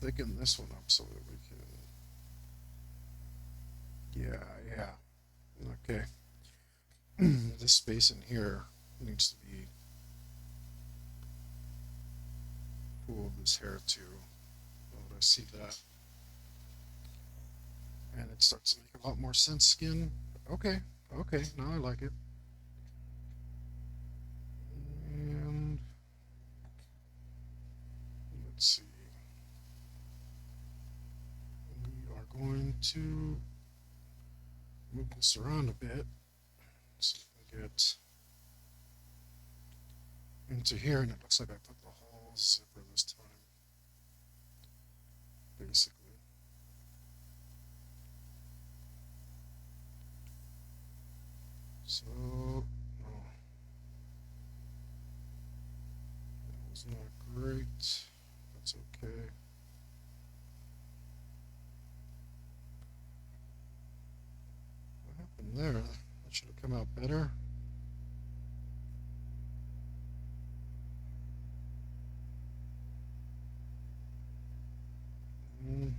thicken this one up so that we can. Yeah, yeah. Okay. This space in here needs to be pulled this hair too. Oh, I see that. And it starts to make a lot more sense. Skin. Okay. Okay. Now I like it. And let's see. We are going to move this around a bit so we can get into here. And it looks like I put the whole zipper this time, basically. So, no, that was not great. That's okay. What happened there? That should have come out better. Mm,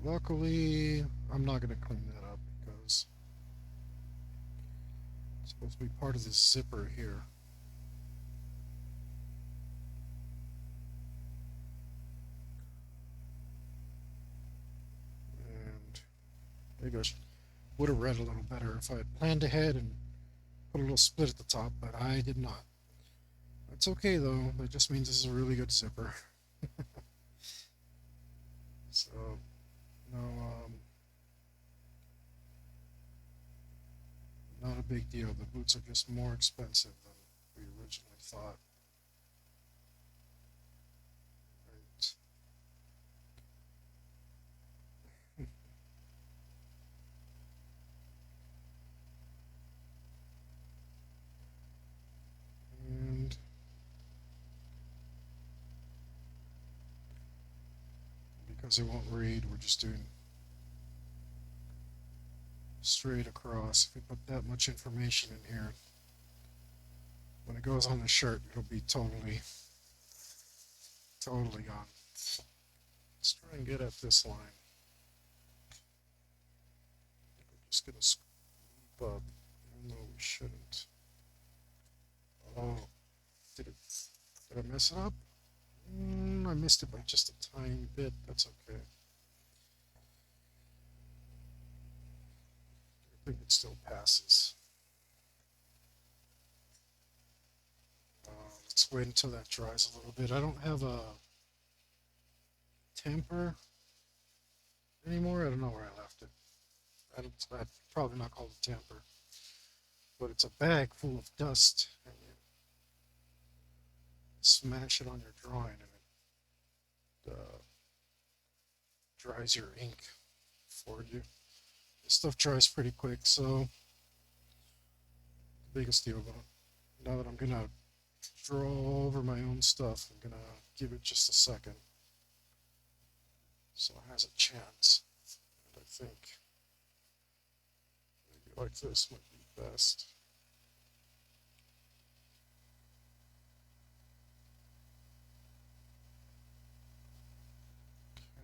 luckily, I'm not going to clean that up because it's supposed to be part of this zipper here. And maybe I would have read a little better if I had planned ahead and put a little split at the top, but I did not. That's okay though. That just means this is a really good zipper. So, no, not a big deal. The boots are just more expensive than we originally thought. Right. And because it won't read, we're just doing straight across. If we put that much information in here, when it goes on the shirt, it'll be totally, totally gone. Let's try and get at this line. We're just gonna scoop up, even though we shouldn't. Oh, did it? Did I mess it up? I missed it by just a tiny bit. That's okay. I think it still passes. Let's wait until that dries a little bit. I don't have a tamper anymore. I don't know where I left it. I'd probably not call it a tamper, but it's a bag full of dust, and you smash it on your drawing, and it dries your ink for you. This stuff dries pretty quick, so the biggest deal about it. Now that I'm gonna draw over my own stuff, I'm gonna give it just a second so it has a chance. And I think maybe like this might be best.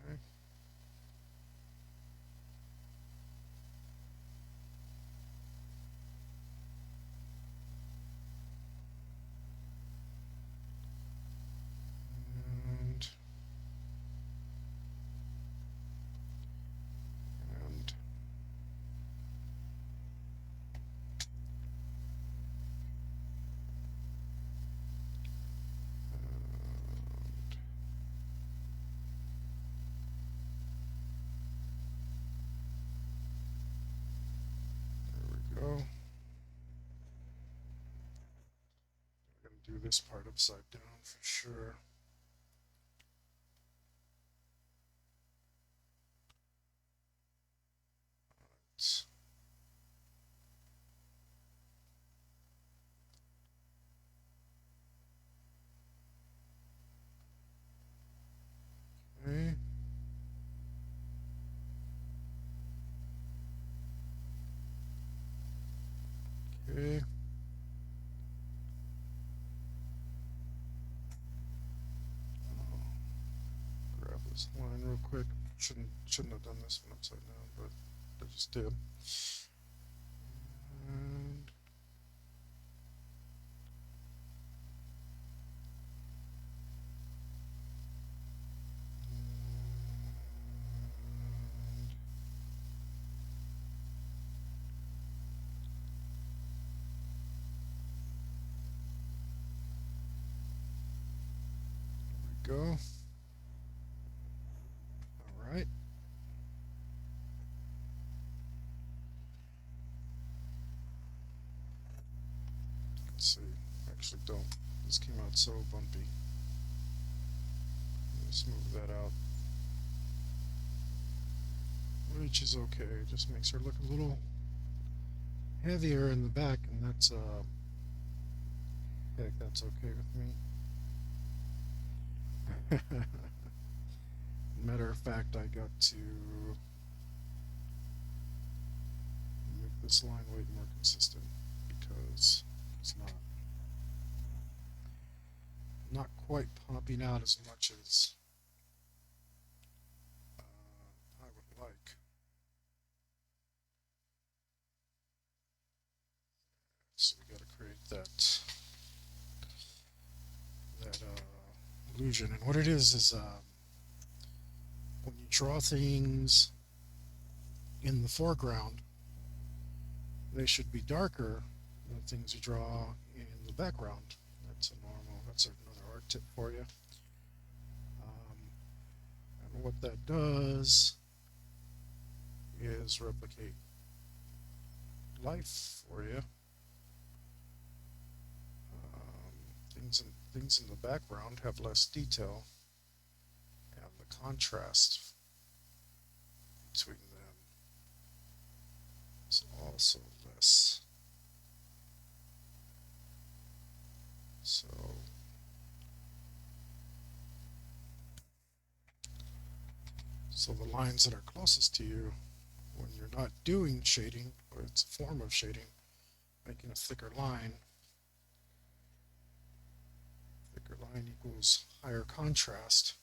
Okay. And and there we go. I'm gonna do this part upside down for sure. Okay. Grab this line real quick. Shouldn't have done this one upside down, but I just did. And there we go. All right. Let's see. Actually, don't. This came out so bumpy. Let's move that out. Which is okay. Just makes her look a little heavier in the back, and heck, that's okay with me. Matter of fact, I got to make this line weight more consistent because it's not quite popping out as much as I would like. So we got to create that illusion. And what it is when you draw things in the foreground, they should be darker than things you draw in the background. That's another art tip for you. And what that does is replicate life for you. Things in the background have less detail, and the contrast between them is also less. So the lines that are closest to you, when you're not doing shading, or it's a form of shading, making a thicker line equals higher contrast.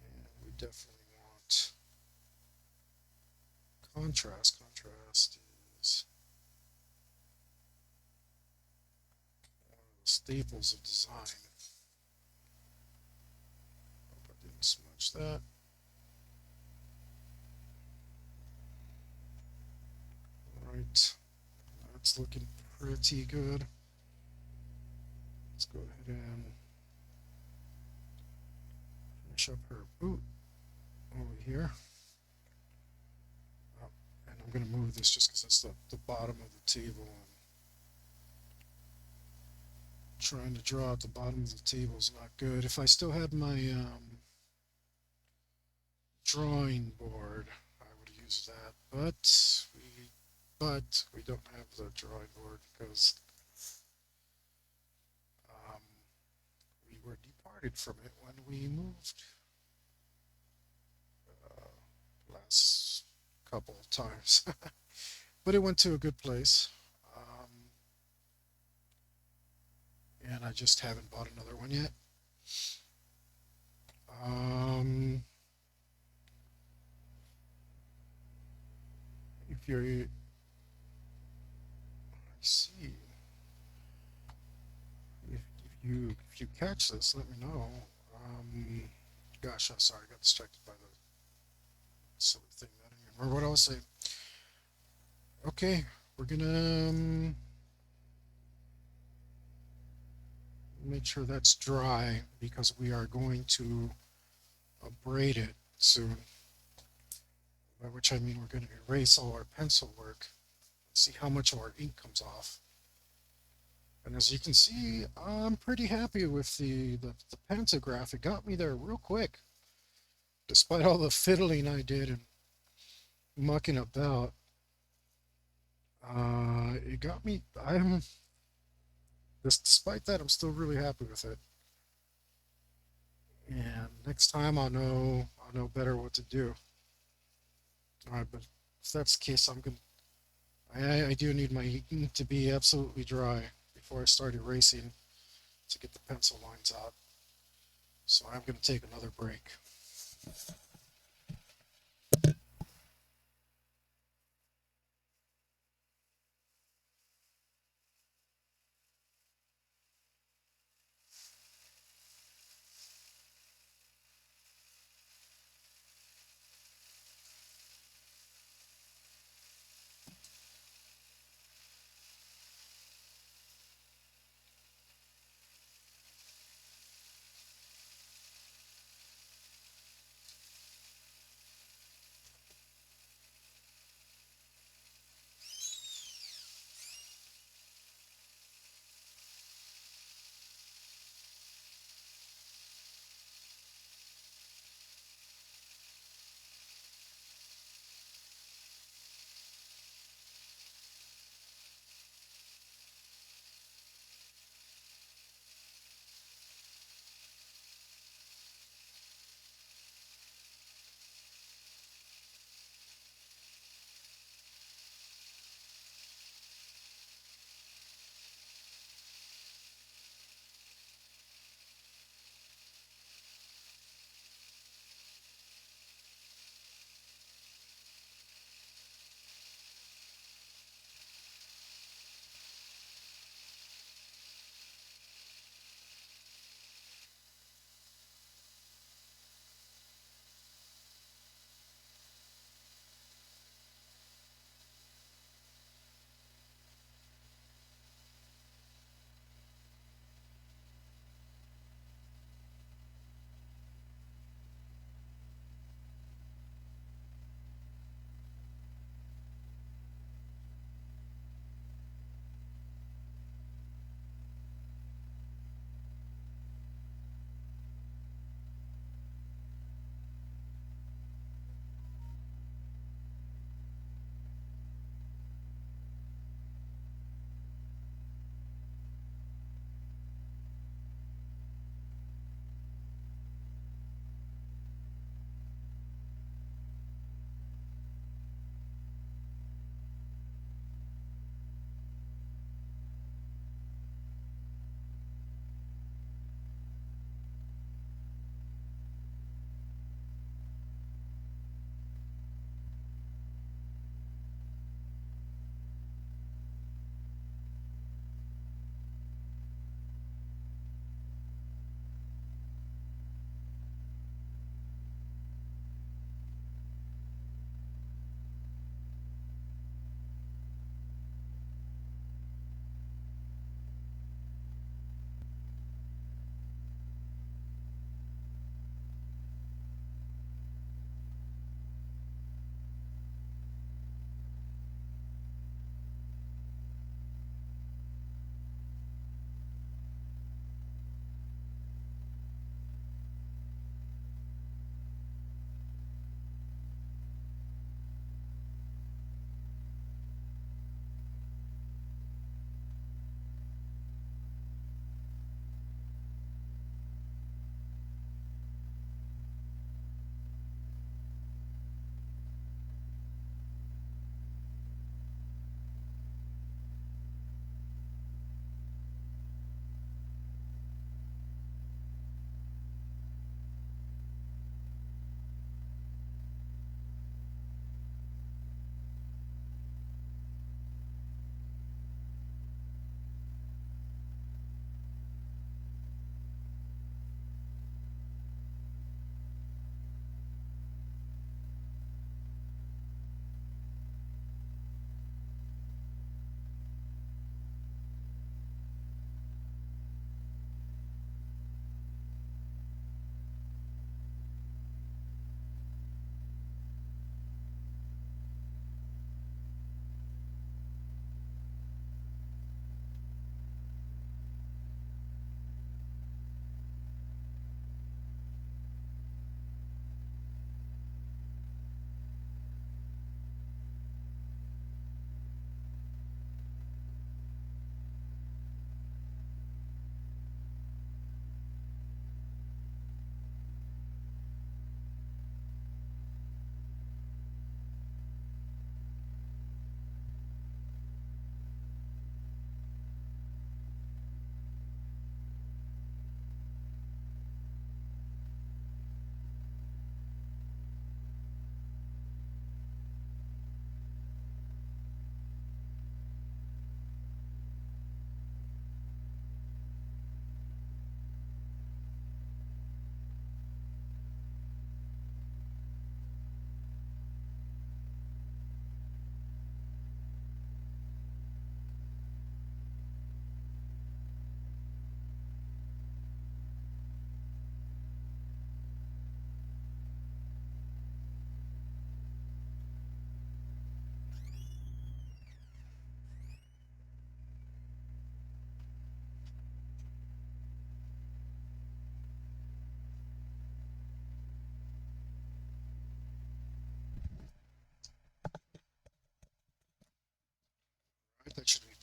And we definitely want contrast. Contrast is one of the staples of design. Hope I didn't smudge that. Right, that's looking pretty good. Let's go ahead and finish up her boot over here. Oh, and I'm going to move this just because it's the bottom of the table. And trying to draw at the bottom of the table is not good. If I still had my drawing board, I would use that. But we don't have the drawing board because we were departed from it when we moved last couple of times. But it went to a good place. And I just haven't bought another one yet. If you're, I see, if you catch this, let me know. Gosh, I'm sorry, I got distracted by the silly thing. I don't even remember what I was saying. Okay, we're gonna make sure that's dry because we are going to braid it soon. By which I mean we're going to erase all our pencil work, see how much of our ink comes off. And as you can see, I'm pretty happy with the pantograph. It got me there real quick, despite all the fiddling I did and mucking about. It got me. Despite that, I'm still really happy with it. And next time I'll know better what to do. All right, but if that's the case, I do need my ink to be absolutely dry before I start erasing to get the pencil lines out. So I'm going to take another break.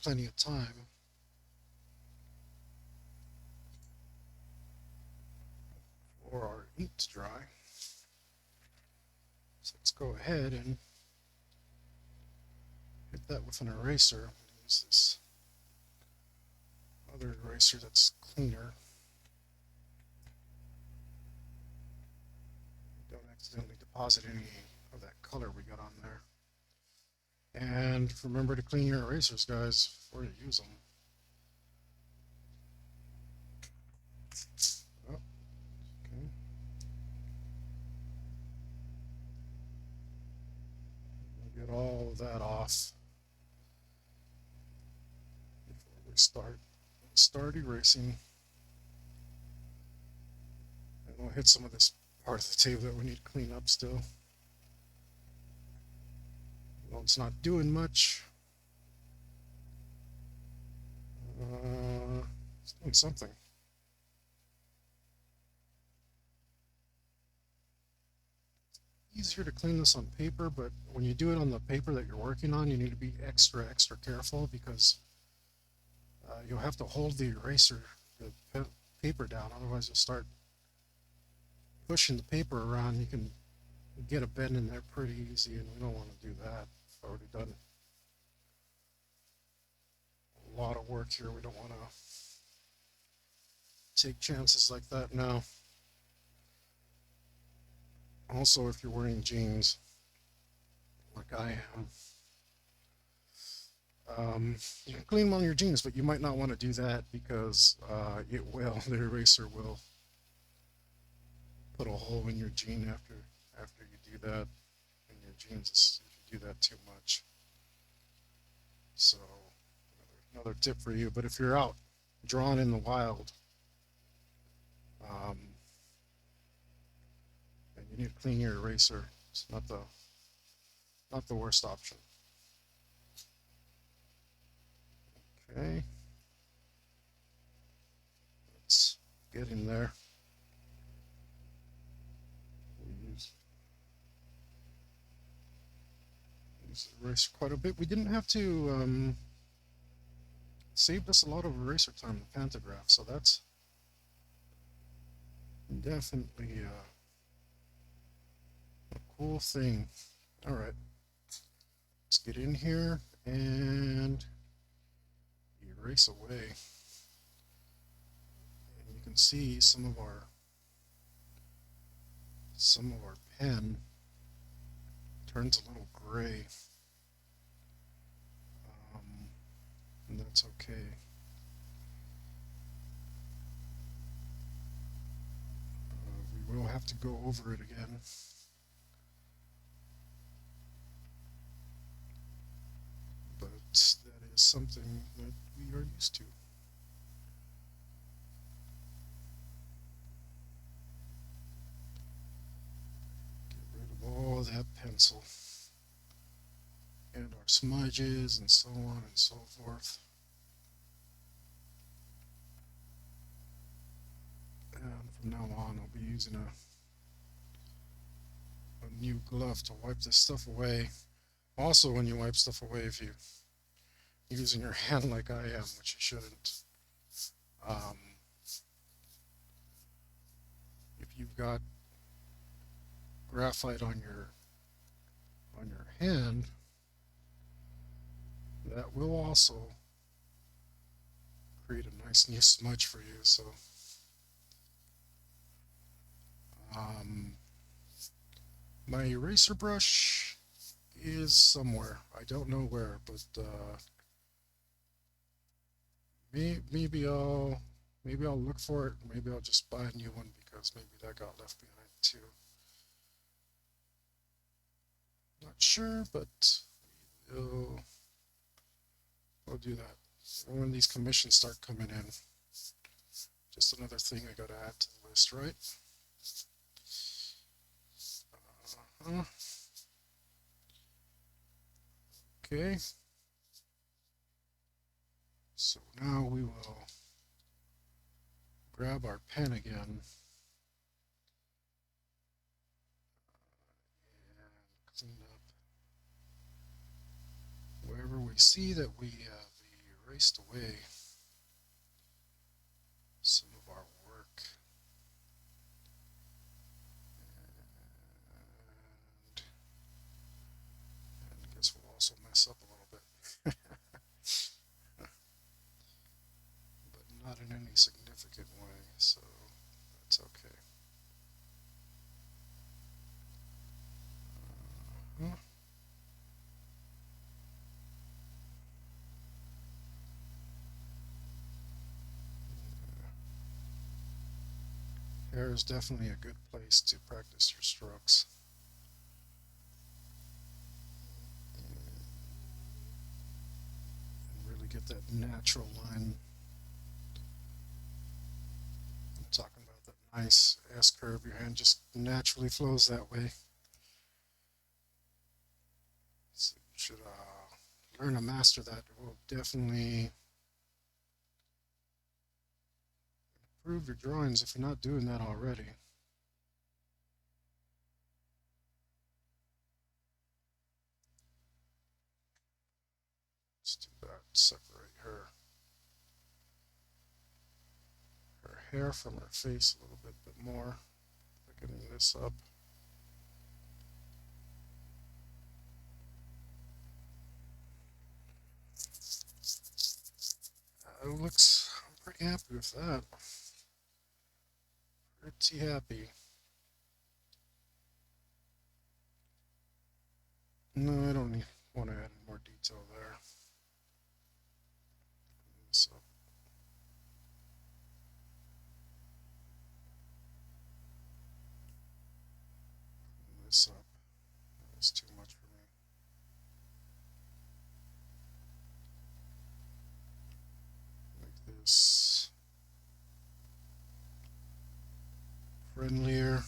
plenty of time for our ink to dry. So let's go ahead and hit that with an eraser. Use this other eraser that's cleaner. Don't accidentally deposit any of that color we got on there. And remember to clean your erasers, guys, before you use them. Oh, okay. We'll get all of that off before we start erasing. And we'll hit some of this part of the table that we need to clean up still. Well, it's not doing much. It's doing something. Easier to clean this on paper, but when you do it on the paper that you're working on, you need to be extra careful, because you'll have to hold the eraser, the paper down, otherwise you'll start pushing the paper around. You can get a bend in there pretty easy, and we don't want to do that. I've already done a lot of work here. We don't want to take chances like that now. Also, if you're wearing jeans like I am, you can clean them on your jeans, but you might not want to do that, because the eraser will put a hole in your jean after you do that in your jeans if you do that too much. So another tip for you. But if you're out drawing in the wild, and you need to clean your eraser, it's not the worst option. Okay, let's get in there. We use the eraser quite a bit. We didn't have to saved us a lot of eraser time, the pantograph, so that's definitely a cool thing. All right, let's get in here and erase away. And you can see some of our pen turns a little gray, and that's okay. We will have to go over it again. But that is something that we are used to. Get rid of all that pencil and our smudges and so on and so forth. And from now on, I'll be using a new glove to wipe this stuff away. Also, when you wipe stuff away, if you're using your hand like I am, which you shouldn't, if you've got graphite on your hand, that will also create a nice new smudge for you. So my eraser brush is somewhere. I don't know where, but maybe I'll look for it. Maybe I'll just buy a new one, because maybe that got left behind too. Not sure, but we'll do that. And when these commissions start coming in, just another thing I gotta add to the list, right? Okay. So now we will grab our pen again and clean up wherever we see that we have the erased away some of our work. And I guess we'll also mess up a little bit, but not in any significant way, so that's okay. Uh-huh. Hair is definitely a good place to practice your strokes. And really get that natural line. I'm talking about that nice S curve. Your hand just naturally flows that way. So you should learn to master that. It will definitely improve your drawings if you're not doing that already. Let's do that. Separate her hair from her face a little bit more. Thickening this up. It looks, I'm pretty happy with that. Pretty happy. No, I don't want to add any more detail there. So this up. That's too much for me. Make this friendlier.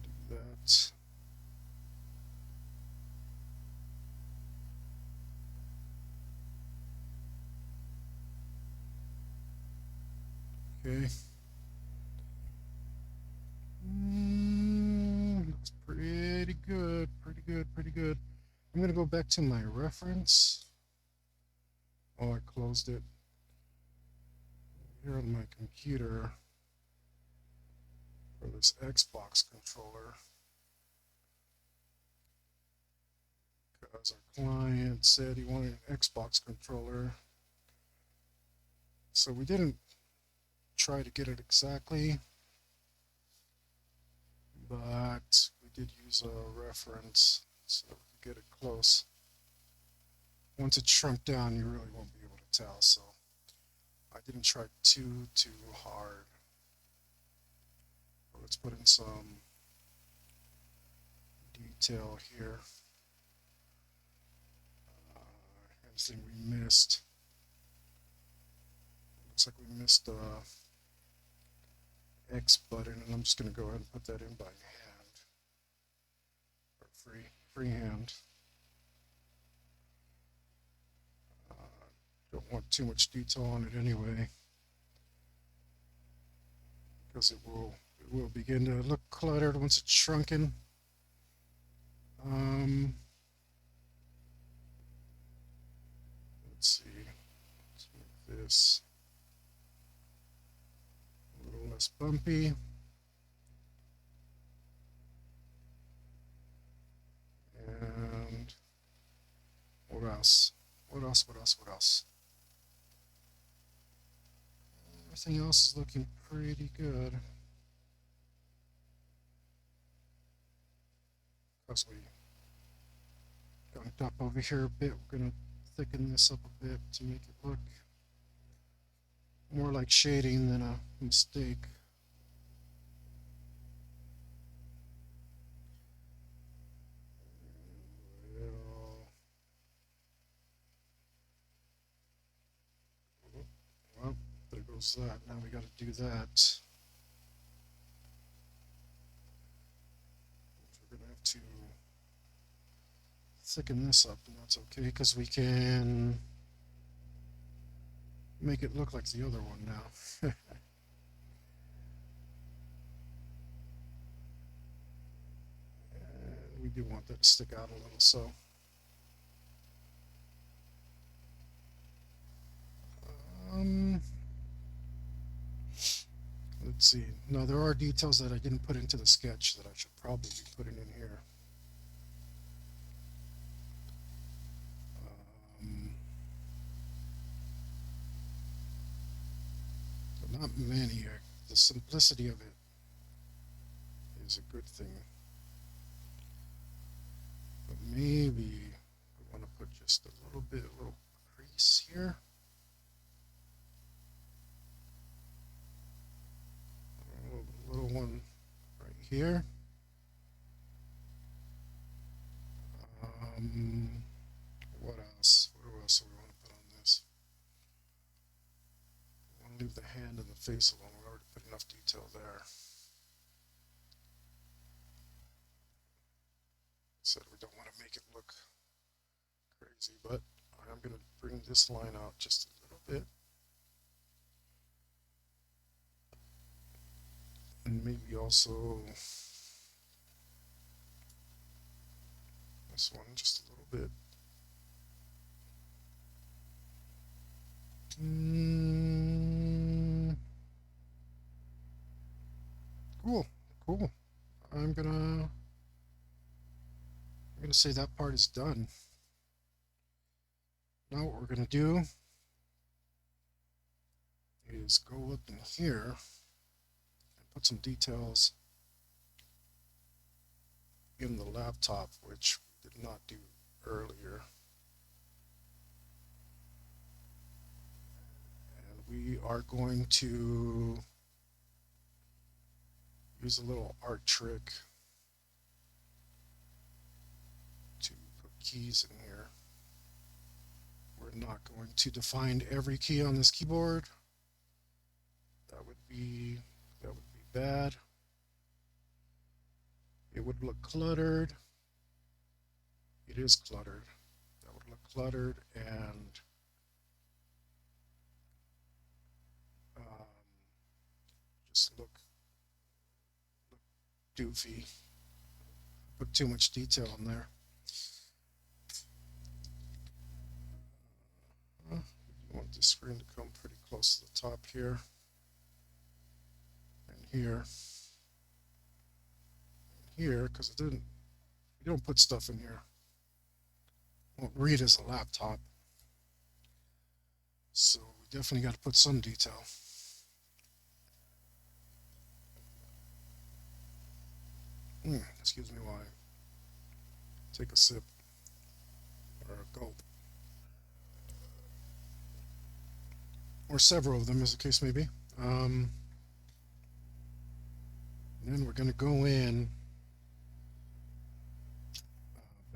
Do that. Okay. That's pretty good. Pretty good. Pretty good. I'm gonna go back to my reference. Oh, I closed it. Here on my computer for this Xbox controller. Because our client said he wanted an Xbox controller. So we didn't try to get it exactly, but we did use a reference so we could get it close. Once it's shrunk down, you really won't be able to tell, so I didn't try too hard. But let's put in some detail here. Anything we missed. Looks like we missed the X button, and I'm just going to go ahead and put that in by hand, or freehand. Don't want too much detail on it anyway, because it will begin to look cluttered once it's shrunken. Let's see. Let's make this a little less bumpy. And what else? What else? What else? What else? Everything else is looking pretty good. Because we gunked up over here a bit, we're going to thicken this up a bit to make it look more like shading than a mistake. Well, there goes that. Now we got to do that. We're going to have to thicken this up, and that's okay because we can make it look like the other one now. And we do want that to stick out a little, so Um, let's see. No, there are details that I didn't put into the sketch that I should probably be putting in here. Um, but not many. The simplicity of it is a good thing. But maybe I want to put just a little bit, a little crease here. A little one right here. Um, what else? What else do we want to put on this? We want to leave the hand and the face alone. We already put enough detail there. Said we don't want to make it look crazy, but I'm going to bring this line out just a little bit. And maybe also this one just a little bit. Cool, cool. I'm gonna say that part is done. Now what we're gonna do is go up in here and put some details in the laptop, which we did not do earlier. And we are going to use a little art trick to put keys in here. We're not going to define every key on this keyboard. That would be bad. It would look cluttered. It is cluttered. That would look cluttered and just look doofy. Put too much detail in there. You want the screen to come pretty close to the top here and here and here, because it didn't. You don't put stuff in here. It won't read as a laptop. So we definitely got to put some detail. Excuse me while I take a sip or a gulp. Or several of them, as the case may be. Then we're going to go in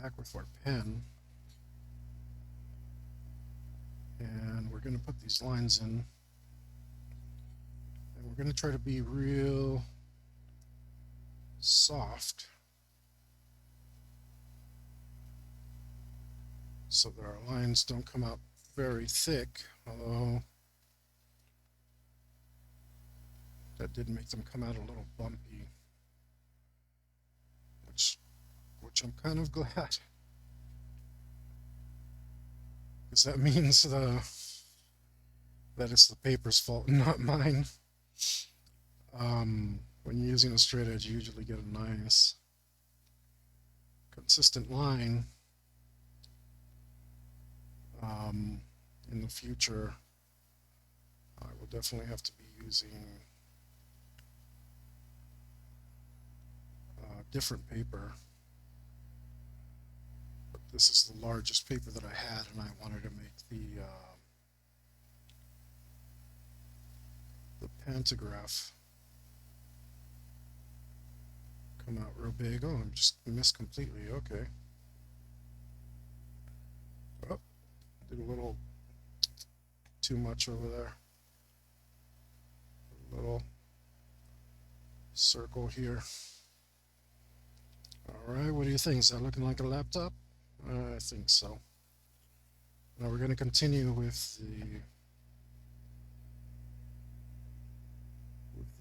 back with our pen, and we're going to put these lines in, and we're going to try to be real soft so that our lines don't come out very thick, although that did make them come out a little bumpy, which I'm kind of glad, because that means that it's the paper's fault, not mine. When you're using a straight edge, you usually get a nice consistent line. In the future, I will definitely have to be using different paper, but this is the largest paper that I had, and I wanted to make the pantograph come out real big. Oh, I'm just missed completely. Okay. Oh, did a little too much over there. A little circle here. All right, what do you think? Is that looking like a laptop? I think so. Now we're going to continue with the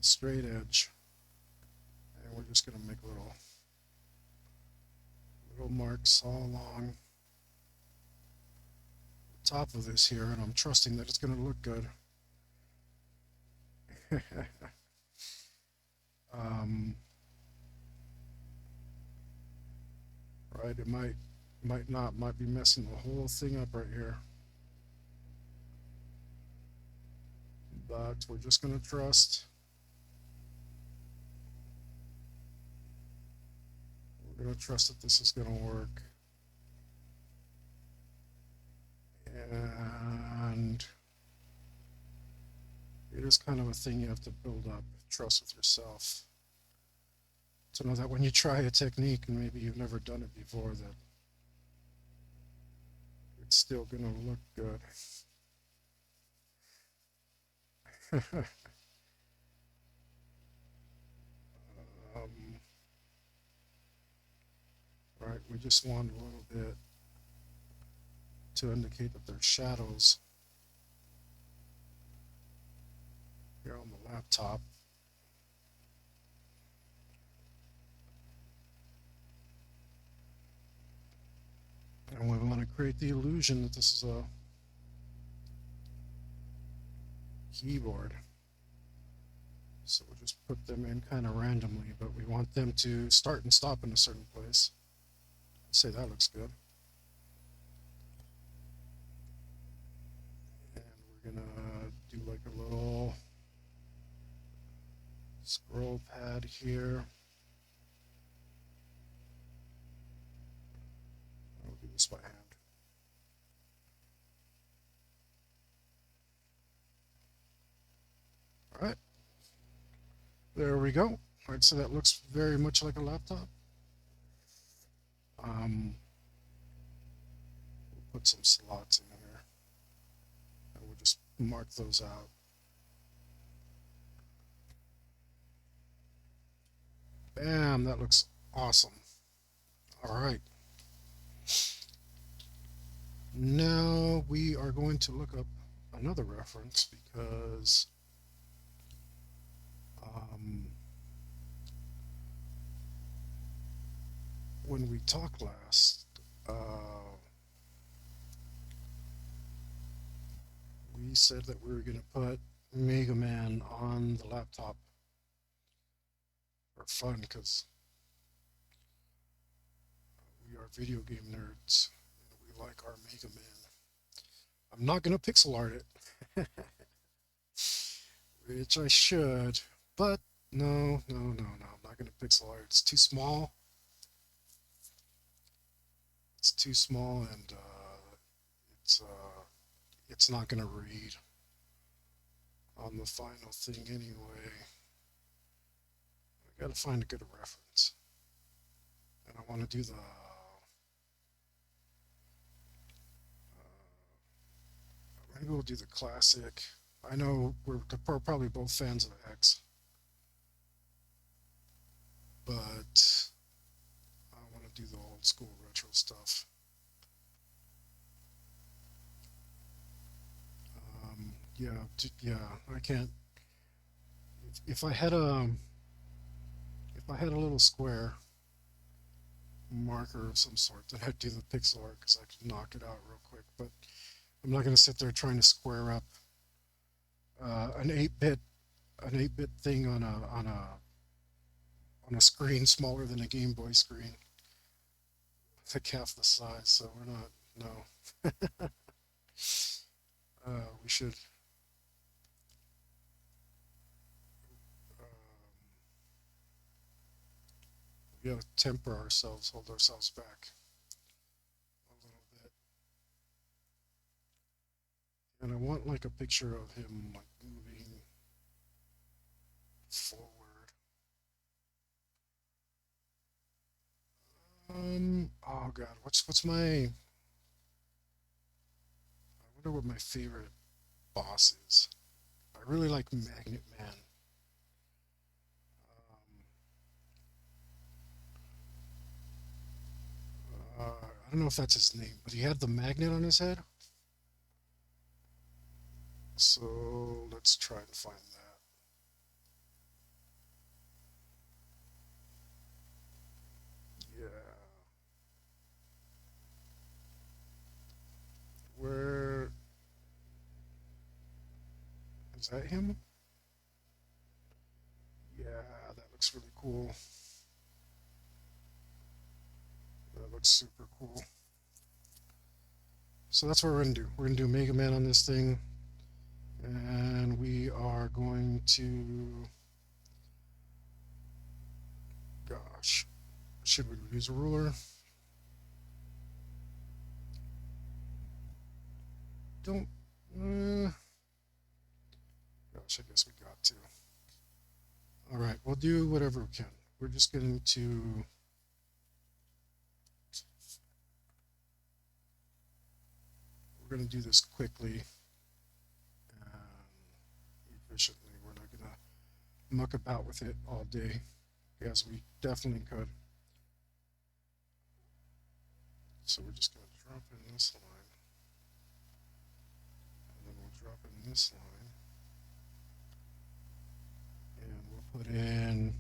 straight edge, and we're just going to make little marks all along the top of this here, and I'm trusting that it's going to look good. um, right, it might not, might be messing the whole thing up right here. But we're just gonna trust. We're gonna trust that this is gonna work. And it is kind of a thing you have to build up trust with yourself to know that when you try a technique and maybe you've never done it before, that it's still gonna look good. um, right, we just want a little bit to indicate that there's shadows here on the laptop. And we want to create the illusion that this is a keyboard. So we'll just put them in kind of randomly, but we want them to start and stop in a certain place. I'd say that looks good. And we're gonna do like a little scroll pad here. I'll do this by hand. All right, there we go. All right, so that looks very much like a laptop. We'll put some slots in here, and we'll just mark those out. Bam, that looks awesome. All right. Now we are going to look up another reference because when we talked last, we said that we were going to put Mega Man on the laptop for fun because we are video game nerds and we like our Mega Man. I'm not going to pixel art it, which I should, but no, I'm not going to pixel art. It's too small. It's too small, and it's uh, it's not going to read on the final thing anyway. I got to find a good reference, and I want to do the. Maybe we'll do the classic. I know we're probably both fans of X, but I want to do the old school retro stuff. Yeah, yeah. I can't. If I had a little square marker of some sort, then I'd do the pixel art because I could knock it out real quick. But I'm not going to sit there trying to square up an 8-bit thing on a screen smaller than a Game Boy screen, like half the size. So we're not. No, we should. We got to temper ourselves, hold ourselves back a little bit. And I want like a picture of him like moving forward. Oh God, what's my? I wonder what my favorite boss is. I really like Magnet Man. I don't know if that's his name, but he had the magnet on his head. So let's try to find that. Yeah, where is that him? looks really cool. That looks super cool. So that's what we're going to do. We're going to do Mega Man on this thing. And we are going to... Gosh. Should we use a ruler? Don't... gosh, I guess we got to. Alright, we'll do whatever we can. We're just going to... We're going to do this quickly and efficiently. We're not going to muck about with it all day, as we definitely could. So we're just going to drop in this line, and then we'll drop in this line, and we'll put in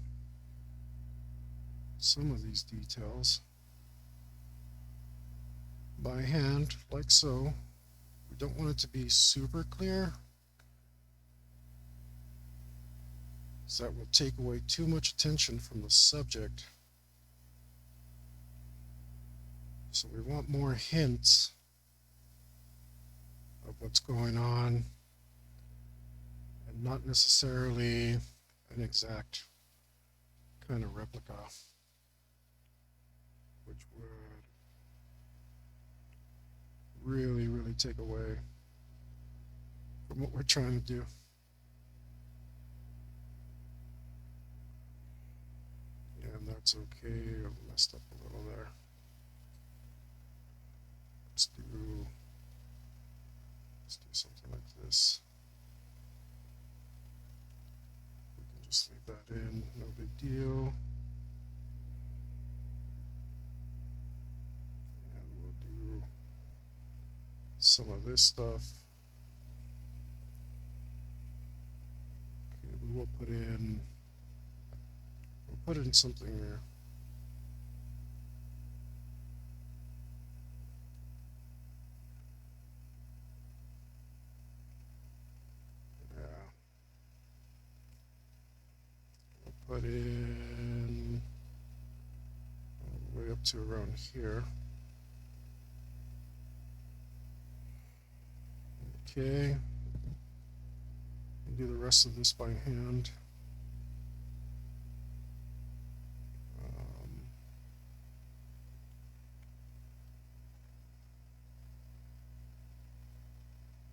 some of these details by hand, like so. We don't want it to be super clear, so that will take away too much attention from the subject. So we want more hints of what's going on, and not necessarily an exact kind of replica, which would really, really take away from what we're trying to do. And that's okay. I messed up a little there. Let's do something like this. We can just leave that in, no big deal. And we'll do some of this stuff. Okay, we will put in something here. Put in all the way up to around here. Okay. Do the rest of this by hand.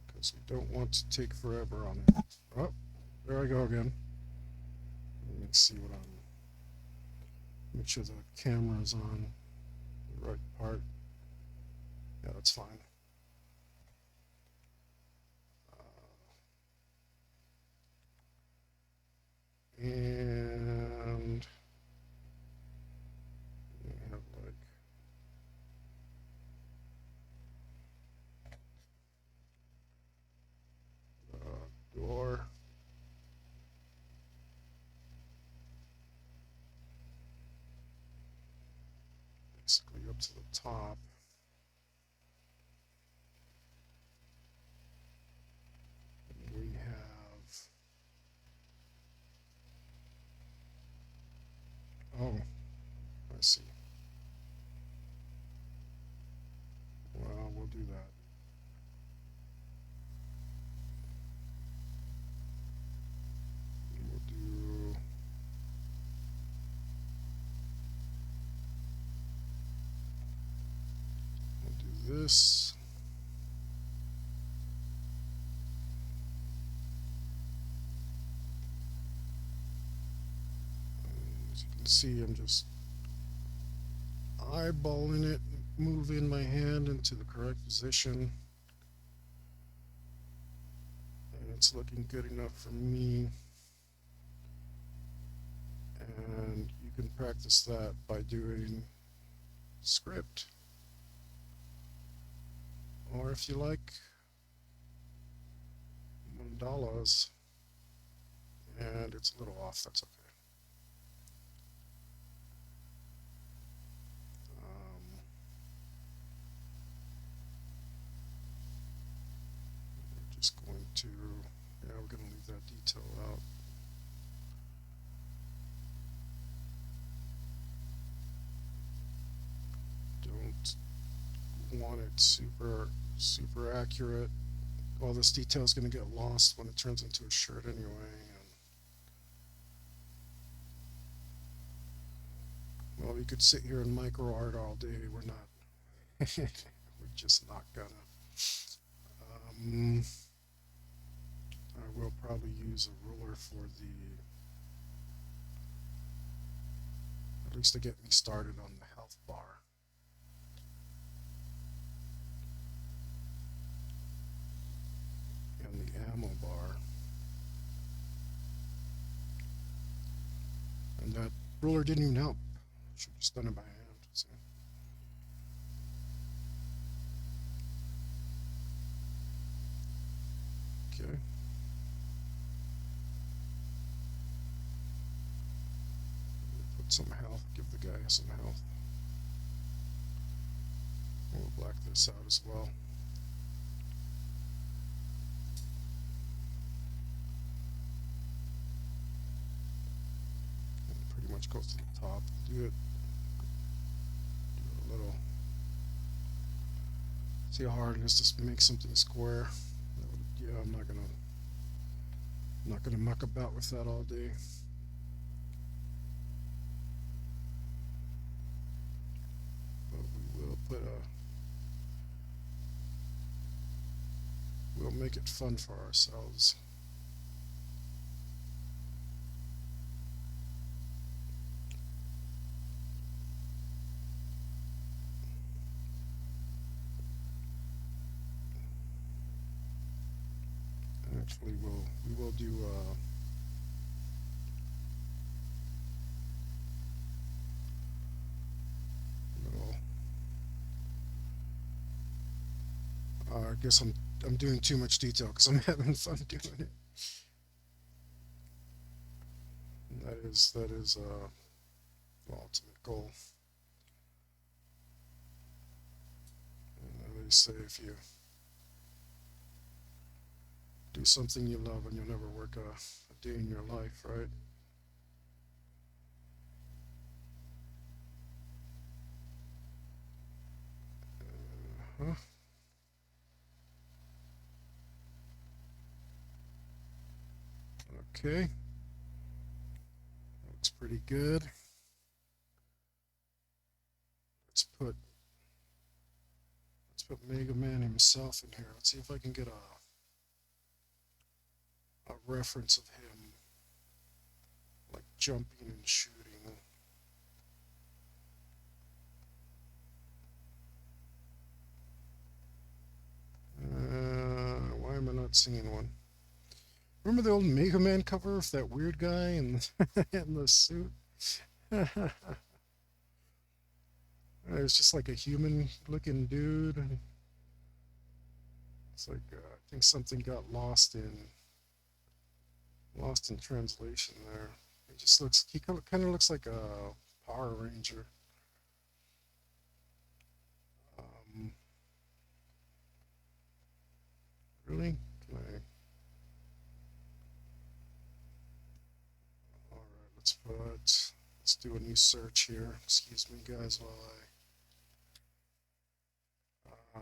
Because we don't want to take forever on it. Oh, there I go again. Let me see what make sure the camera's on the right part. Yeah, that's fine. And we have like the door. Basically up to the top. And we have, oh, I see. Well, we'll do that. We'll do this. As you can see, I'm just eyeballing it, moving my hand into the correct position. And it's looking good enough for me. And you can practice that by doing script. Or if you like, mandalas, and it's a little off, that's okay. We're just going to, yeah, we're going to leave that detail out. want it super accurate. All this detail is going to get lost when it turns into a shirt anyway. And, well, we could sit here and micro art all day. We're not. We're just not gonna. Um, I will probably use a ruler for at least to get me started on the health bar. And the ammo bar. And that ruler didn't even help. Should have just done it by hand. So. Okay. Put some health. Give the guy some health. We'll black this out as well. And pretty much goes to the top. Do it a little. See how hard it is to make something square. Yeah, I'm not gonna muck about with that all day. But we will put a. We'll make it fun for ourselves. Actually, we will do little. I guess I'm doing too much detail because I'm having fun doing it. And that is the ultimate goal. And they say if you do something you love and you'll never work a day in your life, right? Huh? Okay. Looks pretty good. Let's put Mega Man himself in here. Let's see if I can get a reference of him like jumping and shooting. Why am I not seeing one? Remember the old Mega Man cover of that weird guy in in the suit? It was just like a human-looking dude. It's like I think something got lost in translation there. He kind of looks like a Power Ranger. Um, really? Can I? All right, let's do a new search here. Excuse me, guys, while I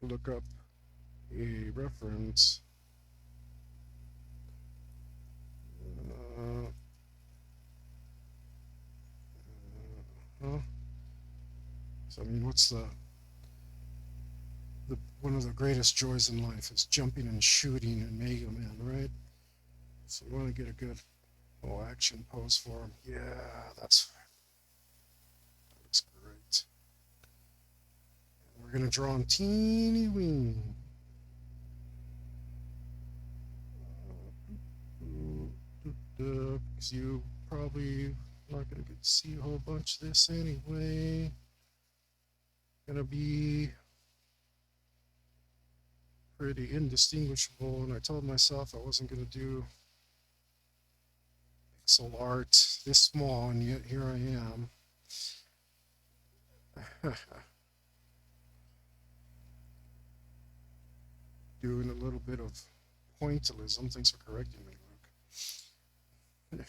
look up a reference. Uh, huh? So I mean, what's the one of the greatest joys in life is jumping and shooting in Mega Man, right? So we want to get a good action pose for him. Yeah, that looks great. And we're gonna draw him teeny weeny. Because you probably not gonna get to see a whole bunch of this anyway. Gonna be pretty indistinguishable, and I told myself I wasn't gonna do pixel art this small, and yet here I am. Doing a little bit of pointillism. Thanks for correcting me, Luke.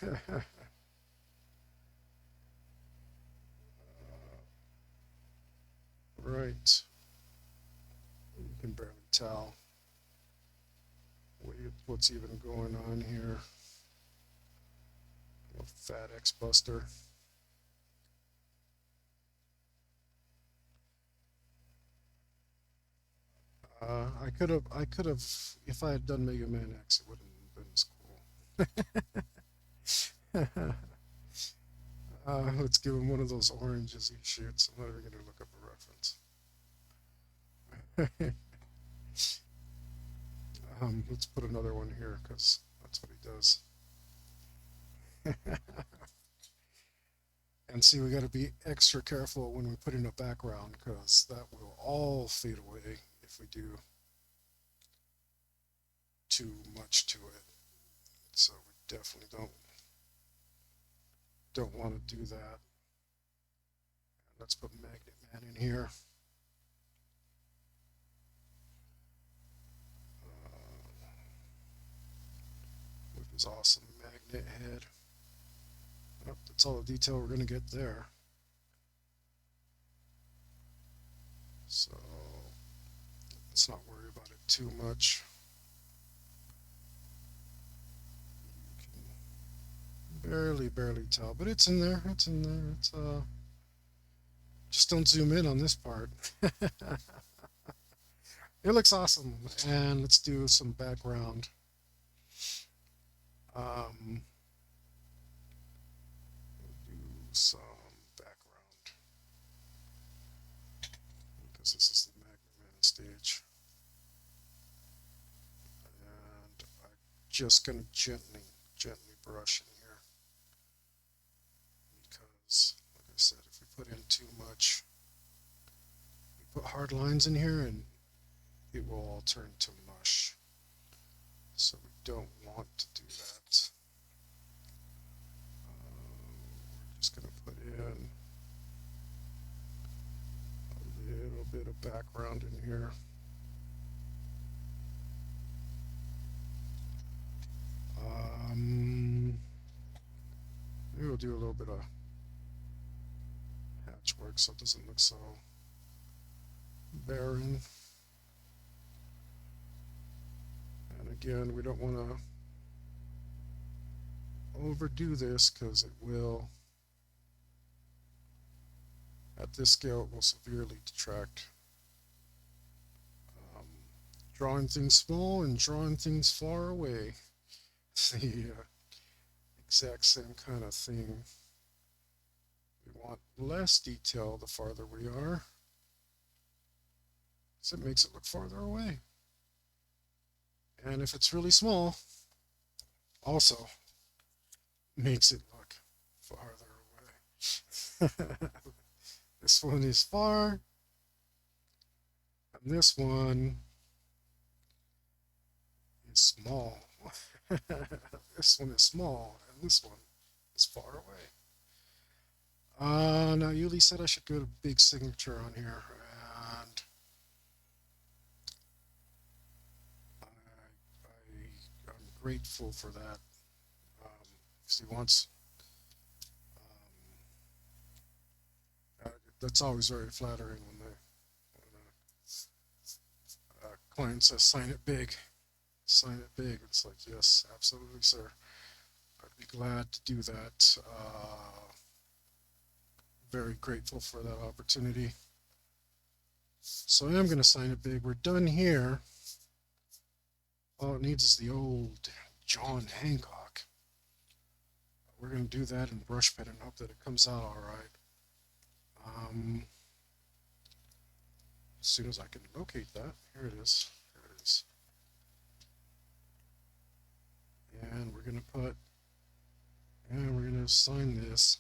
Right. You can barely tell what's even going on here. A fat X Buster. I could have, if I had done Mega Man X, it wouldn't have been as cool. Let's give him one of those oranges he shoots. I'm not even going to look up a reference. Let's put another one here because that's what he does. And see, we got to be extra careful when we put in a background because that will all fade away if we do too much to it. So we definitely don't want to do that. Let's put Magnet Man in here. With his awesome magnet head. Oh, that's all the detail we're going to get there. So let's not worry about it too much. You can barely tell, but it's in there. It's in there. It's just don't zoom in on this part. It looks awesome. And let's do some background. We'll do some background because this is the Magnet Man stage. And I'm just going to gently brush in here because, like I said, if we put in too much, we put hard lines in here and it will all turn to mush. So we don't want to do that. We're just going to put in a little bit of background in here. Maybe we'll do a little bit of patchwork so it doesn't look so barren. And again, we don't want to overdo this because it will, at this scale, it will severely detract. Drawing things small and drawing things far away. It's the exact same kind of thing. We want less detail the farther we are, because it makes it look farther away. And if it's really small, also makes it look farther away. This one is far, and this one is small. This one is small, and this one is far away. Now Yuli said I should go to big signature on here, and I'm grateful for that. Because he wants. That's always very flattering when a client says sign it big. Sign it big. It's like, yes, absolutely, sir. I'd be glad to do that. Very grateful for that opportunity. So I am going to sign it big. We're done here. All it needs is the old John Hancock. We're going to do that in brush pen and hope that it comes out all right. As soon as I can locate that, here it is. Here it is. And we're going to put, and we're going to sign this.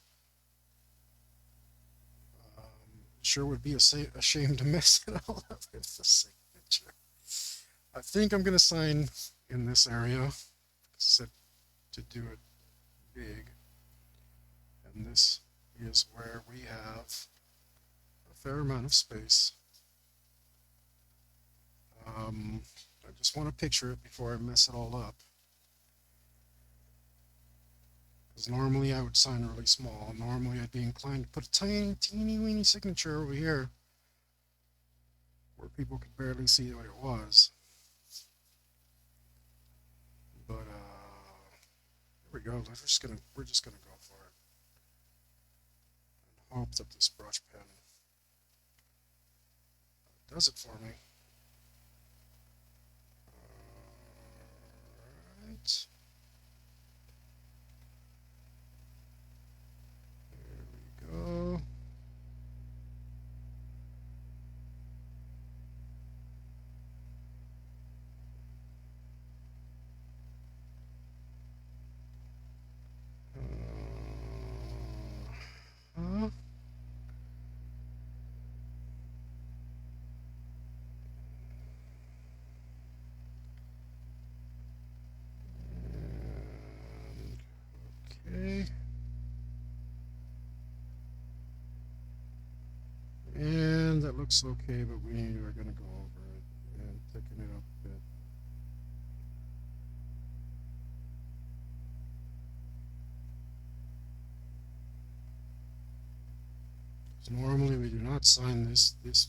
Sure would be a shame to mess it all up with the signature. I think I'm going to sign in this area, set to do it big. And this is where we have a fair amount of space. I just want to picture it before I mess it all up. Because normally I would sign really small. Normally I'd be inclined to put a tiny, teeny, weeny signature over here. where people could barely see what it was. But here we go. We're just gonna go for it and hope that this brush pen does it for me. All right. There we go. Huh? Okay. And that looks okay, but we are going to go over it and thicken it up a bit. So normally we do not sign this big.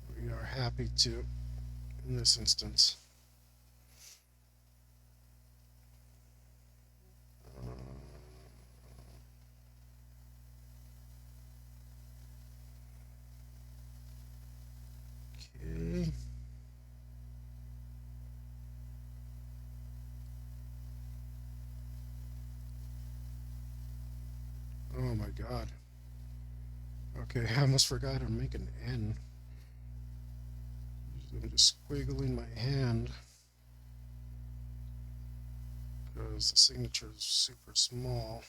But we are happy to in this instance. Okay. Oh my God. Okay, I almost forgot to make an N. I'm just squiggling my hand because the signature is super small.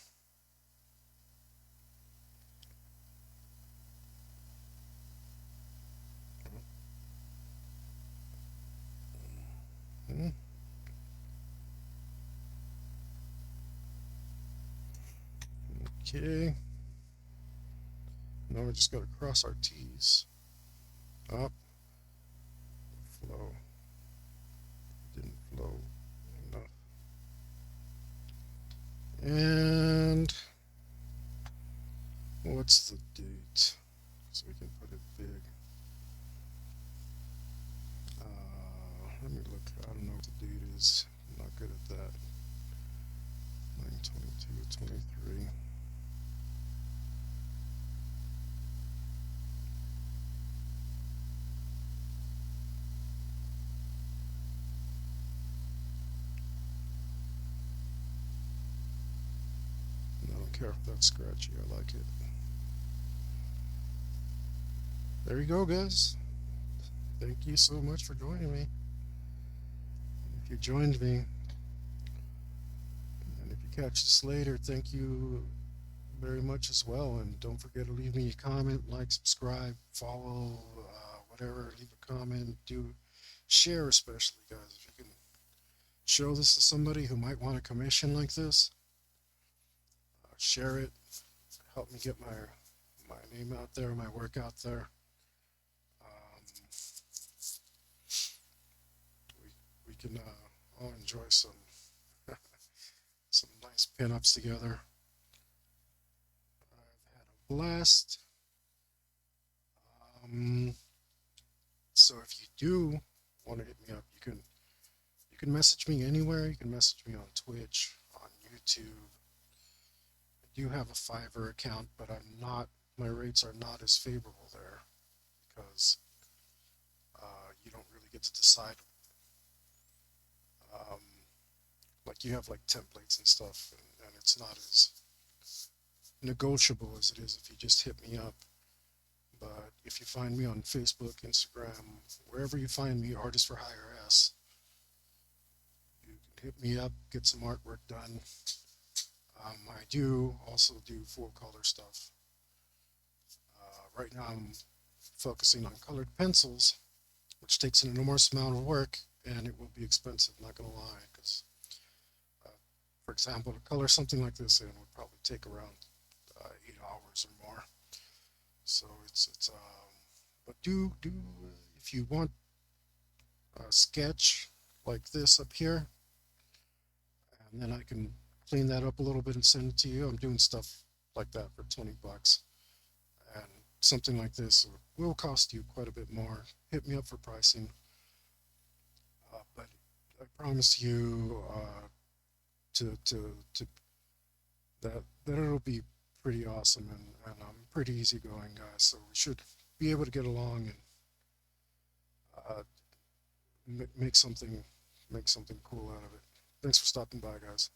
Hmm. Okay. Now we just got to cross our T's. Up. Flow. Didn't flow enough. And what's the date? So we can put it big. Let me look. I don't know what the date is. I'm not good at that. 9/22, 23. I don't care if that's scratchy. I like it. There you go, guys. Thank you so much for joining me. If you joined me, and if you catch this later, thank you very much as well. And don't forget to leave me a comment, like, subscribe, follow, whatever. Leave a comment. Do share, especially, guys. If you can show this to somebody who might want a commission like this, share it. Help me get my name out there, my work out there. We can all enjoy some nice pinups together. I've had a blast. So if you do want to hit me up, you can message me anywhere. You can message me on Twitch, on YouTube. I do have a Fiverr account, but my rates are not as favorable there because you don't really get to decide. Um, like you have like templates and stuff, and it's not as negotiable as it is if you just hit me up. But if you find me on Facebook, Instagram, wherever you find me, Artist for Hire S, you can hit me up, get some artwork done. I do also do full color stuff. Right now I'm focusing on colored pencils, which takes an enormous amount of work, and it will be expensive, not gonna lie, because For example, to color something like this in would probably take around 8 hours or more. So but do if you want a sketch like this up here, and then I can clean that up a little bit and send it to you. I'm doing stuff like that for 20 bucks. And something like this will cost you quite a bit more. Hit me up for pricing. But I promise you to that it'll be pretty awesome, and I'm pretty easygoing guy, so we should be able to get along and uh, make something cool out of it. Thanks for stopping by, guys.